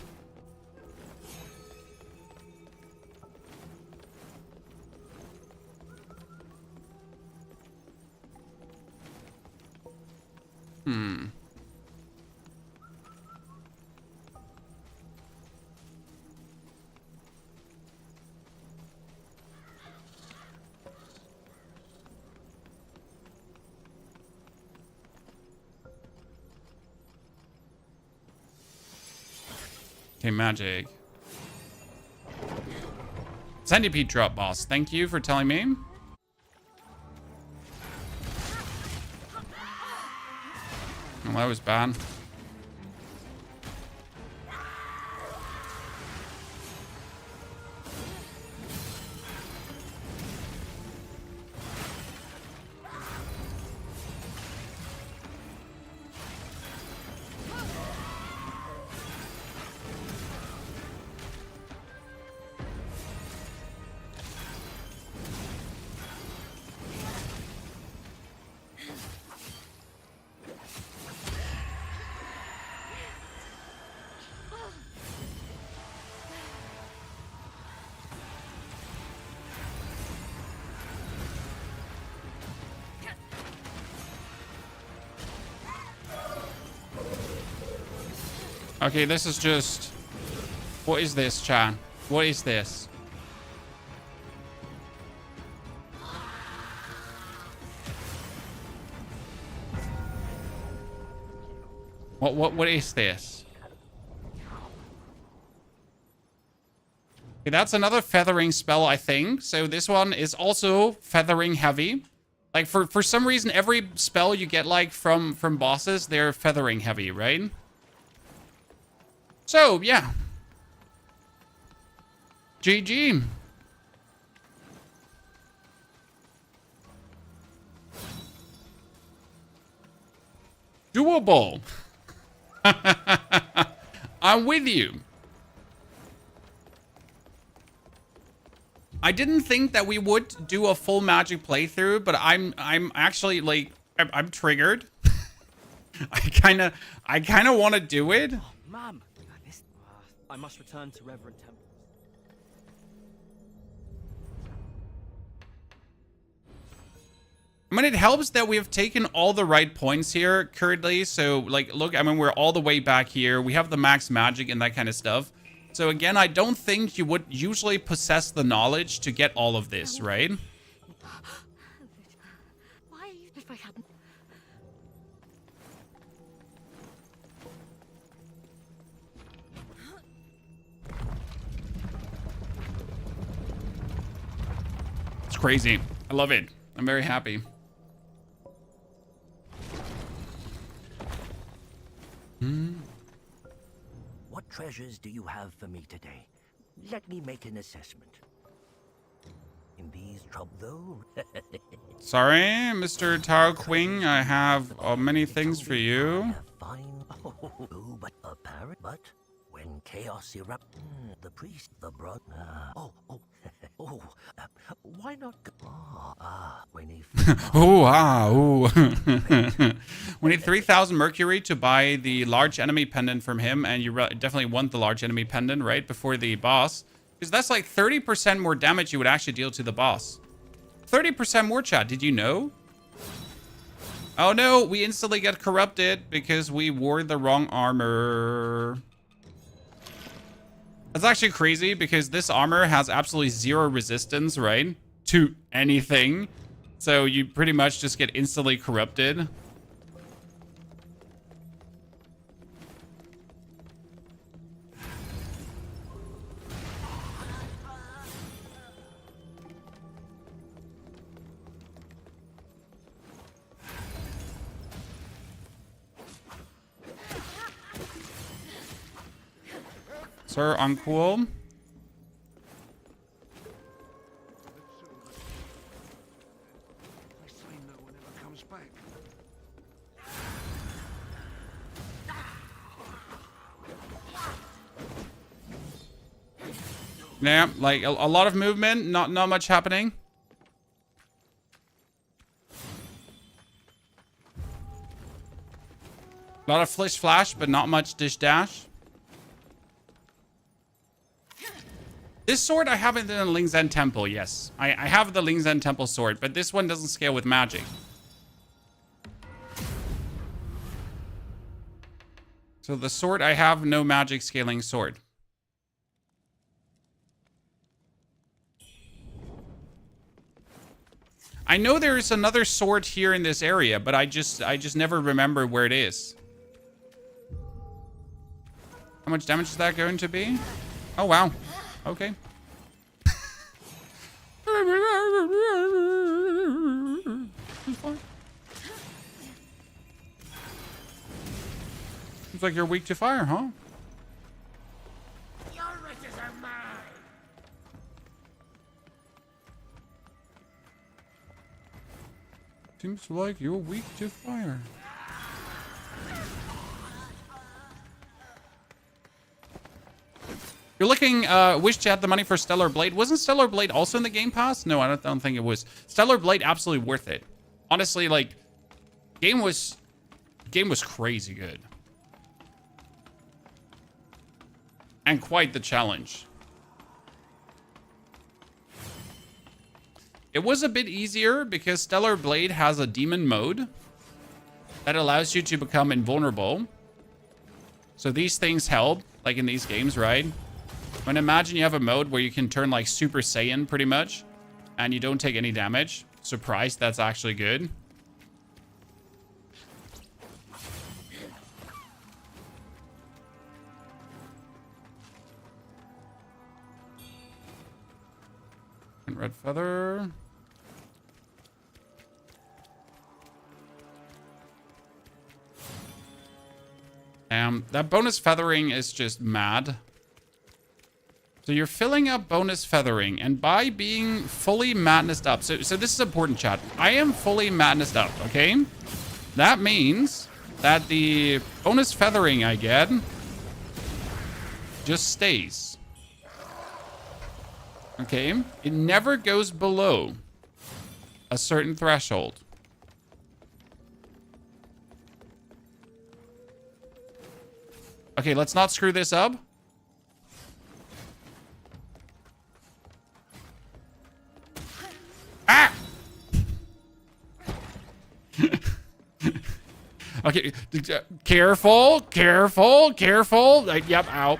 Okay, magic. Centipede drop, boss. Thank you for telling me. Oh, that was bad. Okay, this is just... What is this, chat? What is this? What is this? Okay, that's another feathering spell, I think. So this one is also feathering heavy. Like, for some reason, every spell you get, like, from bosses, they're feathering heavy, right? So, yeah. GG. Doable. I'm with you. I didn't think that we would do a full magic playthrough, but I'm actually like I'm triggered. I kind of want to do it. Oh, ma'am. I must return to Reverend Temple. I mean, it helps that we have taken all the right points here currently. So, like, look, I mean, we're all the way back here. We have the max magic and that kind of stuff. So, again, I don't think you would usually possess the knowledge to get all of this, right? Why, if I hadn't... It's crazy. I love it. I'm very happy. What treasures do you have for me today? Let me make an assessment. In these trouble, though. Sorry, Mr. Tao Quing. I have many things for you. Fine. Oh, but apparent. But when chaos erupts, the priest, the brother. Why not? When he. We need 3,000 mercury to buy the large enemy pendant from him, and you definitely want the large enemy pendant right before the boss, because that's like 30% more damage you would actually deal to the boss. 30% more, chat. Did you know? Oh no, we instantly get corrupted because we wore the wrong armor. That's actually crazy because this armor has absolutely zero resistance, right? To anything. So you pretty much just get instantly corrupted. Sir, uncool. They say no one ever comes back. Yeah, like a lot of movement, not much happening. A lot of flish flash, but not much dish dash. This sword I have in the Lingzhen Temple, yes. I have the Lingzhen Temple sword, but this one doesn't scale with magic. So the sword, I have no magic scaling sword. I know there's another sword here in this area, but I just never remember where it is. How much damage is that going to be? Oh, wow. Okay. Seems like you're weak to fire, huh? Your riches are mine. Seems like you're weak to fire. You're looking, wish you had the money for Stellar Blade. Wasn't Stellar Blade also in the Game Pass? No, I don't think it was. Stellar Blade, absolutely worth it. Honestly, like, game was crazy good. And quite the challenge. It was a bit easier because Stellar Blade has a demon mode that allows you to become invulnerable. So these things help, like in these games, right? When imagine you have a mode where you can turn like Super Saiyan pretty much, and you don't take any damage. Surprised, that's actually good. And red feather. That bonus feathering is just mad. So you're filling up bonus feathering, and by being fully madnessed up. So this is important, chat. I am fully madnessed up, okay? That means that the bonus feathering I get just stays. Okay? It never goes below a certain threshold. Okay, let's not screw this up. Ah! Okay, careful, careful, careful. Yep, out.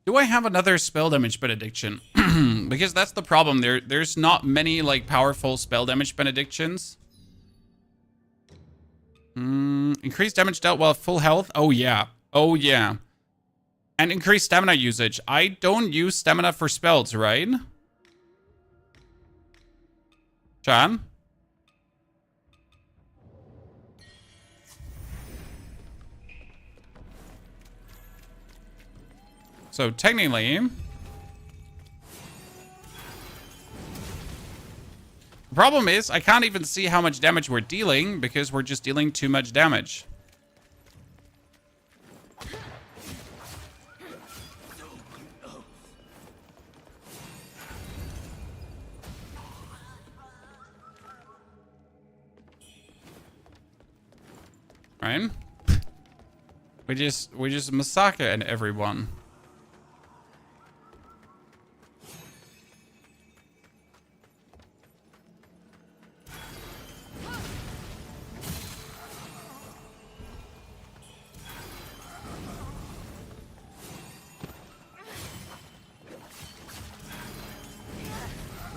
Do I have another spell damage benediction? Because that's the problem. There's not many like powerful spell damage benedictions. Increased damage dealt while full health. Oh yeah. Oh yeah. And increased stamina usage. I don't use stamina for spells, right? Chan? So technically, the problem is I can't even see how much damage we're dealing because we're just dealing too much damage. Right? We just massacre and everyone.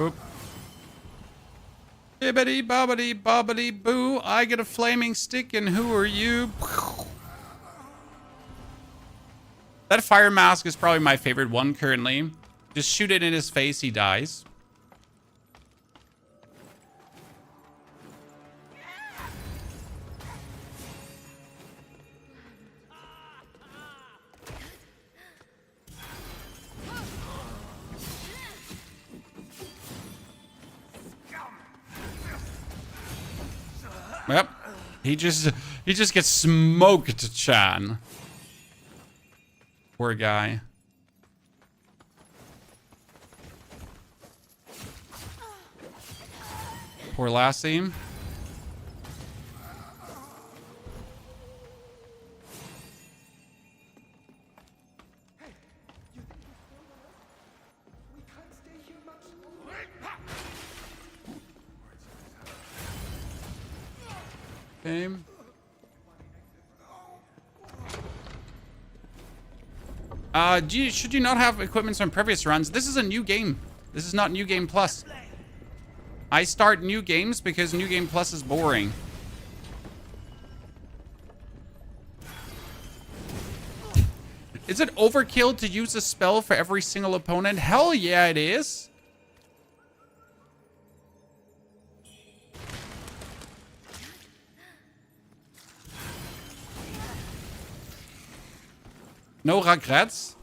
Oop. Bibbidi bobbidi bobbidi boo. I get a flaming stick and who are you? That fire mask is probably my favorite one currently. Just shoot it in his face, he dies. Yep. He just gets smoked, Chan. Poor guy. Poor lassie. Okay. Should you not have equipment from previous runs? This is a new game. This is not New Game Plus. I start new games because New Game Plus is boring. Is it overkill to use a spell for every single opponent? Hell yeah, it is. No regrets.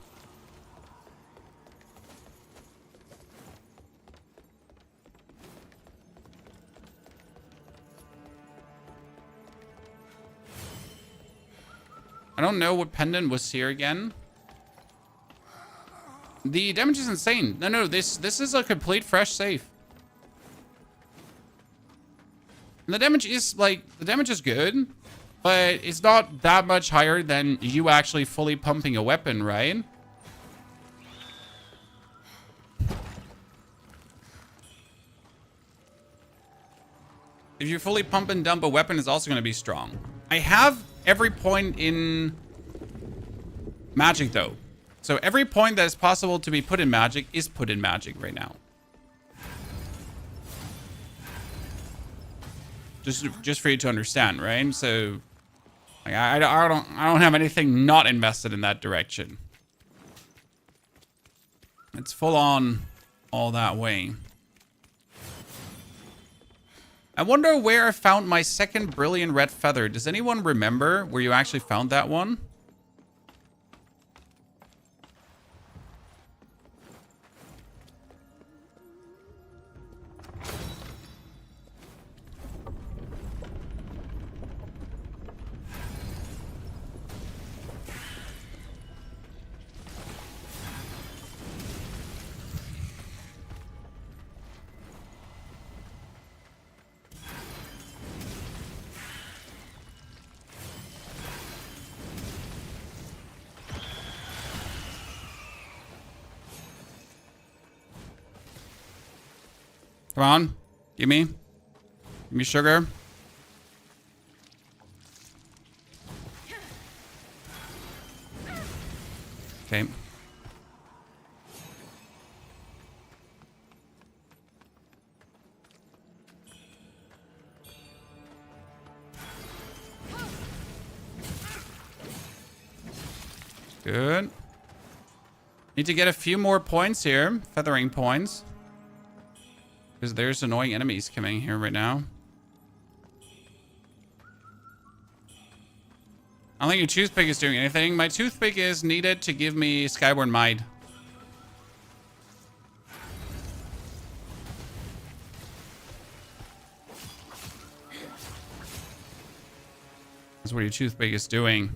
I don't know what pendant was here again. The damage is insane. No, this is a complete fresh save. And the damage is good, but it's not that much higher than you actually fully pumping a weapon, right? If you fully pump and dump a weapon, it's also going to be strong. I have every point in magic, though. So every point that is possible to be put in magic is put in magic right now. Just for you to understand, right? So like, I don't have anything not invested in that direction. It's full on all that way. I wonder where I found my second brilliant red feather. Does anyone remember where you actually found that one? Come on. Give me sugar. Okay. Good. Need to get a few more points here. Feathering points. Because there's annoying enemies coming here right now. I don't think your toothpick is doing anything. My toothpick is needed to give me Skyborn Might. That's what your toothpick is doing.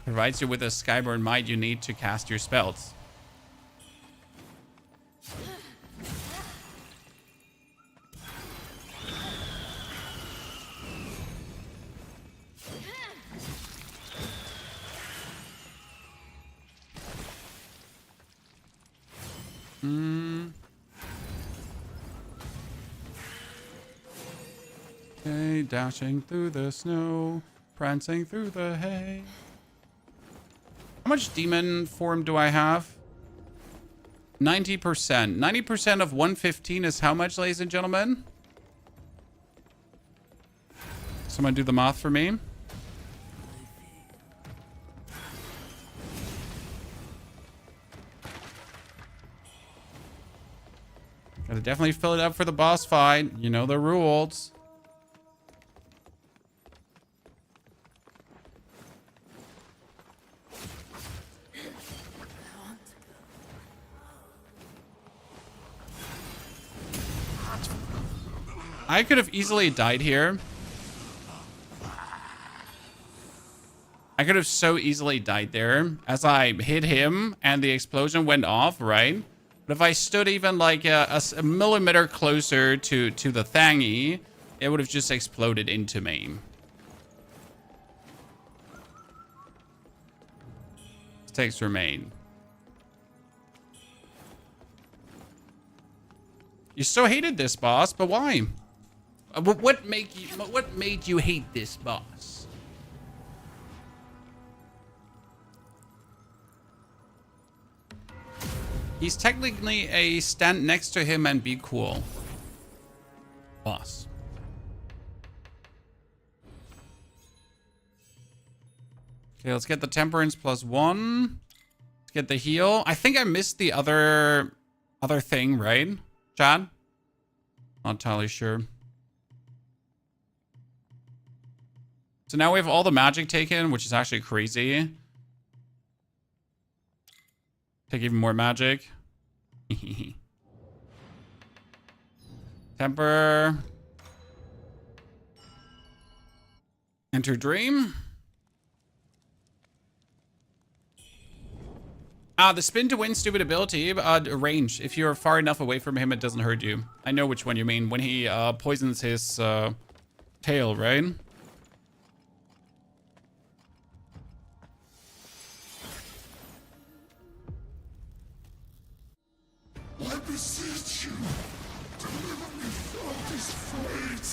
Provides you with the Skyborn Might you need to cast your spells. Okay, dashing through the snow, prancing through the hay. How much demon form do I have? 90%. 90% of 115 is how much, ladies and gentlemen? Someone do the math for me. Gotta definitely fill it up for the boss fight. You know the rules. I could have easily died here. I could have so easily died there as I hit him and the explosion went off, right? But if I stood even like a millimeter closer to the thingy, it would have just exploded into me. Stakes remain. You so hated this boss, but why? What made you hate this boss? He's technically a stand next to him and be cool boss. Okay, let's get the temperance +1. Let's get the heal. I think I missed the other thing, right, Chad? Not entirely sure. So now we have all the magic taken, which is actually crazy. Take even more magic. Temper. Enter dream. The spin to win stupid ability. Range. If you're far enough away from him, it doesn't hurt you. I know which one you mean. When he poisons his tail, right? I beseech you, deliver me from this fate.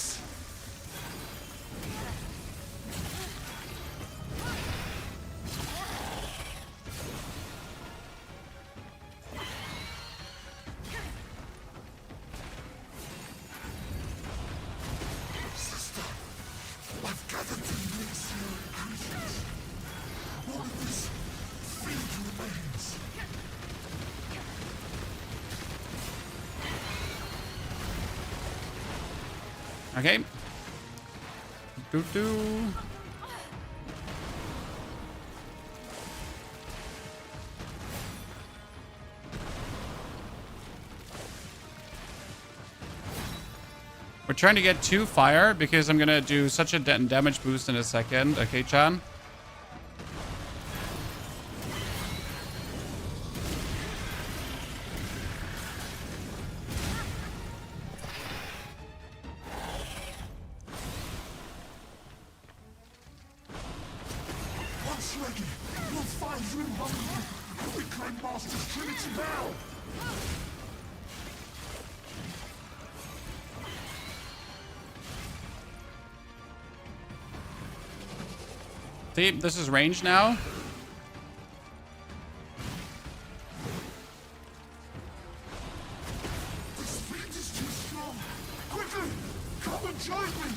Sister, I've gathered to mix your ingredients. All of this field remains. Okay. Doo-doo. We're trying to get 2 fire because I'm gonna do such a damage boost in a second. Okay, Chan. Once ready, you'll find room hungry. We claim Master's Trinity now. See, this is range now. This fiend is too strong. Quickly, come and join me.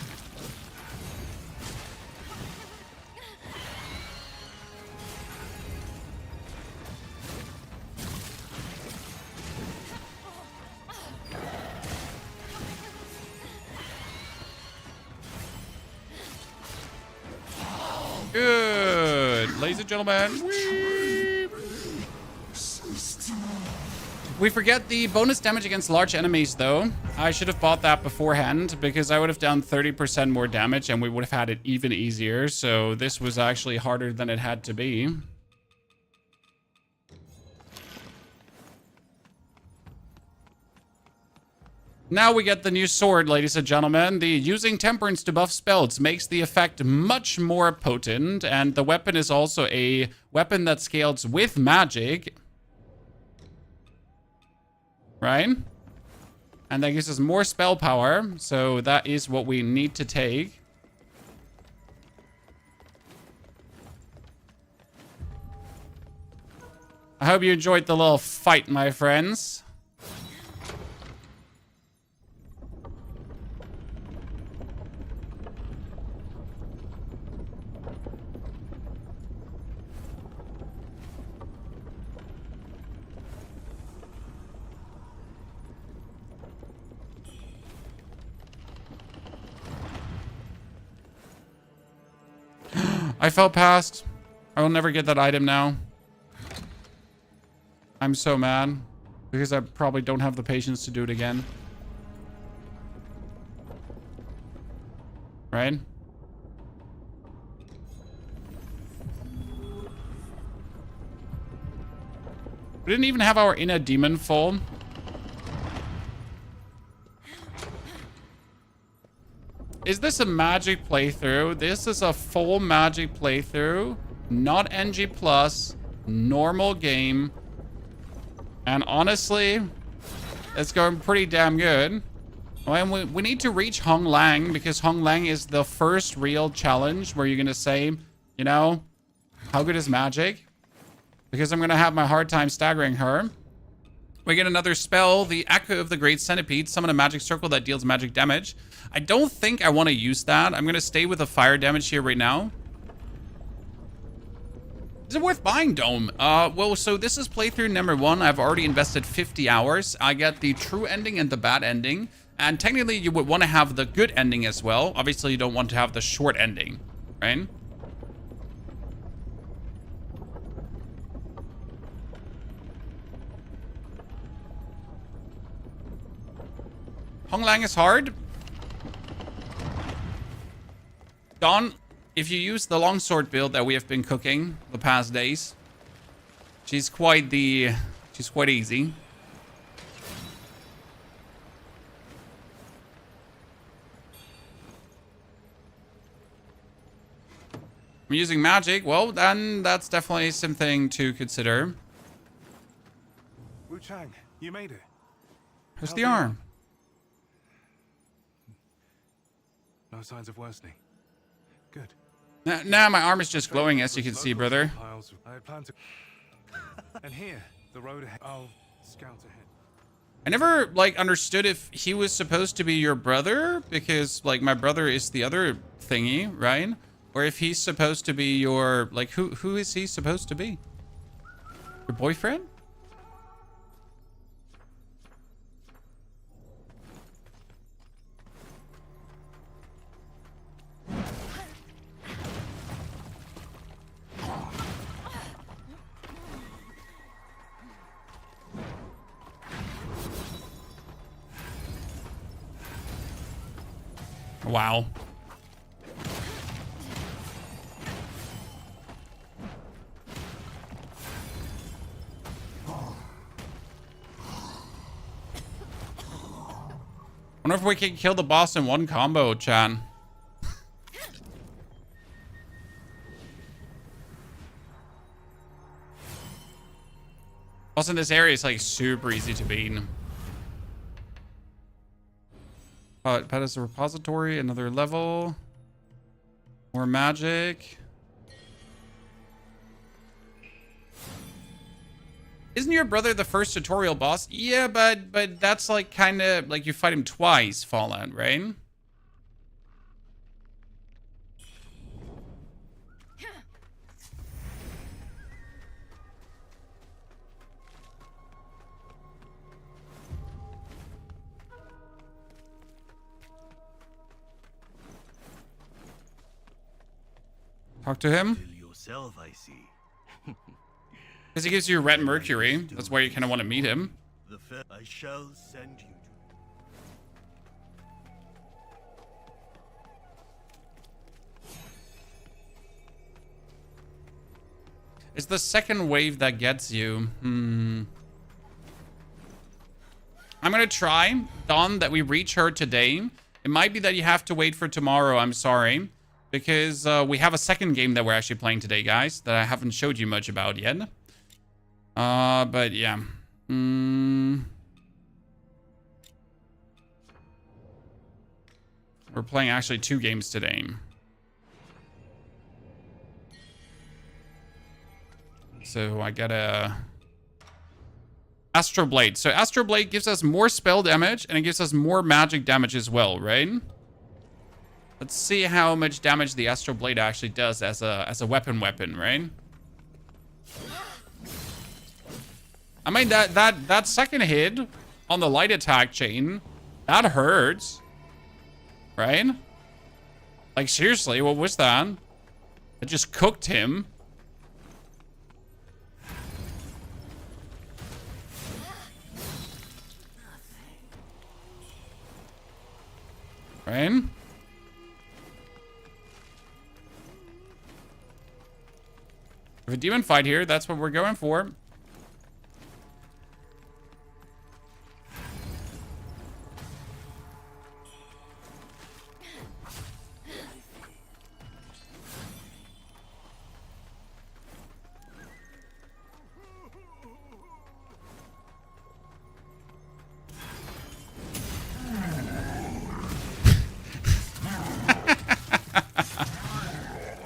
ladies and gentlemen. Whee! We forget the bonus damage against large enemies, though. I should have bought that beforehand because I would have done 30% more damage and we would have had it even easier. So this was actually harder than it had to be. Now we get the new sword, ladies and gentlemen. The using temperance to buff spells makes the effect much more potent. And the weapon is also a weapon that scales with magic. Right? And that gives us more spell power. So that is what we need to take. I hope you enjoyed the little fight, my friends. I fell past. I will never get that item now. I'm so mad. Because I probably don't have the patience to do it again. Right? We didn't even have our inner demon full. Is this a magic playthrough? This is a full magic playthrough. Not NG+. Normal game. And honestly, it's going pretty damn good. Well, we need to reach Hong Lang because Hong Lang is the first real challenge where you're going to say, you know, how good is magic? Because I'm going to have my hard time staggering her. We get another spell, the Echo of the Great Centipede. Summon a magic circle that deals magic damage. I don't think I want to use that. I'm going to stay with the fire damage here right now. Is it worth buying Dome? Well, so this is playthrough number 1. I've already invested 50 hours. I get the true ending and the bad ending. And technically, you would want to have the good ending as well. Obviously, you don't want to have the short ending, right? Hong Lang is hard. Dawn, if you use the longsword build that we have been cooking the past days, she's quite easy. I'm using magic. Well, then that's definitely something to consider. Wuchang, you made it. Where's the arm? No signs of worsening. Good. Nah, my arm is just glowing, as you can see, brother. I plan to. And here, the road ahead. I'll scout ahead. I never, like, understood if he was supposed to be your brother, because, like, my brother is the other thingy, right? Or if he's supposed to be your, like, who is he supposed to be? Your boyfriend? Wow. Wonder if we can kill the boss in one combo, Chan. Boss in this area is like super easy to beat. Pet is a repository, another level. More magic. Isn't your brother the first tutorial boss? Yeah, but that's like kind of like you fight him twice, Fallout, right? Talk to him. yourself, I see. Because he gives you red mercury. That's why you kind of want to meet him. I shall send you to. It's the second wave that gets you. I'm gonna try, Dawn, that we reach her today. It might be that you have to wait for tomorrow. I'm sorry. Because we have a second game that we're actually playing today, guys, that I haven't showed you much about yet. But yeah. We're playing actually 2 games today. So I got a Astral Blade. So Astral Blade gives us more spell damage and it gives us more magic damage as well, right? Let's see how much damage the Astral Blade actually does as a weapon, right? I mean that second hit on the light attack chain, that hurts. Right? Like seriously, what was that? It just cooked him. Right? If a demon fight here, that's what we're going for.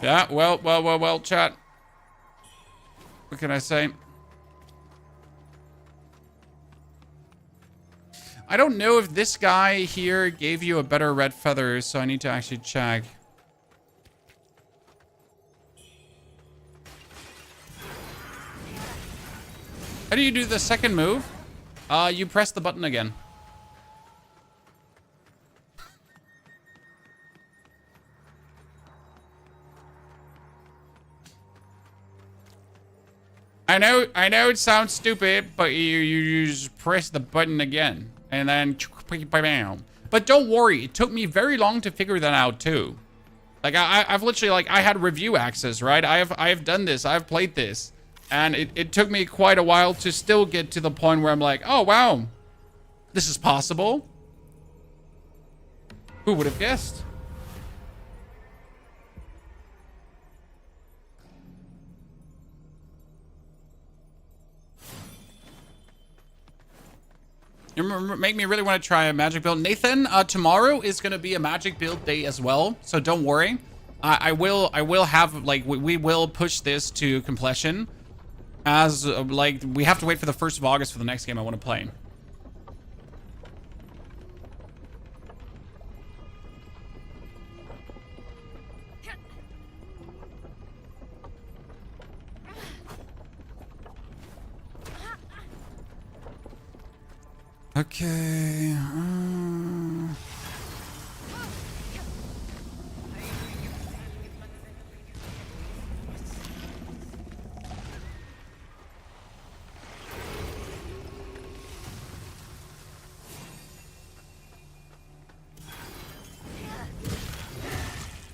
Yeah, well, chat. What can I say? I don't know if this guy here gave you a better red feather, so I need to actually check. How do you do the second move? You press the button again. I know it sounds stupid, but you just press the button again. And then... But don't worry, it took me very long to figure that out too. Like, I've literally, like, I had review access, right? I've done this, I've played this. And it took me quite a while to still get to the point where I'm like, oh, wow. This is possible. Who would have guessed? You make me really want to try a magic build. Nathan, tomorrow is going to be a magic build day as well, so don't worry. I will have, like, we will push this to completion. As, like, we have to wait for the 1st of August for the next game I want to play. Okay.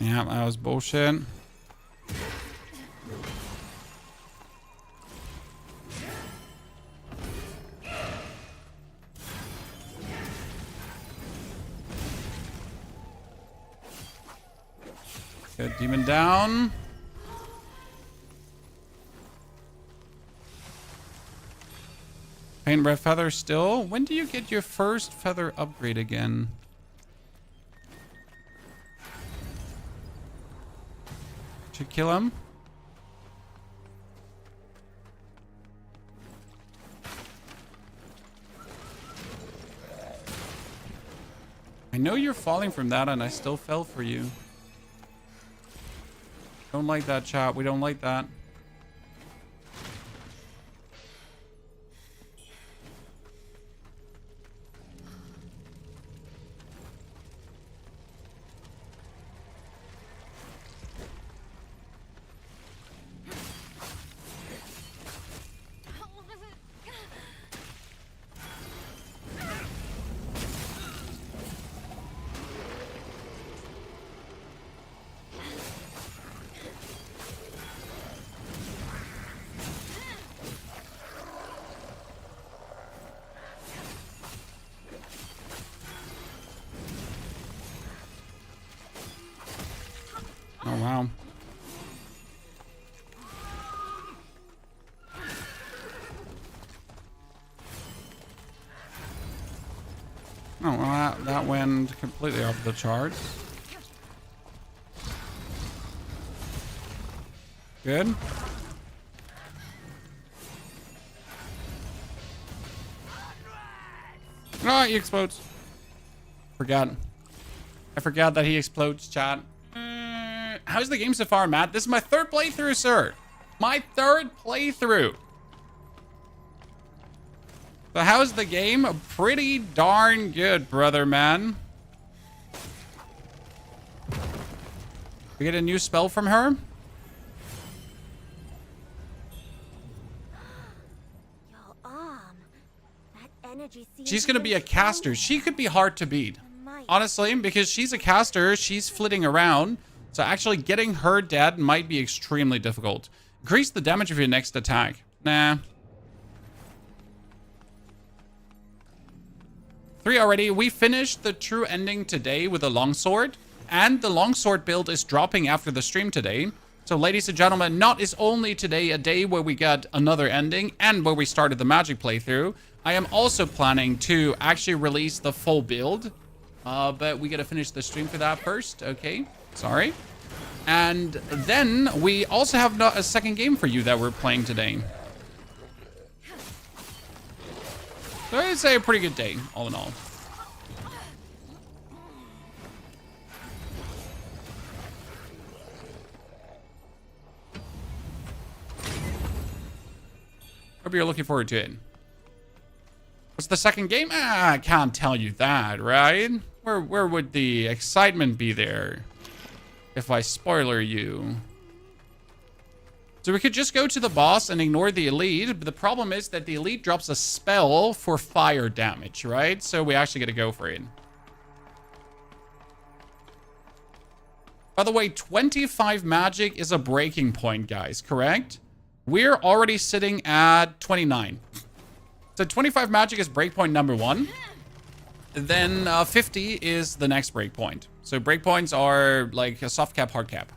Yeah, that was bullshit. Get demon down. Paint red feather still. When do you get your first feather upgrade again? Should kill him. I know you're falling from that and I still fell for you. Don't like that, chat. We don't like that. Oh, well, that went completely off the charts. Good. Oh, he explodes. Forgot. I forgot that he explodes, chat. How's the game so far, Matt? This is my 3rd playthrough, sir. My 3rd playthrough. So how's the game? Pretty darn good, brother, man. We get a new spell from her. Your arm. That energy seems She's gonna be a even caster. stronger She could be hard to beat. than mine. Honestly, because she's a caster, she's flitting around. So actually getting her dead might be extremely difficult. Increase the damage of your next attack. Nah. 3 already. We finished the true ending today with a longsword. And the longsword build is dropping after the stream today. So ladies and gentlemen, not is only today a day where we got another ending and where we started the magic playthrough. I am also planning to actually release the full build. But we gotta finish the stream for that first. Okay, sorry. And then we also have a second game for you that we're playing today. So I'd say a pretty good day, all in all. Hope you're looking forward to it. What's the second game? I can't tell you that, right? Where would the excitement be there if I spoiler you? So we could just go to the boss and ignore the elite, but the problem is that the elite drops a spell for fire damage, right? So we actually got to go for it. By the way, 25 magic is a breaking point, guys, correct? We're already sitting at 29. So 25 magic is breakpoint number 1. Then 50 is the next breakpoint. So breakpoints are like a soft cap, hard cap.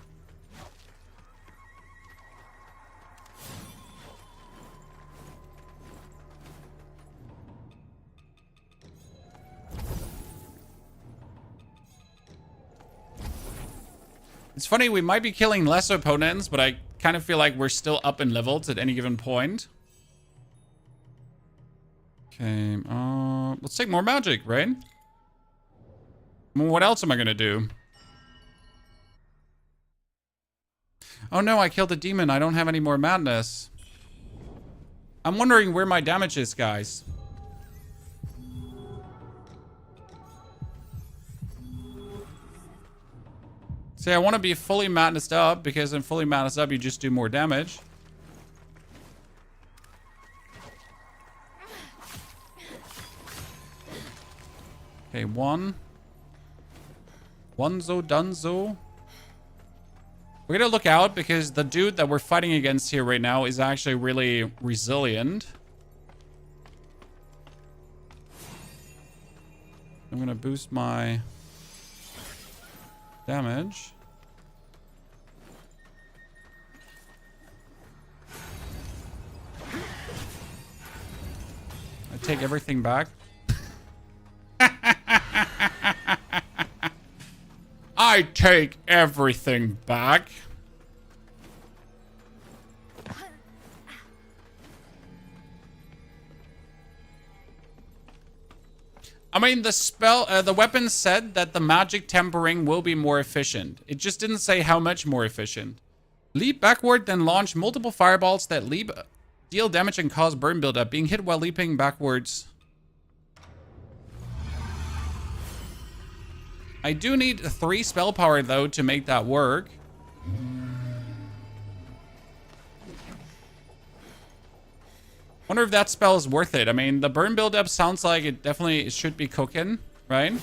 It's funny, we might be killing less opponents, but I kind of feel like we're still up in levels at any given point. Okay, let's take more magic, right? What else am I gonna do? Oh no, I killed a demon. I don't have any more madness. I'm wondering where my damage is, guys. See, I want to be fully madnessed up, because in fully madnessed up, you just do more damage. Okay, one. Onezo, donezo. We're gonna look out, because the dude that we're fighting against here right now is actually really resilient. I'm gonna boost my damage. I take everything back. I take everything back. I mean, the spell, the weapon said that the magic tempering will be more efficient. It just didn't say how much more efficient. Leap backward, then launch multiple fireballs that leap, deal damage, and cause burn buildup. Being hit while leaping backwards. I do need 3 spell power, though, to make that work. Wonder if that spell is worth it. I mean, the burn buildup sounds like it definitely should be cooking, right?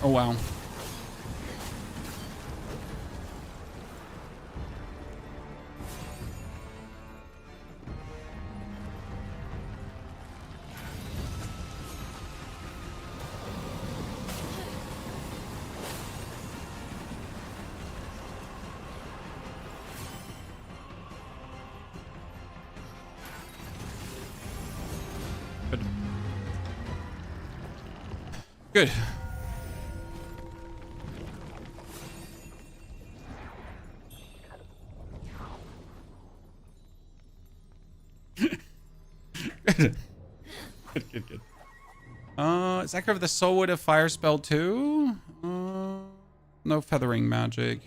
Oh, wow. Good. Good. Good. Is that of the soul with a fire spell too? No feathering magic.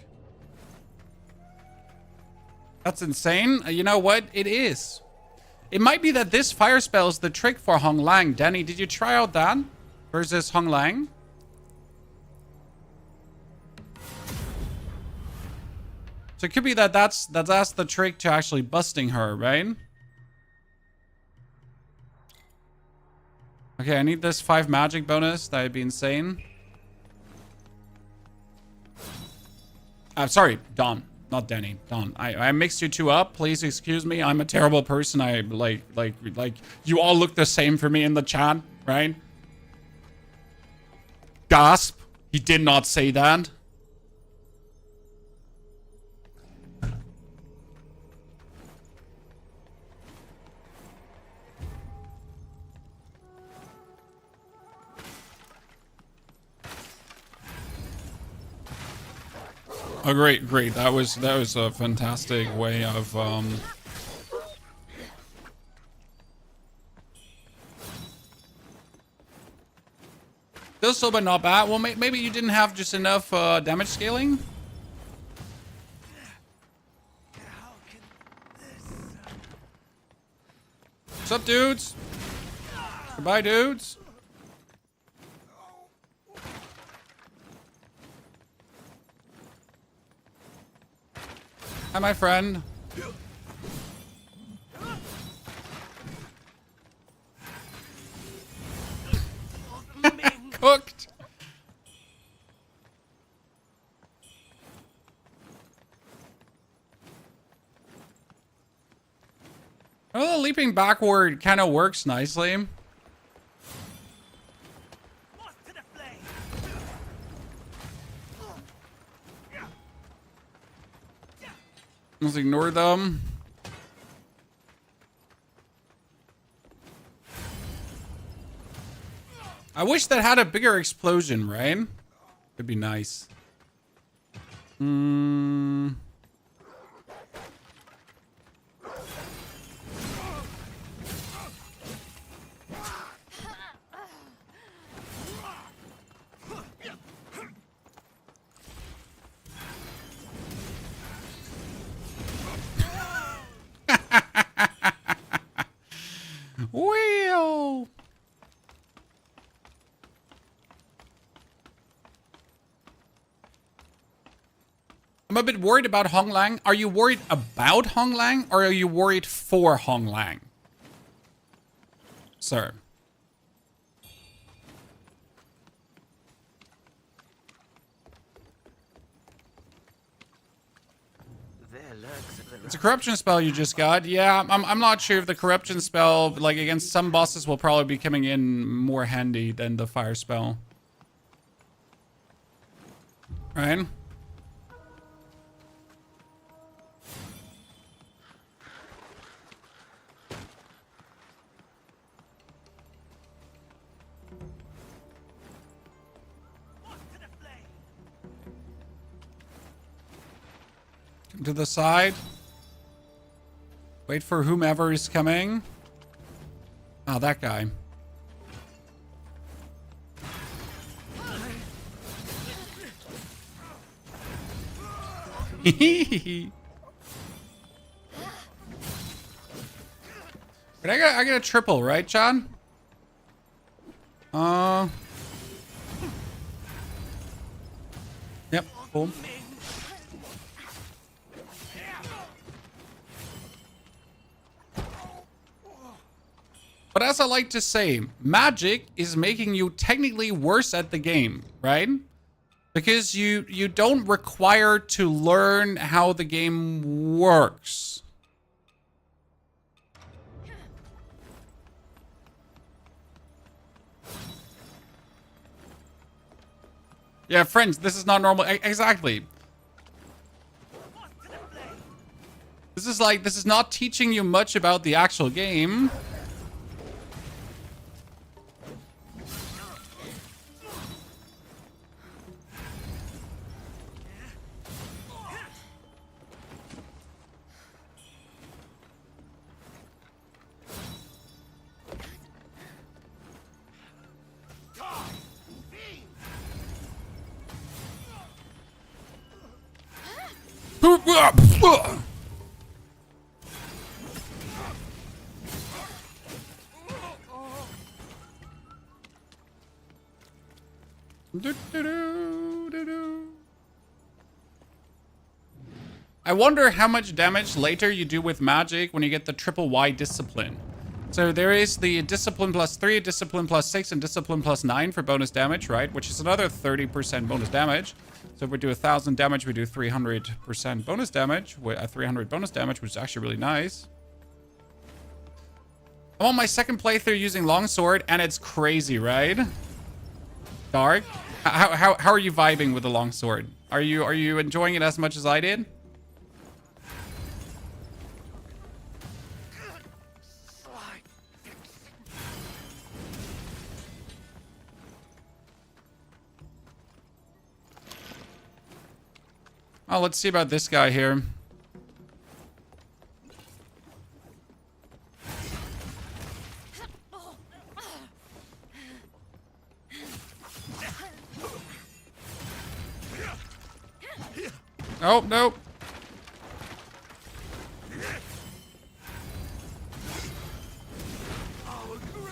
That's insane. You know what? It is. It might be that this fire spell is the trick for Hong Lang. Danny, did you try out that versus Hong Lang? So it could be that that's the trick to actually busting her, right? Okay, I need this 5 magic bonus. That'd be insane. I'm sorry, Don. Not Danny. Don. I mixed you two up. Please excuse me. I'm a terrible person. I like you all look the same for me in the chat, right? Gasp. He did not say that. Oh, great. That was a fantastic way of still, but not bad. Well, maybe you didn't have just enough damage scaling. What's up, dudes? Goodbye, dudes. Hi, my friend. Cooked. Oh, the leaping backward kind of works nicely. Let's ignore them. I wish that had a bigger explosion, right? It'd be nice. Wheel. I'm a bit worried about Hong Lang. Are you worried about Hong Lang or are you worried for Hong Lang? Sir. It's a corruption spell you just got. Yeah, I'm not sure if the corruption spell, like against some bosses, will probably be coming in more handy than the fire spell. Right? Come to the side. Wait for whomever is coming. Oh, that guy. But I got a triple, right, John? Yep, cool. But as I like to say, magic is making you technically worse at the game, right? Because you don't require to learn how the game works. Yeah, friends, this is not normal. Exactly. This is not teaching you much about the actual game. I wonder how much damage later you do with magic when you get the triple Y discipline. So there is the discipline +3, discipline +6, and discipline +9 for bonus damage, right? Which is another 30% bonus damage. So if we do 1,000 damage, we do 300% bonus damage. 300 bonus damage, which is actually really nice. I'm on my second playthrough using Longsword, and it's crazy, right? Dark, how are you vibing with the Longsword? Are you enjoying it as much as I did? Oh, let's see about this guy here. Oh, no.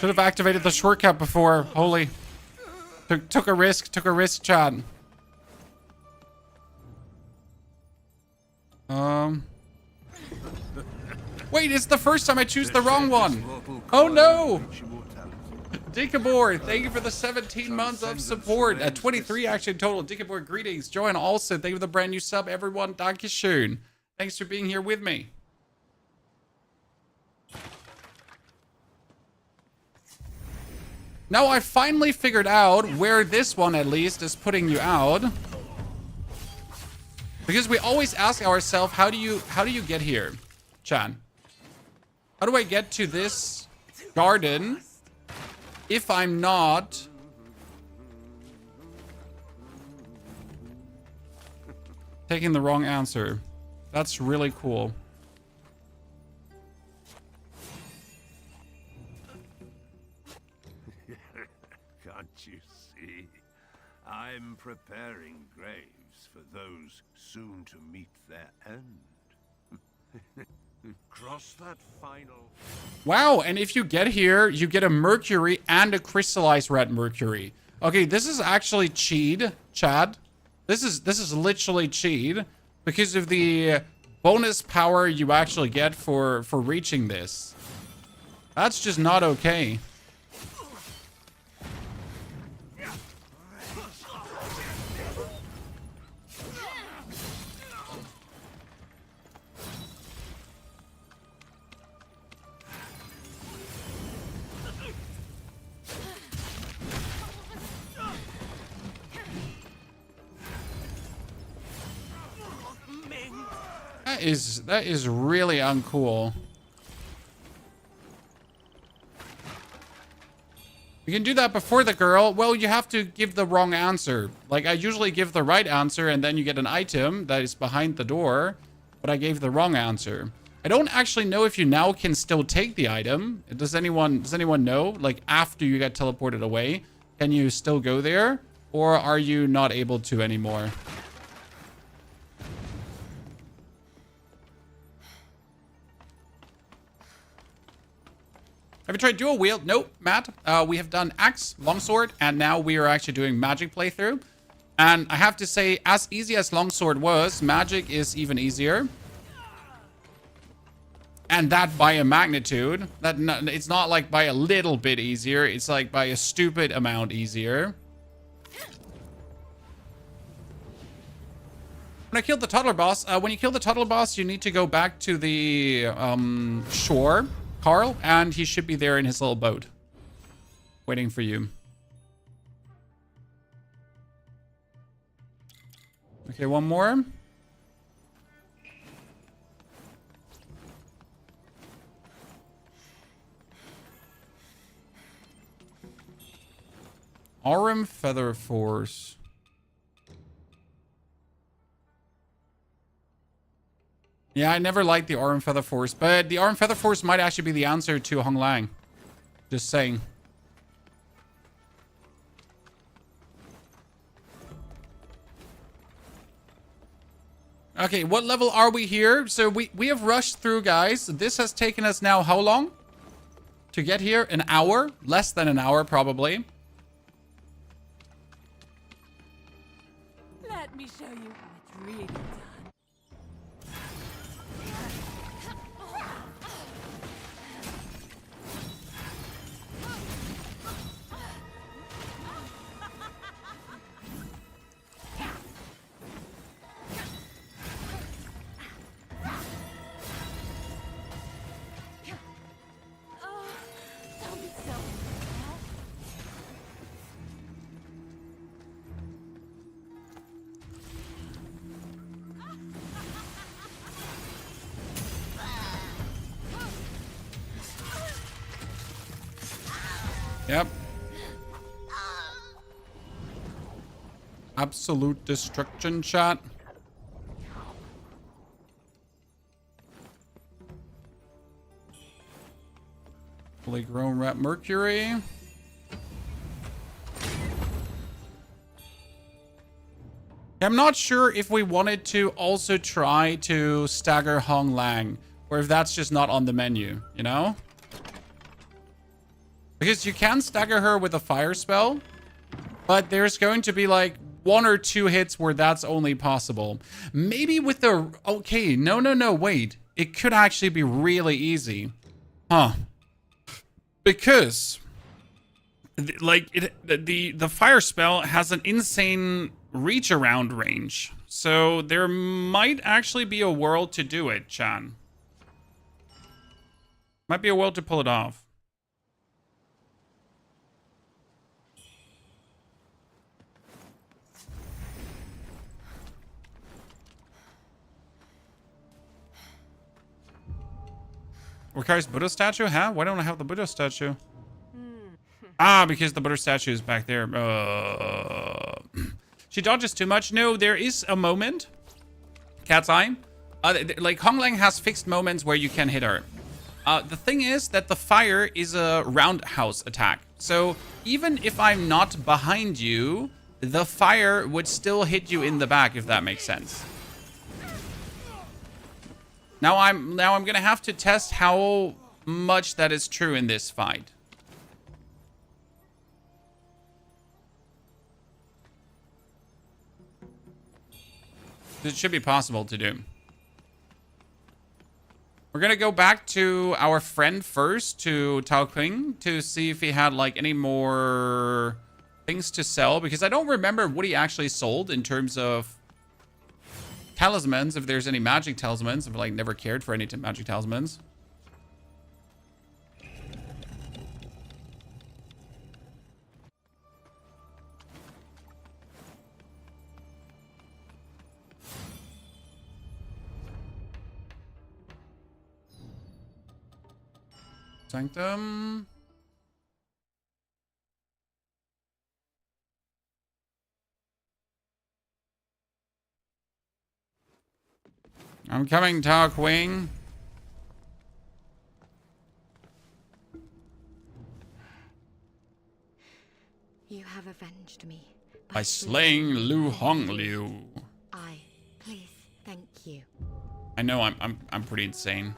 Should have activated the shortcut before. Holy. Took a risk, Chad. Wait, it's the first time I choose the wrong one. Oh no! Dicabor, thank you for the 17 months of support. At 23 actually in total. Dicabor, greetings. Join also. Thank you for the brand new sub, everyone. Dankeschön. Thanks for being here with me. Now I finally figured out where this one at least is putting you out. Because we always ask ourselves, how do you get here, Chan? How do I get to this garden if I'm not taking the wrong answer? That's really cool. Can't you see? I'm preparing graves for those soon to meet their end. Cross that final... Wow, and if you get here, you get a mercury and a crystallized red mercury. Okay, this is actually cheat, Chad. This is literally cheat because of the bonus power you actually get for reaching this. That's just not okay. That is really uncool. You can do that before the girl. Well, you have to give the wrong answer. Like, I usually give the right answer and then you get an item that is behind the door, but I gave the wrong answer. I don't actually know if you now can still take the item. Does anyone know? Like, after you get teleported away, can you still go there? Or are you not able to anymore? Have you tried dual wield? Nope, Matt. We have done axe, longsword, and now we are actually doing magic playthrough. And I have to say, as easy as longsword was, magic is even easier. And that by a magnitude. It's not like by a little bit easier. It's like by a stupid amount easier. When I killed the toddler boss, when you kill the toddler boss, you need to go back to the shore, Carl, and he should be there in his little boat, waiting for you. Okay, one more. Aurum Feather Force. Yeah, I never liked the Aurum Feather Force, but the Aurum Feather Force might actually be the answer to Hong Lang. Just saying. Okay, what level are we here? So we have rushed through, guys. This has taken us now how long to get here? An hour? Less than an hour, probably. Let me show you how it's really done. Don't be so Yep. Absolute destruction shot. Fully grown rat Mercury. I'm not sure if we wanted to also try to stagger Hong Lang, or if that's just not on the menu, you know? Because you can stagger her with a fire spell, but there's going to be like 1 or 2 hits where that's only possible. Maybe with the... Okay, no, wait. It could actually be really easy. Huh. Because... like, the fire spell has an insane reach around range. So there might actually be a world to do it, Chan. Might be a world to pull it off. Requires Buddha statue? Huh? Why don't I have the Buddha statue? Ah, because the Buddha statue is back there. She dodges too much. No, there is a moment. Cat's eye. Like, Hong Lang has fixed moments where you can hit her. The thing is that the fire is a roundhouse attack. So even if I'm not behind you, the fire would still hit you in the back, if that makes sense. Now I'm gonna have to test how much that is true in this fight. It should be possible to do. We're gonna go back to our friend first, to Tao Qing, to see if he had like any more things to sell, because I don't remember what he actually sold in terms of talismans, if there's any magic talismans. I've like never cared for any magic talismans. Sanctum. I'm coming, Tao Qing. You have avenged me By slaying Lu Hongliu. Please, thank you. I know I'm pretty insane.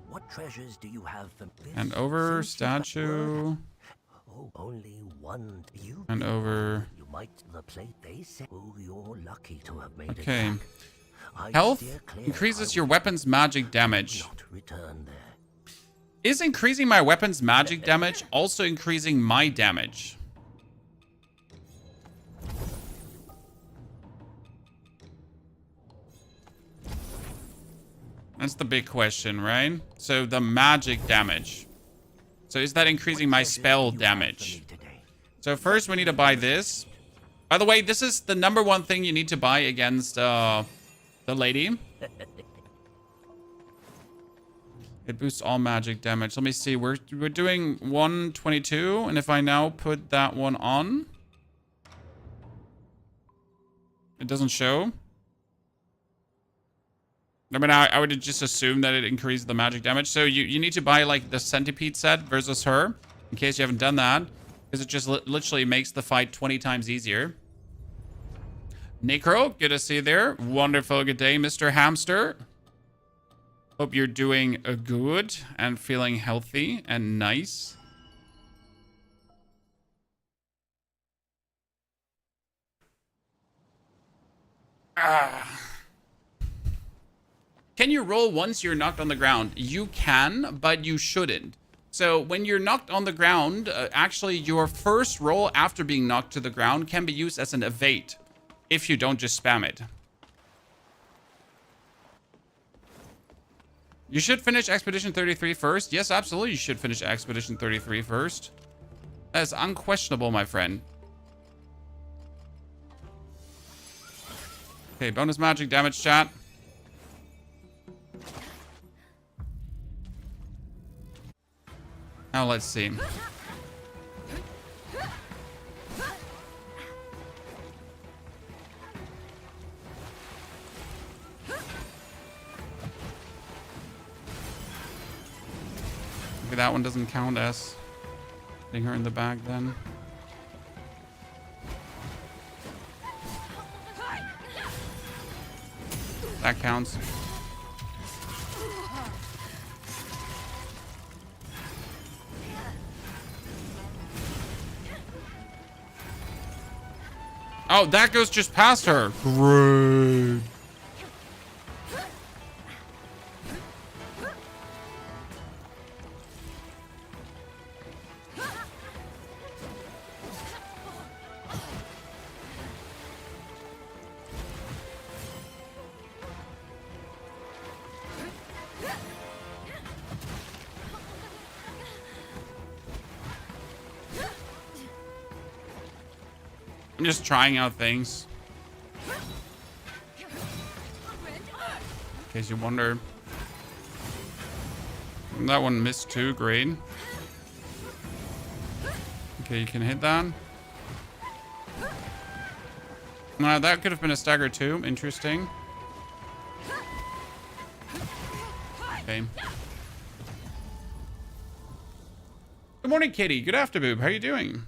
What treasures do you have for this? And over Seems you have statue. work. Oh, only one. You And over. You might the plate they say. Oh, you're lucky to have made Okay. it back. I Health steer clear. increases I your will weapon's magic damage. not return there. Is increasing my weapon's magic damage also increasing my damage? That's the big question, right? So the magic damage. So is that increasing my spell damage? So first we need to buy this. By the way, this is the #1 thing you need to buy against the lady. It boosts all magic damage. Let me see. We're doing 122, and if I now put that one on, it doesn't show. I mean, I would just assume that it increased the magic damage. So you need to buy like the centipede set versus her, in case you haven't done that, because it just literally makes the fight 20 times easier. Necro, good to see you there. Wonderful good day, Mr. Hamster. Hope you're doing good and feeling healthy and nice. Can you roll once you're knocked on the ground? You can, but you shouldn't. So when you're knocked on the ground, actually your first roll after being knocked to the ground can be used as an evade if you don't just spam it. You should finish Expedition 33 first. Yes, absolutely you should finish Expedition 33 first. That is unquestionable, my friend. Okay, bonus magic damage, chat. Now let's see. Okay, that one doesn't count as hitting her in the back then. That counts. Oh, that goes just past her. Great. I'm just trying out things. In case you wonder. That one missed too, great. Okay, you can hit that. That could have been a stagger too, interesting. Okay. Good morning, Kitty. Good afternoon. How are you doing?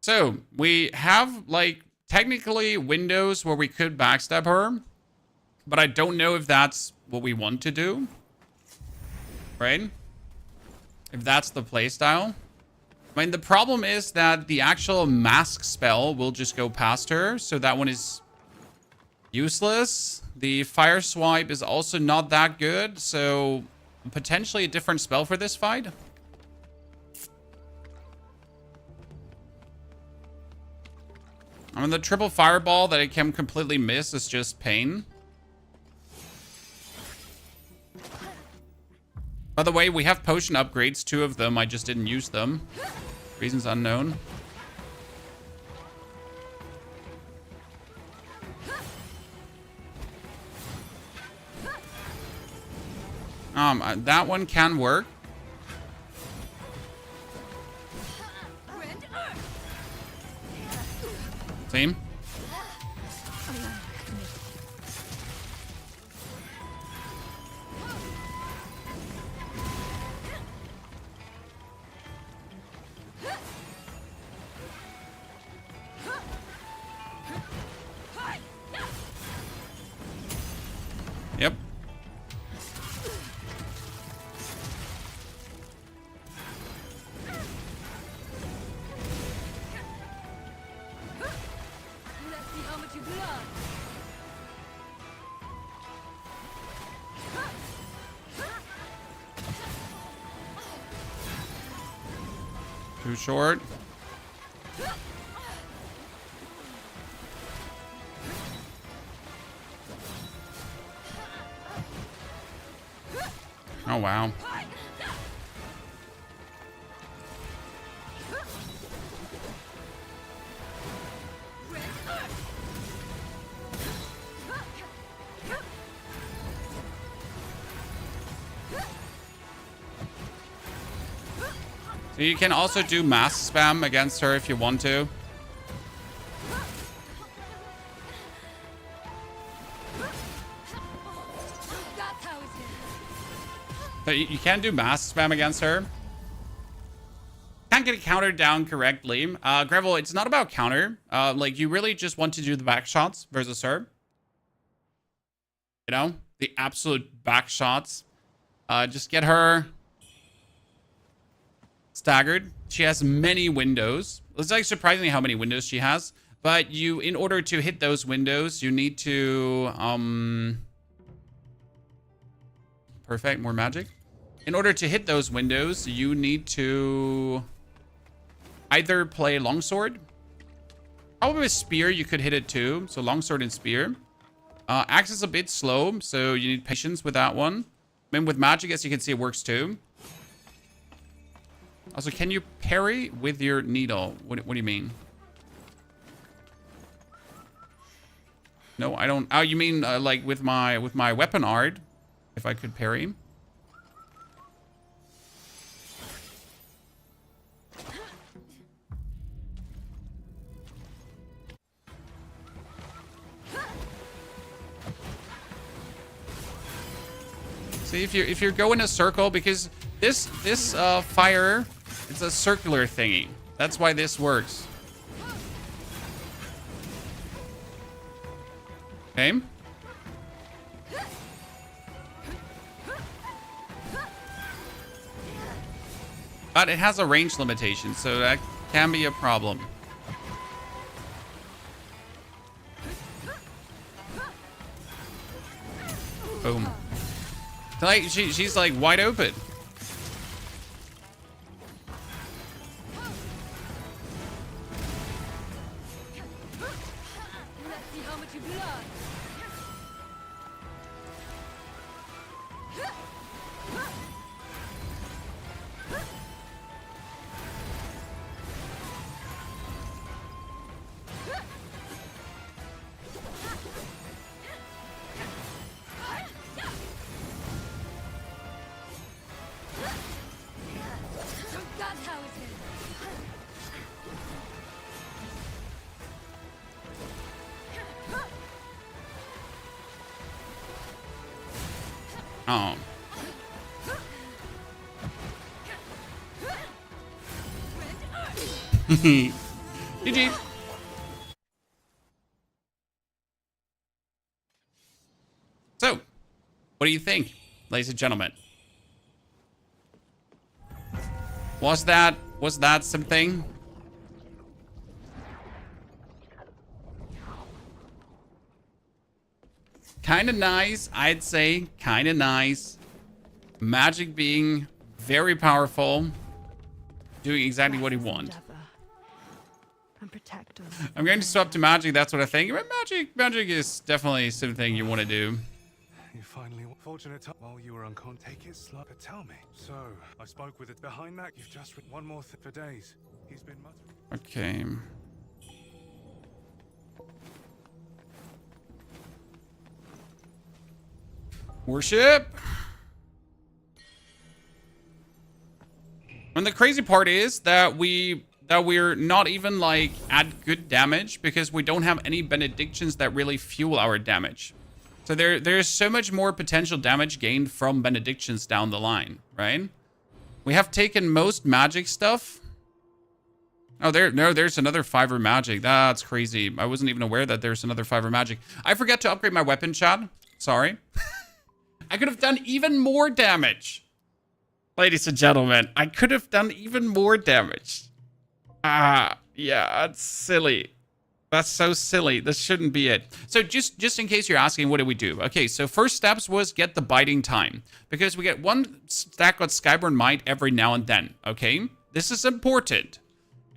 So, we have, like, technically windows where we could backstab her. But I don't know if that's what we want to do. Right? If that's the playstyle. I mean, the problem is that the actual mask spell will just go past her. So that one is useless. The fire swipe is also not that good. So, potentially a different spell for this fight. I mean, the triple fireball that it can completely miss is just pain. By the way, we have potion upgrades, 2 of them. I just didn't use them. Reasons unknown. That one can work. Same. Yep. Too short. Oh, wow. So you can also do mass spam against her if you want to. So you can do mass spam against her. Can't can't get a counter down correctly. Gravel, it's not about counter. Like, you really just want to do the back shots versus her. You know? The absolute back shots. Just get her staggered. She has many windows. It's like surprisingly how many windows she has. But you, in order to hit those windows, you need to, perfect, more magic. In order to hit those windows, you need to either play Longsword. Probably with Spear, you could hit it too. So Longsword and Spear. Axe is a bit slow, so you need patience with that one. I mean, with magic, as you can see, it works too. Also, can you parry with your needle? What do you mean? No, I don't. Oh, you mean like with my weapon art? If I could parry. See, if you're going a circle, because this fire, it's a circular thingy. That's why this works. Okay. But it has a range limitation, so that can be a problem. Boom. Like, she's like wide open. Let's see how much you blood. That's how it's in. Oh. GG. So, what do you think, ladies and gentlemen? Was that something? Kind of nice, I'd say. Kind of nice. Magic being very powerful. Doing exactly what he wants. And protect us. I'm going to swap to magic, that's what I think. But magic is definitely something you want to do. You finally fortunate time while you were unconscious. Take it slow, but tell me. So, I spoke with it behind that. You've just written one more thing for days. He's been muttering. Okay. Worship. And the crazy part is that we're not even like at good damage because we don't have any benedictions that really fuel our damage. So there's so much more potential damage gained from benedictions down the line, right? We have taken most magic stuff. Oh, there's another 5er magic. That's crazy. I wasn't even aware that there's another 5er magic. I forgot to upgrade my weapon, Chad. Sorry. I could have done even more damage. Ladies and gentlemen, I could have done even more damage. Yeah, that's silly. That's so silly. This shouldn't be it. So just in case you're asking, what did we do? Okay, so first steps was get the biting time. Because we get one stack of Skyborn Might every now and then, okay? This is important.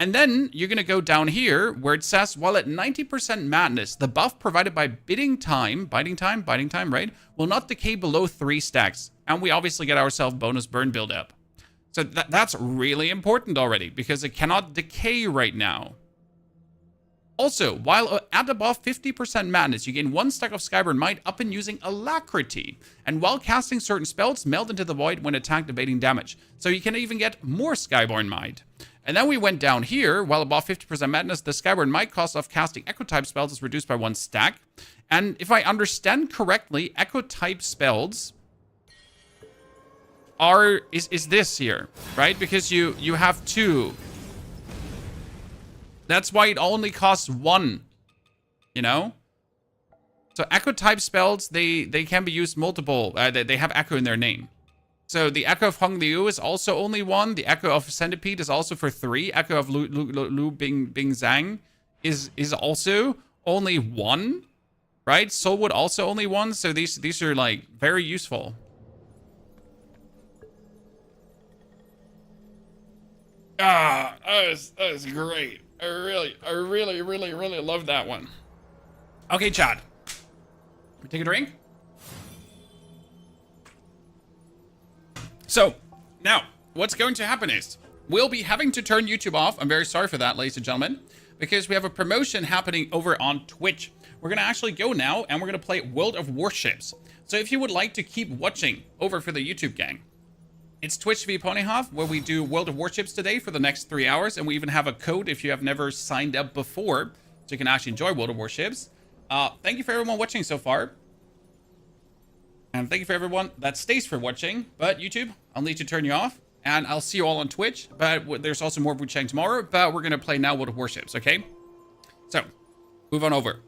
And then you're going to go down here where it says, while at 90% madness, the buff provided by biting time, right, will not decay below 3 stacks. And we obviously get ourselves bonus burn build up. So that's really important already because it cannot decay right now. Also, while at above 50% madness, you gain 1 stack of Skyborn Might up and using Alacrity. And while casting certain spells, melt into the void when attacked, evading damage. So you can even get more Skyborn Might. And then we went down here, while above 50% madness, the Skyborn Might cost of casting Echo-type spells is reduced by 1 stack. And if I understand correctly, Echo-type spells is this here, right? Because you have 2 That's why it only costs 1. You know? So echo type spells, they can be used multiple. They have echo in their name. So the Echo of Hong Liu is also only 1. The Echo of Centipede is also for 3. Echo of Lu Bing Zhang is also only 1. Right? Soulwood also only 1. So these are like very useful. Ah, that was great. I really love that one. Okay, Chad. Take a drink. So, now, what's going to happen is, we'll be having to turn YouTube off. I'm very sorry for that, ladies and gentlemen, because we have a promotion happening over on Twitch. We're going to actually go now, and we're going to play World of Warships. So if you would like to keep watching over for the YouTube gang, it's Twitch v Ponyhof, where we do World of Warships today for the next 3 hours, and we even have a code if you have never signed up before, so you can actually enjoy World of Warships. Thank you for everyone watching so far. And thank you for everyone that stays for watching. But YouTube, I'll need to turn you off. And I'll see you all on Twitch. But there's also more Wuchang tomorrow. But we're going to play now World of Warships, okay? So, move on over.